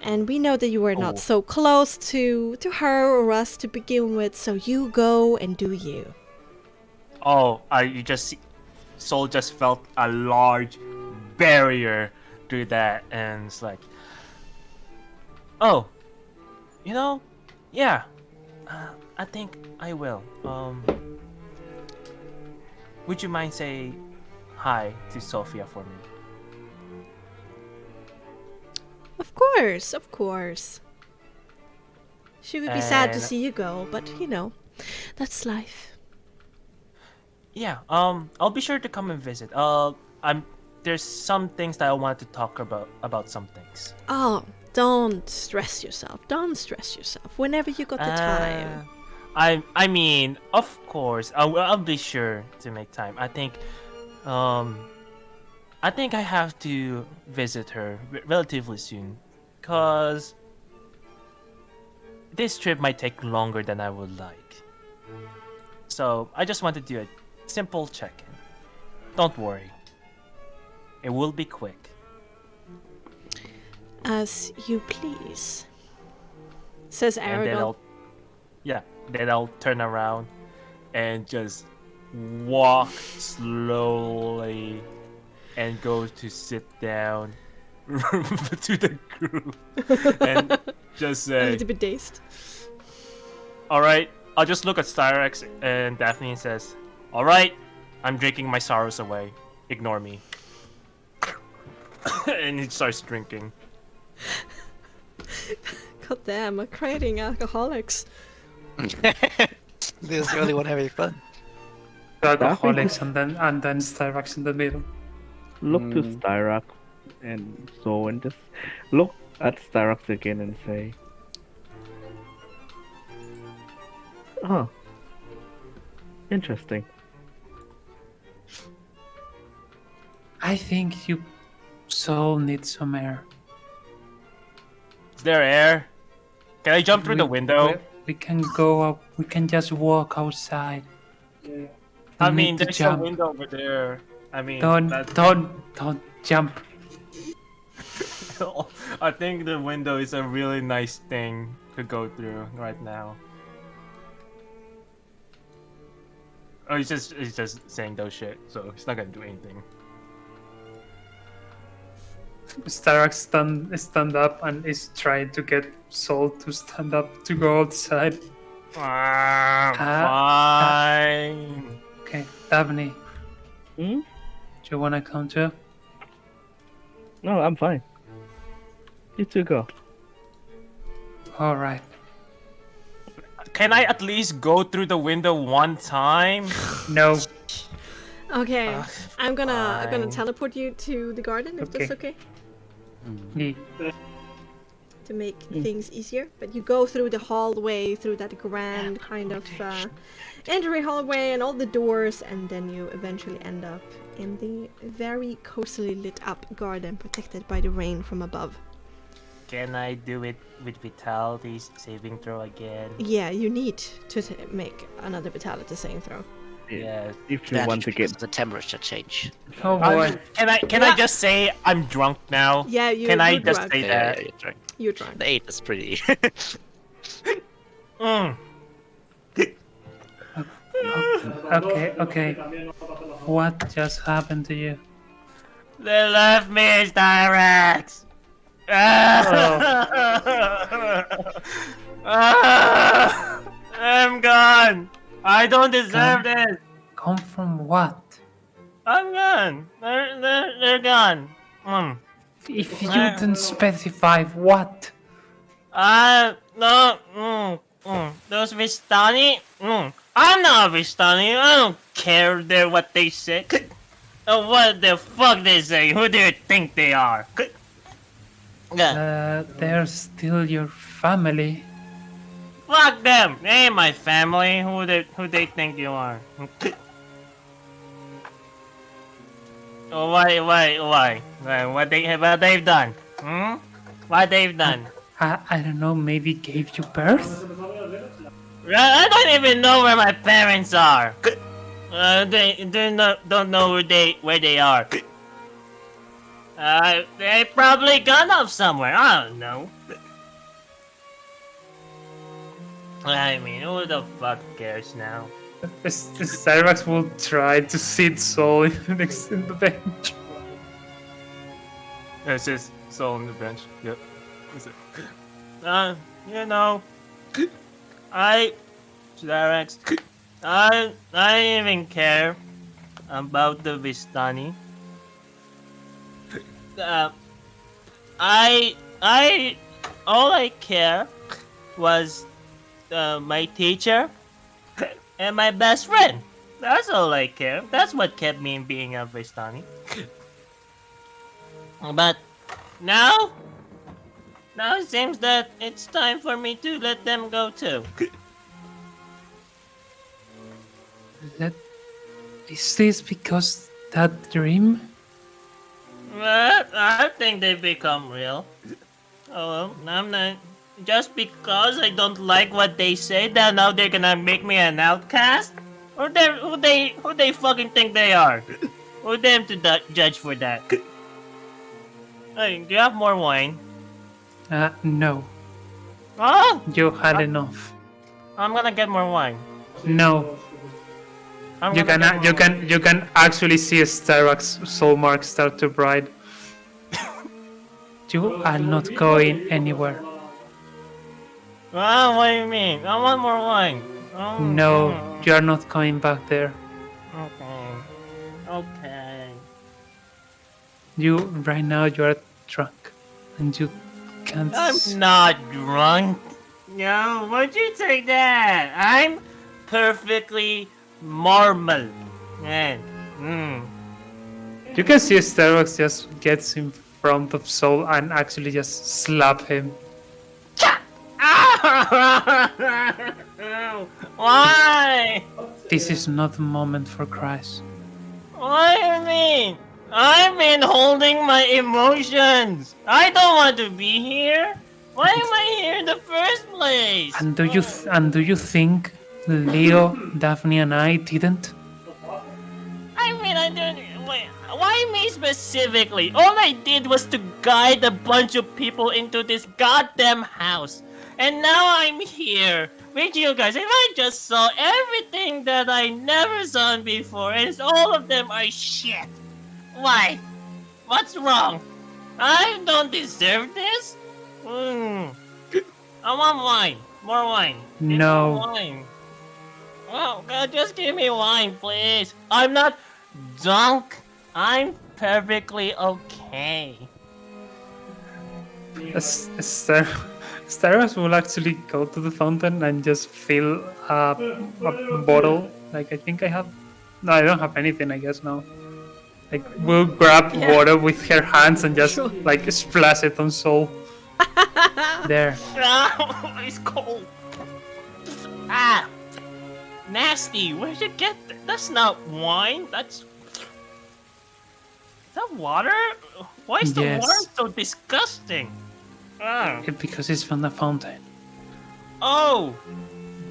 And we know that you are not Oh. so close to her or us to begin with, so you go and do you. Oh, Soul just felt a large barrier through that, and it's like, oh, yeah, I think I will. Would you mind say hi to Sophia for me? Of course. She would be sad to And- see you go, but that's life. Yeah, I'll be sure to come and visit. There's some things that I want to talk about some things. Oh, don't stress yourself. Whenever you got the time. I mean, of course, I'll be sure to make time. I think I have to visit her relatively soon, cause this trip might take longer than I would like. So I just want to do a simple check-in. Don't worry, it will be quick. As you please, says And then Aragorn. then I'll turn around and just walk slowly and go to sit down to the group and just A say, little bit dazed. all right, I'll just look at Styrex and Daphne and says, all right, I'm drinking my sorrows away. Ignore me. And he starts drinking. God damn, a creating alcoholics. This is the only one having fun. The alcoholics and then Styrax in the middle. Look to Styrax and so and just look at Styrax again and say, huh, interesting. I think you soul needs some air. Is there air? Can I jump through the window? We can go up. We can just walk outside. I Don't mean, need to there's a jump. window over there. I mean, Don't that's- jump. I think the window is a really nice thing to go through right now. Oh, he's just saying those shit, so he's not gonna do anything. Styrax stand up and is trying to get Soul to stand up to go outside. Fine. Okay, Daphne, Hmm? do you wanna come too? No, I'm fine. You two go. All right. Can I at least go through the window one time? No. Okay, I'm gonna fine. teleport you to the garden if that's okay, Yeah. to make things easier. But you go through the hallway, through that grand kind of entry hallway and all the doors, and then you eventually end up in the very cozily lit up garden, protected by the rain from above. Can I do it with vitality saving throw again? Yeah, you need to make another vitality saving throw. Yes. If you want to get the temperature change. Oh boy. Can I just say I'm drunk now? Yeah, you. Can I you're just drunk. say Yeah, that? you're drunk. You're drunk. The 8 is pretty. Mm. Okay. What just happened to you? They left me as Direx. I'm gone. I don't deserve this. Come from what? I'm gone. They're gone. If you didn't specify what? No. Those Vistani. I'm not Vistani. I don't care what they say. What the fuck they say? Who do you think they are? They're still your family. Fuck them! They ain't my family. Who they think you are? Why? What they've done? What they've done? I don't know, maybe gave you birth? I don't even know where my parents are. They don't know where they are. They probably gone off somewhere. I don't know. I mean, who the fuck cares now? Starbucks will try to sit Soul next in the bench. It's just Soul on the bench. Yep. You know, Shadarex, I don't even care about the Vistani. All I care was my teacher and my best friend. That's all I care. That's what kept me being a Vistani. But now it seems that it's time for me to let them go too. Is this because that dream? I think they've become real. Oh, I'm not. Just because I don't like what they say, that now they're gonna make me an outcast? Or who they fucking think they are? Who them to judge for that? Hey, do you have more wine? No. Oh, You had enough. I'm gonna get more wine. No. You can actually see Starbucks soul mark start to bright. You are not going anywhere. Ah, what do you mean? I want more wine. Oh, No, you are not coming back there. Okay. Right now you are drunk, and you can't. I'm not drunk. No, why'd you take that? I'm perfectly normal. You can see Starbucks just gets in front of Soul and actually just slap him. Why? This is not the moment for cries. What do you mean? I've been holding my emotions. I don't want to be here. Why am I here in the first place? And do you think Leo, Daphne, and I didn't? I mean, I don't. Wait, why me specifically? All I did was to guide a bunch of people into this goddamn house. And now I'm here with you guys. And I just saw everything that I never saw before. And all of them are shit. Why? What's wrong? I don't deserve this? I want wine. More wine. Give me No. wine. Oh, God, just give me wine, please. I'm not drunk. I'm perfectly okay. Staros will actually go to the fountain and just fill a bottle. Like I think I have. No, I don't have anything. I guess now. Like we'll grab Yeah. water with her hands and just Sure. like splash it on Soul. There. It's cold. Ah, nasty. Where'd you get that? That's not wine. Is that water? Why is the Yes. water so disgusting? Ah. Because it's from the fountain. Oh,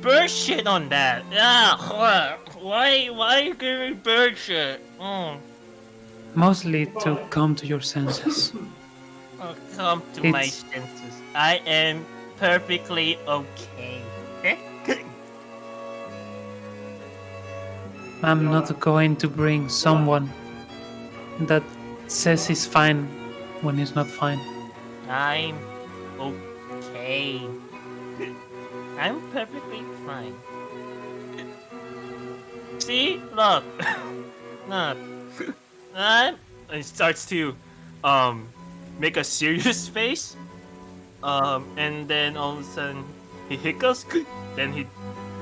bird shit on that. Yeah. Why are you giving bird shit? Mostly to come to your senses. Oh, come to my It's- senses. I am perfectly okay. I'm not going to bring someone that says he's fine when he's not fine. I'm okay. I'm perfectly fine. See? Look. Look. And he starts to make a serious face. And then all of a sudden he hiccups. Then he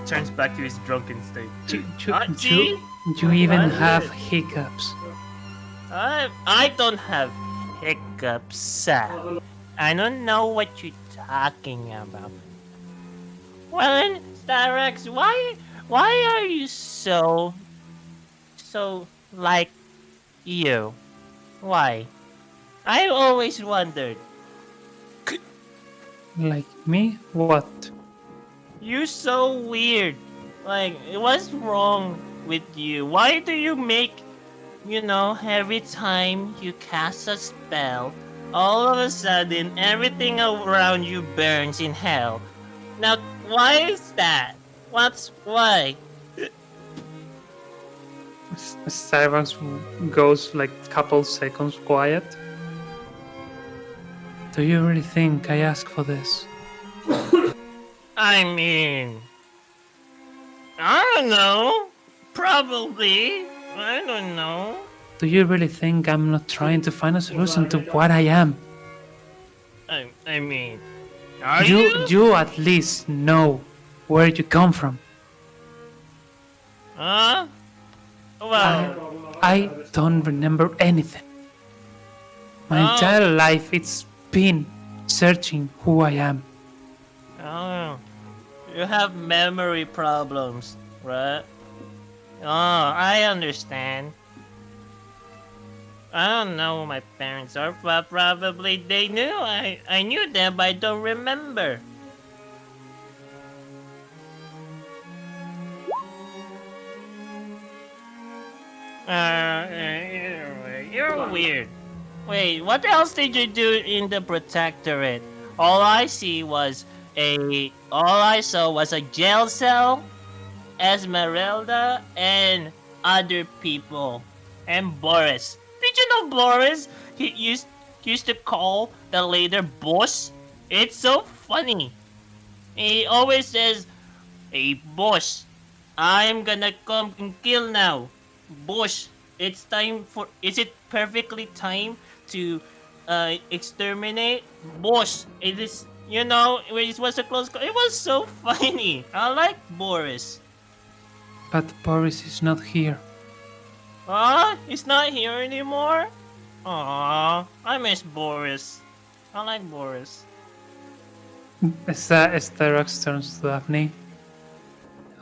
turns back to his drunken state. See? You even have hiccups. I don't have hiccups. I don't know what you're talking about. Well, then, Styrex, why are you so like you? Why? I always wondered. Like me? What? You're so weird. Like, what's wrong with you? Why do you make, every time you cast a spell, all of a sudden everything around you burns in hell? Now, why is that? Why? Starbucks goes like couple seconds quiet. Do you really think I asked for this? I mean, I don't know. Probably. I don't know. Do you really think I'm not trying to find a solution to what I am? I mean, are you? You at least know where you come from. Huh? Well, I don't remember anything. My Oh. entire life it's been searching who I am. oh, you have memory problems, right? Oh, I understand. I don't know who my parents are, but probably they knew. I knew them, but I don't remember. Either way, you're weird. Wait, what else did you do in the Protectorate? All I saw was a jail cell, Esmeralda, and other people, and Boris. Did you know Boris? He used to call the leader boss. It's so funny. He always says, "Hey boss, I'm gonna come and kill now. Boss, it's time for. Is it perfectly time to exterminate? Boss, it is. It was a close call. It was so funny. I like Boris. But Boris is not here. Huh? He's not here anymore? Aww, I miss Boris. I like Boris. Starbucks turns to Daphne.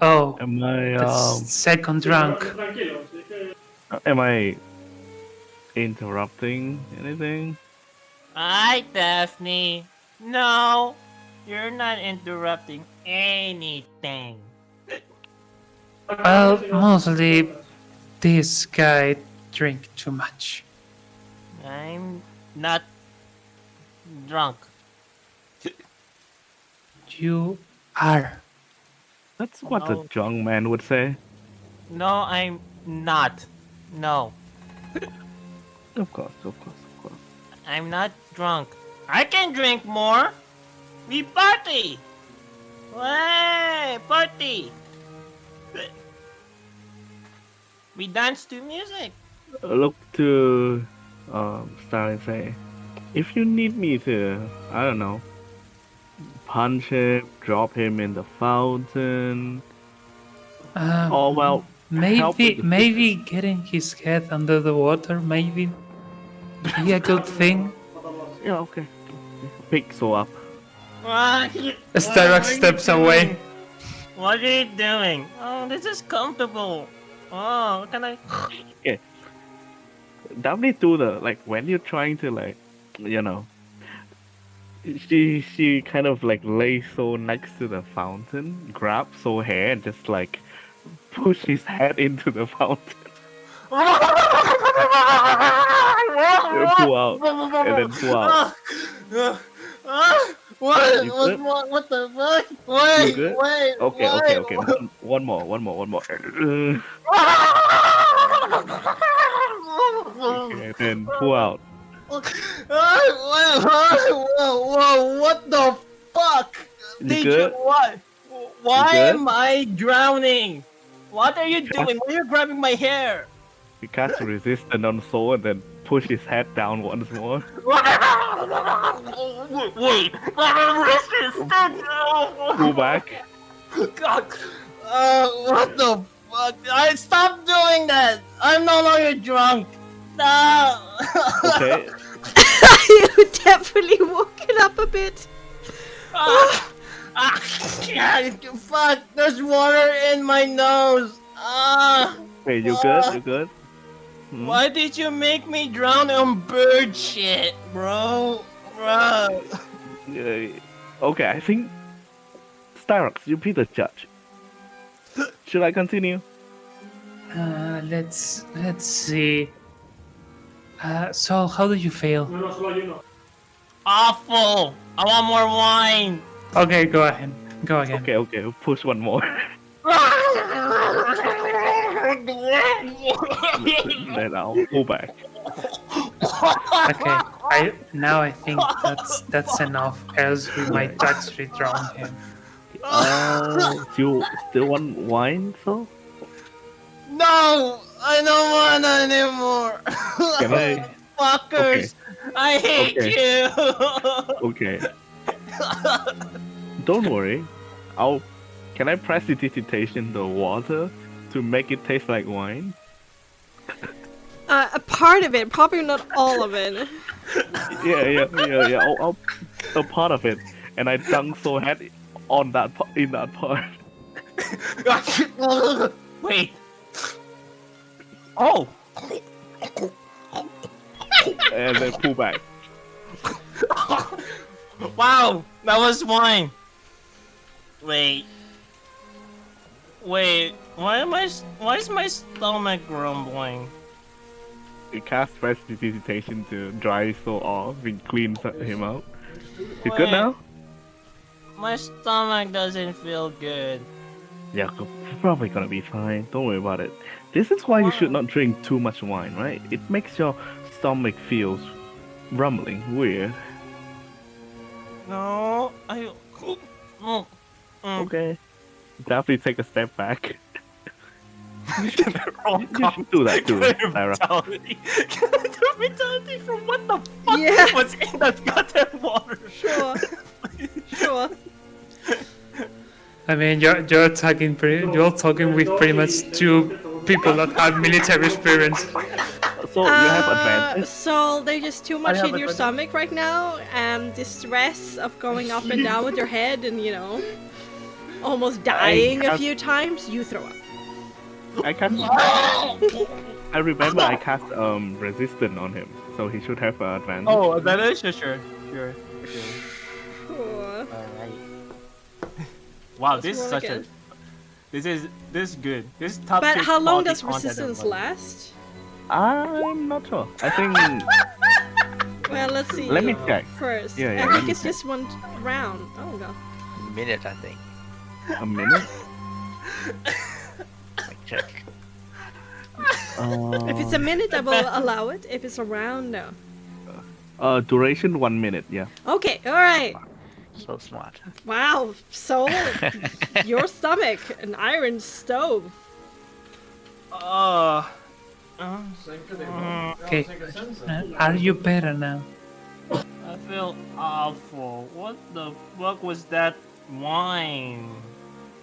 Oh, Am the I second drunk. interrupting anything? Hi, Daphne. No, you're not interrupting anything. Well, mostly this guy drink too much. I'm not drunk. You are. That's what No. a young man would say. No, I'm not. No, Of course, of course, of course. I'm not drunk. I can drink more. We party. Way party. We dance to music. Look to Star and say, if you need me to, I don't know, punch him, drop him in the fountain. Um, Oh well, help maybe with the- maybe getting his head under the water maybe be a good thing. Yeah, okay. Pick so up. Styrax steps away. What are you doing? Oh, this is comfortable. Oh, can I? Definitely do the like when you're trying to like, you know. She kind of like lays so next to the fountain, grabs so hair and just like push his head into the fountain. And pull out and then pull out. What? You good? What the fuck? Wait, You good? wait. Okay. One more. Okay, then pull out. Whoa, what the fuck? You Teacher, good? what? Why good? am I drowning? What are you doing? Why are you grabbing my hair? He cast resistance on soul and then push his head down once more. Wait, Pull back. God. What the fuck? I stop doing that. I'm no longer drunk. No. Okay. You definitely woke it up a bit. Fuck! There's water in my nose. Okay, you good? You good? Hmm? Why did you make me drown on bird shit, bro? Bro. Okay, I think Styrox, you be the judge. Should I continue? Let's see. Sol, how did you fail? Awful. I want more wine. Okay, go ahead. Go again. Okay, push one more. Then I'll pull back. Okay. I think that's enough. Else we might actually drown him. You still want wine, so? No, I don't want anymore. Can I? Fuckers, I hate Okay. you. Okay. Don't worry. Can I prestidigitation the water to make it taste like wine? A part of it, probably not all of it. Yeah. I'll a part of it, and I dunk so head on that in that part. Wait. Oh. And then pull back. Wow, that was wine. Wait, why is my stomach grumbling? You cast prestidigitation to dry so off and clean him out. You good Wait. now? My stomach doesn't feel good. Yeah, probably gonna be fine. Don't worry about it. This is why you should not drink too much wine, right? It makes your stomach feels rumbling, weird. No, Okay. Definitely take a step back. You should do that too, Sarah. Vitality from what the fuck Yeah. was in that goddamn water? Sure. Sure. I mean, you're talking with pretty much two people that have military experience. So you have advantage. So there's just too much have in your advantage. stomach right now, and the stress of going up and down with your head and, almost dying a have- few times, you throw up. I cast. I remember I cast resistance on him, so he should have advantage. Oh, that is sure. Sure. Alright. Wow, this is roll such again. This is good. This is top But tier how long quality does content resistance ever. last? I'm not sure. I think. Well, let's see. Let me check. First. Yeah, I let think me it's just one round. Oh god. Minute, I think. A minute? Check. If it's a minute, I will allow it. If it's a round, no. Duration 1 minute. Yeah. Okay, alright. So smart. Wow, so your stomach, an iron stove. Okay. Are you better now? I feel awful. What the fuck was that wine?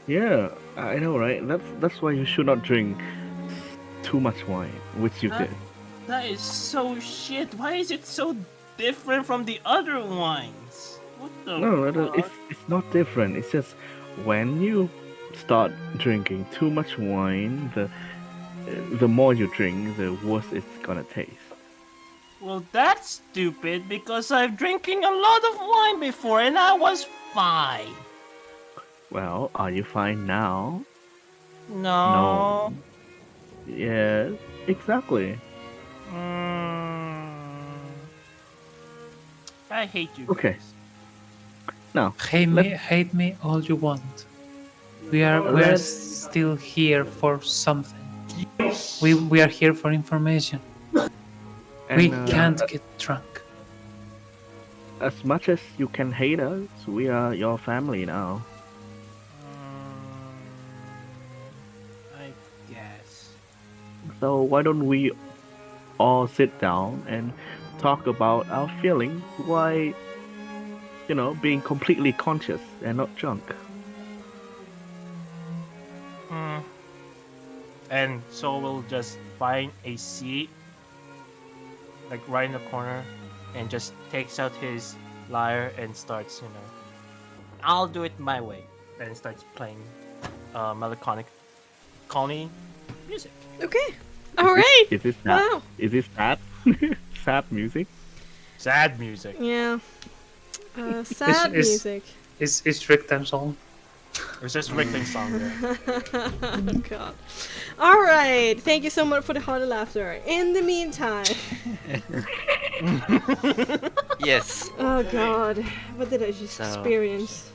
Yeah, I know, right? That's why you should not drink too much wine, which you That, did. that is so shit. Why is it so different from the other wines? What the No, fuck? it's not different. It's just when you start drinking too much wine, the more you drink, the worse it's gonna taste. Well, that's stupid because I've drinking a lot of wine before and I was fine. Well, are you fine now? No. No. Yes, exactly. Mm. I hate you Okay. guys. Now, Hate me all you want. We are Let's- still here for something. We are here for information. We and, can't get drunk. as much as you can hate us, we are your family now. I guess. So why don't we all sit down and talk about our feelings while, being completely conscious and not drunk. And so we'll just find a seat, like right in the corner, and just takes out his lyre and starts, I'll do it my way, and starts playing melancholic colony music. Okay. All right. Is this sad? Wow. Is this sad? Sad music? Sad music. Yeah. Sad It's- music. It's Rick's song. It's just Rickling song there. Oh God. All right. Thank you so much for the hearty laughter. In the meantime, Yes. oh God, what did I just So- experience?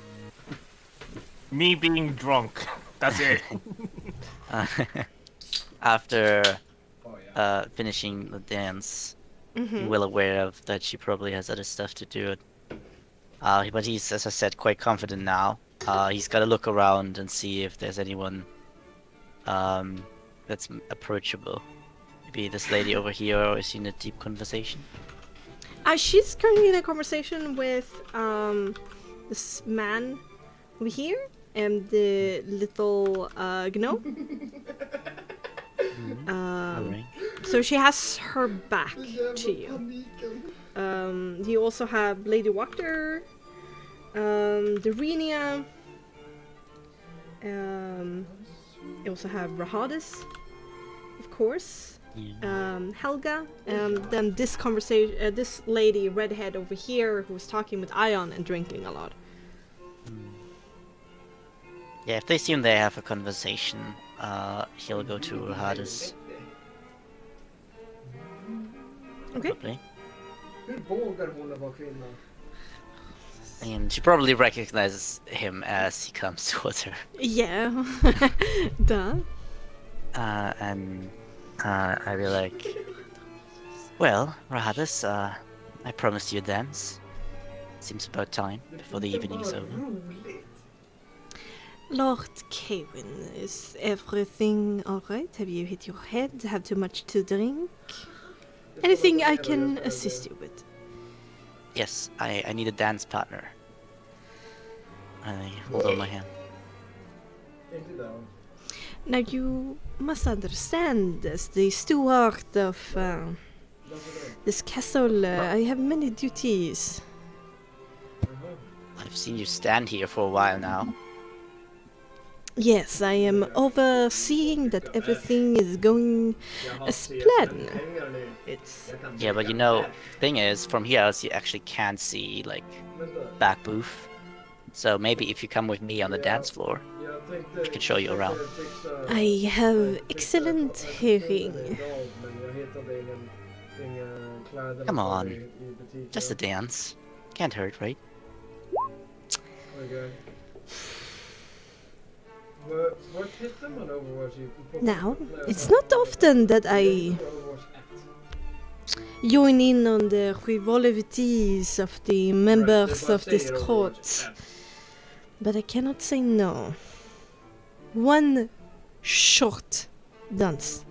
Me being drunk. That's it. After finishing the dance, well aware of that she probably has other stuff to do. But he's, as I said, quite confident now. He's got to look around and see if there's anyone that's approachable. Maybe this lady over here, or is she in a deep conversation? She's currently in a conversation with this man over here and the little gnome. Alright. So she has her back to you. You also have Lady Wachter, Dorenia. You also have Rahadis, of course. Helga, then this conversation, this lady, redhead over here, who was talking with Ion and drinking a lot. Yeah, if they assume they have a conversation, he'll go to Hades. Okay. Probably. Hur vågar hon att vara kvinna? And she probably recognizes him as he comes towards her. Yeah. Duh. And I'd be like, well, Rahadis, I promised you a dance. Seems about time before the evening is over. Roligt. Lord Kewin, is everything alright? Have you hit your head? Have too much to drink? Anything I can assist you with? Yes, I need a dance partner. I hold on my hand. Inte där. Now you must understand, as the steward of this castle, I have many duties. I've seen you stand here for a while now. Yes, I am overseeing that everything is going as planned. It's Yeah, but you know, thing is, from here else you actually can't see, like, back booth. So maybe if you come with me on the dance floor, I can show you around. I have excellent hearing. Come on. Just a dance. Can't hurt, right? Now, it's not often that I join in on the frivolities of the members of this court, but I cannot say no. One short dance.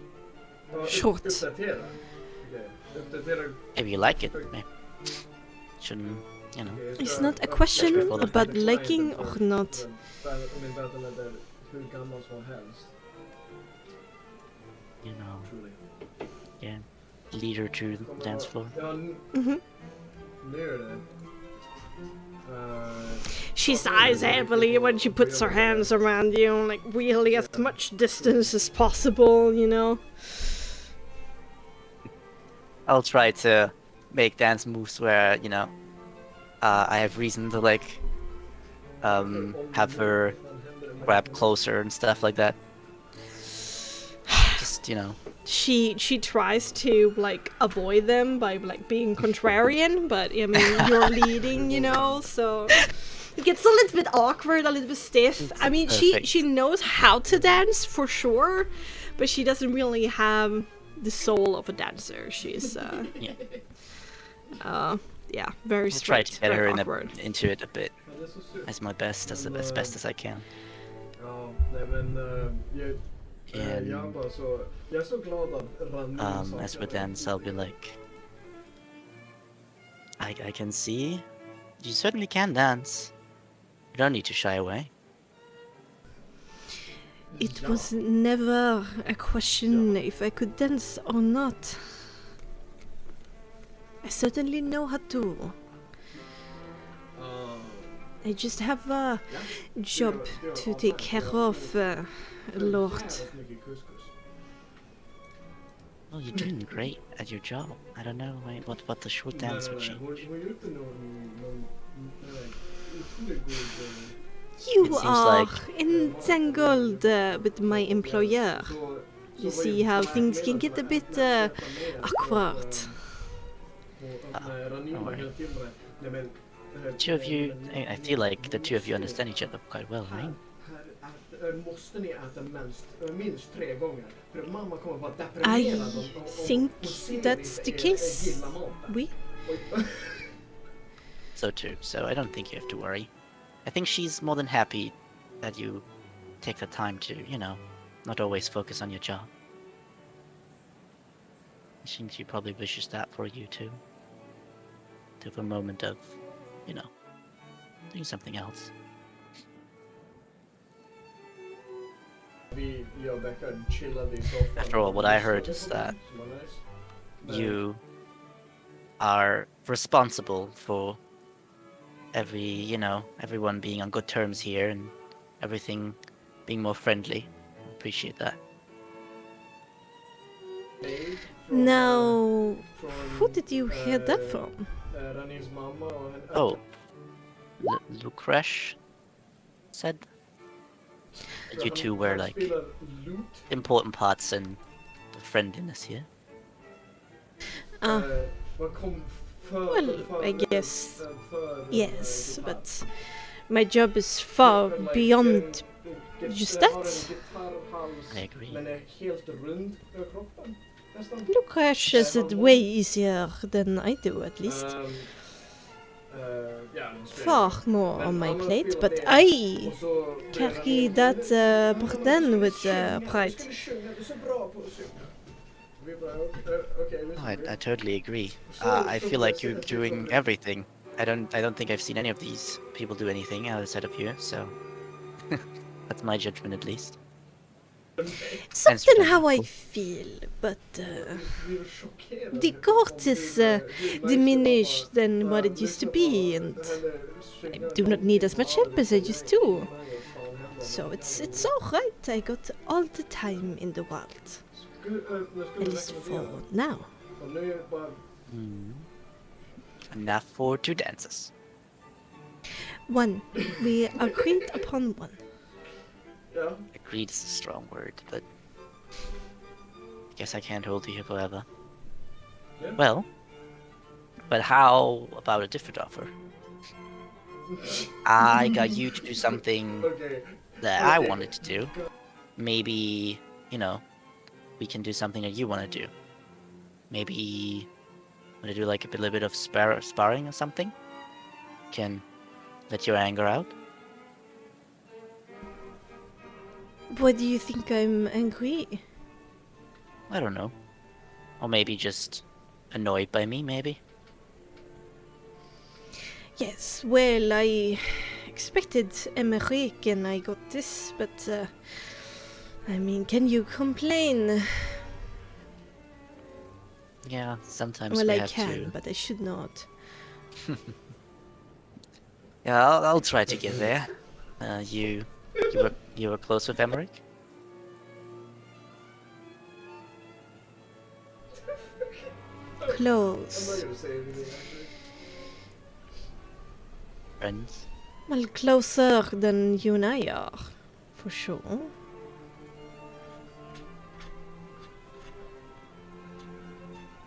Short. If you like it. shouldn't, you know. It's not a question Before the about fact. liking or not. Min Battle är hur gammal som helst. You know, Truly. yeah, leader to the dance floor. Ja, Mhm. nu är det. She sighs heavily when she puts her hands around you, like really as much distance as possible, you know. I'll try to make dance moves where, you know, I have reason to like have her grab closer and stuff like that. Just, you know. She tries to like avoid them by like being contrarian, but I mean you're leading, you know, so it gets a little bit awkward, a little bit stiff. I mean Perfect. she knows how to dance for sure, but she doesn't really have the soul of a dancer. She's Yeah. yeah, very I'll try strict, to get her very in awkward. into it a bit det är så synd. as my best as I can. Ja, nej men And jag bara så, jag är så glad att Rani as with dance, I'll be like, I can see you certainly can dance. You don't need to shy away. It was never a question if I could dance or not. I certainly know how to. I just have a job to take care of, Lord. Well, you're doing great at your job. I don't know what the short dance would change. Hon gjorde någon otroligt god. You It seems are like- entangled with my employer. You see how things can get a bit awkward. Don't worry. The two of you, I feel like the two of you understand each other quite well, right? Måste ni äta minst 3 gånger? För mamma kommer vara I deprimerad om think hon ser that's the inte case. gilla maten. Oui. Oj. So too. So I don't think you have to worry. I think she's more than happy that you take the time to, you know, not always focus on your job. I think she probably wishes that for you too. To have a moment of, you know, doing something else. Vi, jag och Becka chillade i soffan. After all, what I heard is that Som var nice. you are responsible for everyone being on good terms here and everything being more friendly. I appreciate that. Nej, från, Now, från, who did you hear that from? Ranis mamma och henne. Oh, Lucresh said that you two were like Spelar loot. important parts in the friendliness here. Vad kom Well, I guess för yes, gitarr. but my job is far beyond just that. I agree. Men är helt rund över kroppen. Nästan. Lucresh has it way easier than I do, at least. Ja, Far more on my plate, but I carry that burden with pride. Du skulle sjunga, du är så bra på att sjunga. Vi bara, okej, No, I totally agree. I feel like you're doing everything. I don't think I've seen any of these people do anything outside of you, so that's my judgment at least. It's often how I feel, but the court is diminished than what it used to be, and I do not need as much help as I used to. So it's all right. I got all the time in the world, at least for now. Enough for 2 dances. One, we agreed upon one. Ja. Agreed is a strong word, but I guess I can't hold you here forever. Yeah. Well, but how about a different offer? I got you to do something Okej. that I wanted to do. Maybe, you know, we can do something that you want to do. Maybe want to do like a little bit of sparring or something? Can let your anger out? Why do you think I'm angry? I don't know. Or maybe just annoyed by me, maybe? Yes, well, I expected Emmerich and I got this, but I mean, can you complain? Yeah, sometimes Well, we I have can, to. but I should not. Yeah, I'll try to get there. You were close with Emmerich? I'm not Close. gonna say anything actually. Friends? Well, closer than you and I are, for sure.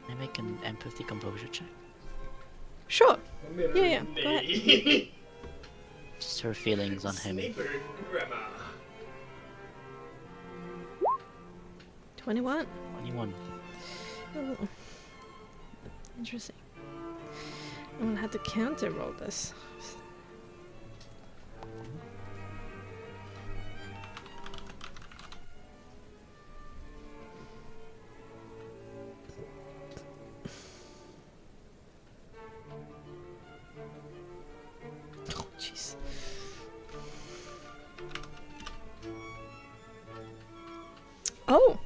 Can I make an empathy composure check? Sure. Vad menar Ja, du? ja, go ahead. Nej. Just her feelings on him. Sniper grandma. 21. 21. Oh. Interesting. I'm gonna have to counter roll this. Oh, jeez. Oh.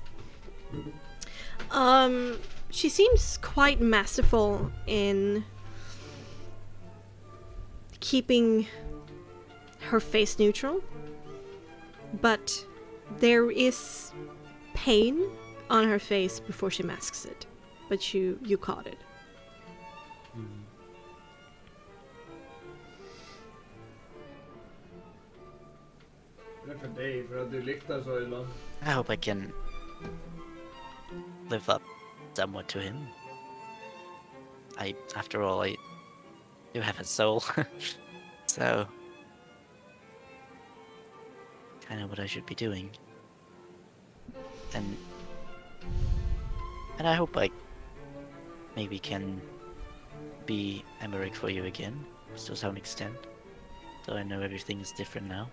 She seems quite masterful in keeping her face neutral, but there is pain on her face before she masks it. But you caught it. Det är för dig, för att du lyktar så ibland. I hope I can live up somewhat to him. After all, I do have a soul. So, kind of what I should be doing. And I hope I maybe can be Emmerich for you again, to some extent. Though I know everything is different now.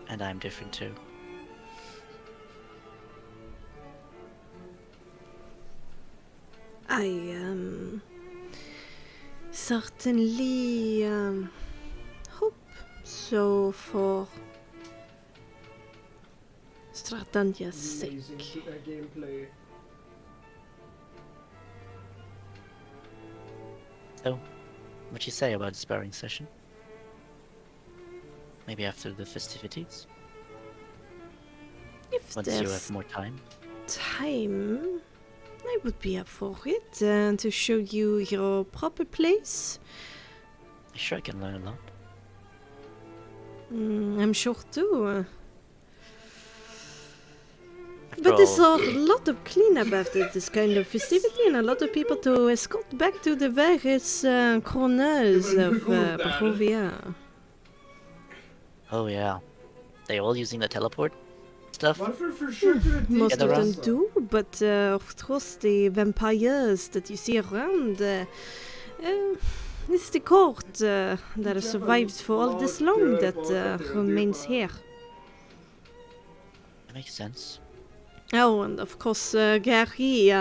And I'm different too. I certainly hope so for Stratandia's sake. Amazing gameplay. So, what you say about a sparring session? Maybe after the festivities? If Once you have there's more time? time, I would be up for it to show you your proper place. I'm sure I can learn a lot. I'm sure too. After But there's all, a lot of cleanup after this kind of festivity and a lot of people to escort back to the various corners of Barovia. oh yeah. They all using the teleport stuff? Varför försöker du Most of Together them us. do, but of course the vampires that you see around, it's the court that has survived for all this long that remains here. That makes sense. Oh, and of course Gary,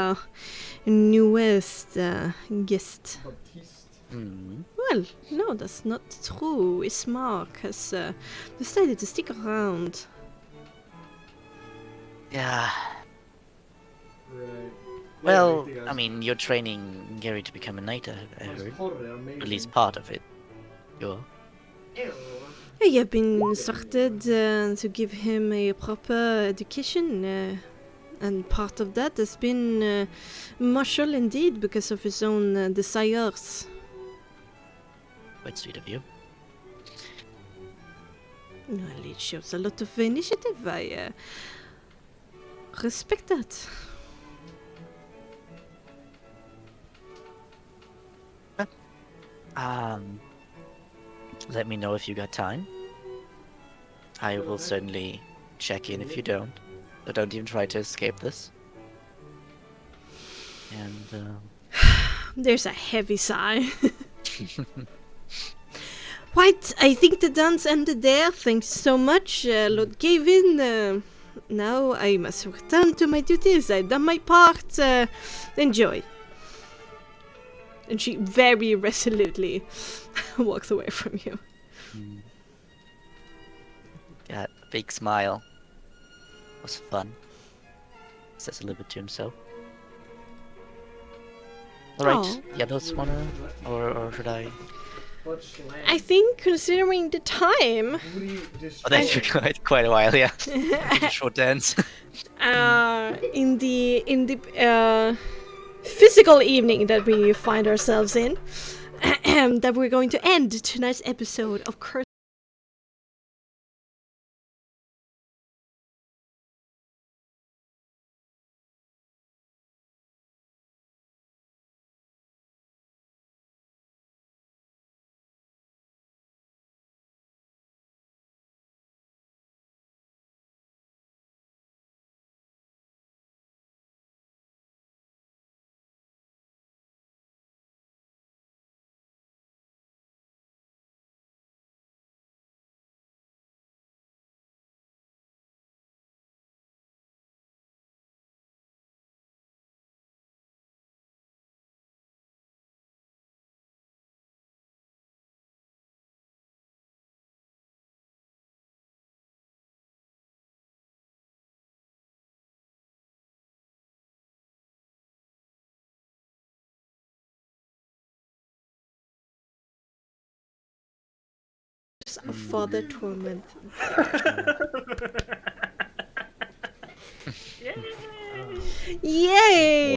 newest guest. Baptist. Hmm. Well, no, that's not true. Marc has decided to stick around. Yeah. Right. Well, I mean, you're training Gary to become a knight, I heard. At least part of it. You're... I have been started to give him a proper education, and part of that has been martial indeed because of his own desires. quite sweet of you. Well, it shows a lot of initiative. I respect that. Let me know if you got time. I will certainly check in if you don't. But don't even try to escape this. And, There's a heavy sigh. Right, I think the dance ended there. Thanks so much, Lord Gavin. Now I must return to my duties. I've done my part. Enjoy. And she very resolutely walks away from you. Got a big smile. Was fun. Says a little bit to himself. Alright, Aw. the others wanna, or should I? But slang. I think considering the time, Woody Oh, destroyed. that's quite a while, yeah. Short dance. in the physical evening that we find ourselves in, that we're going to end tonight's episode of Curse. For the torment. Yay!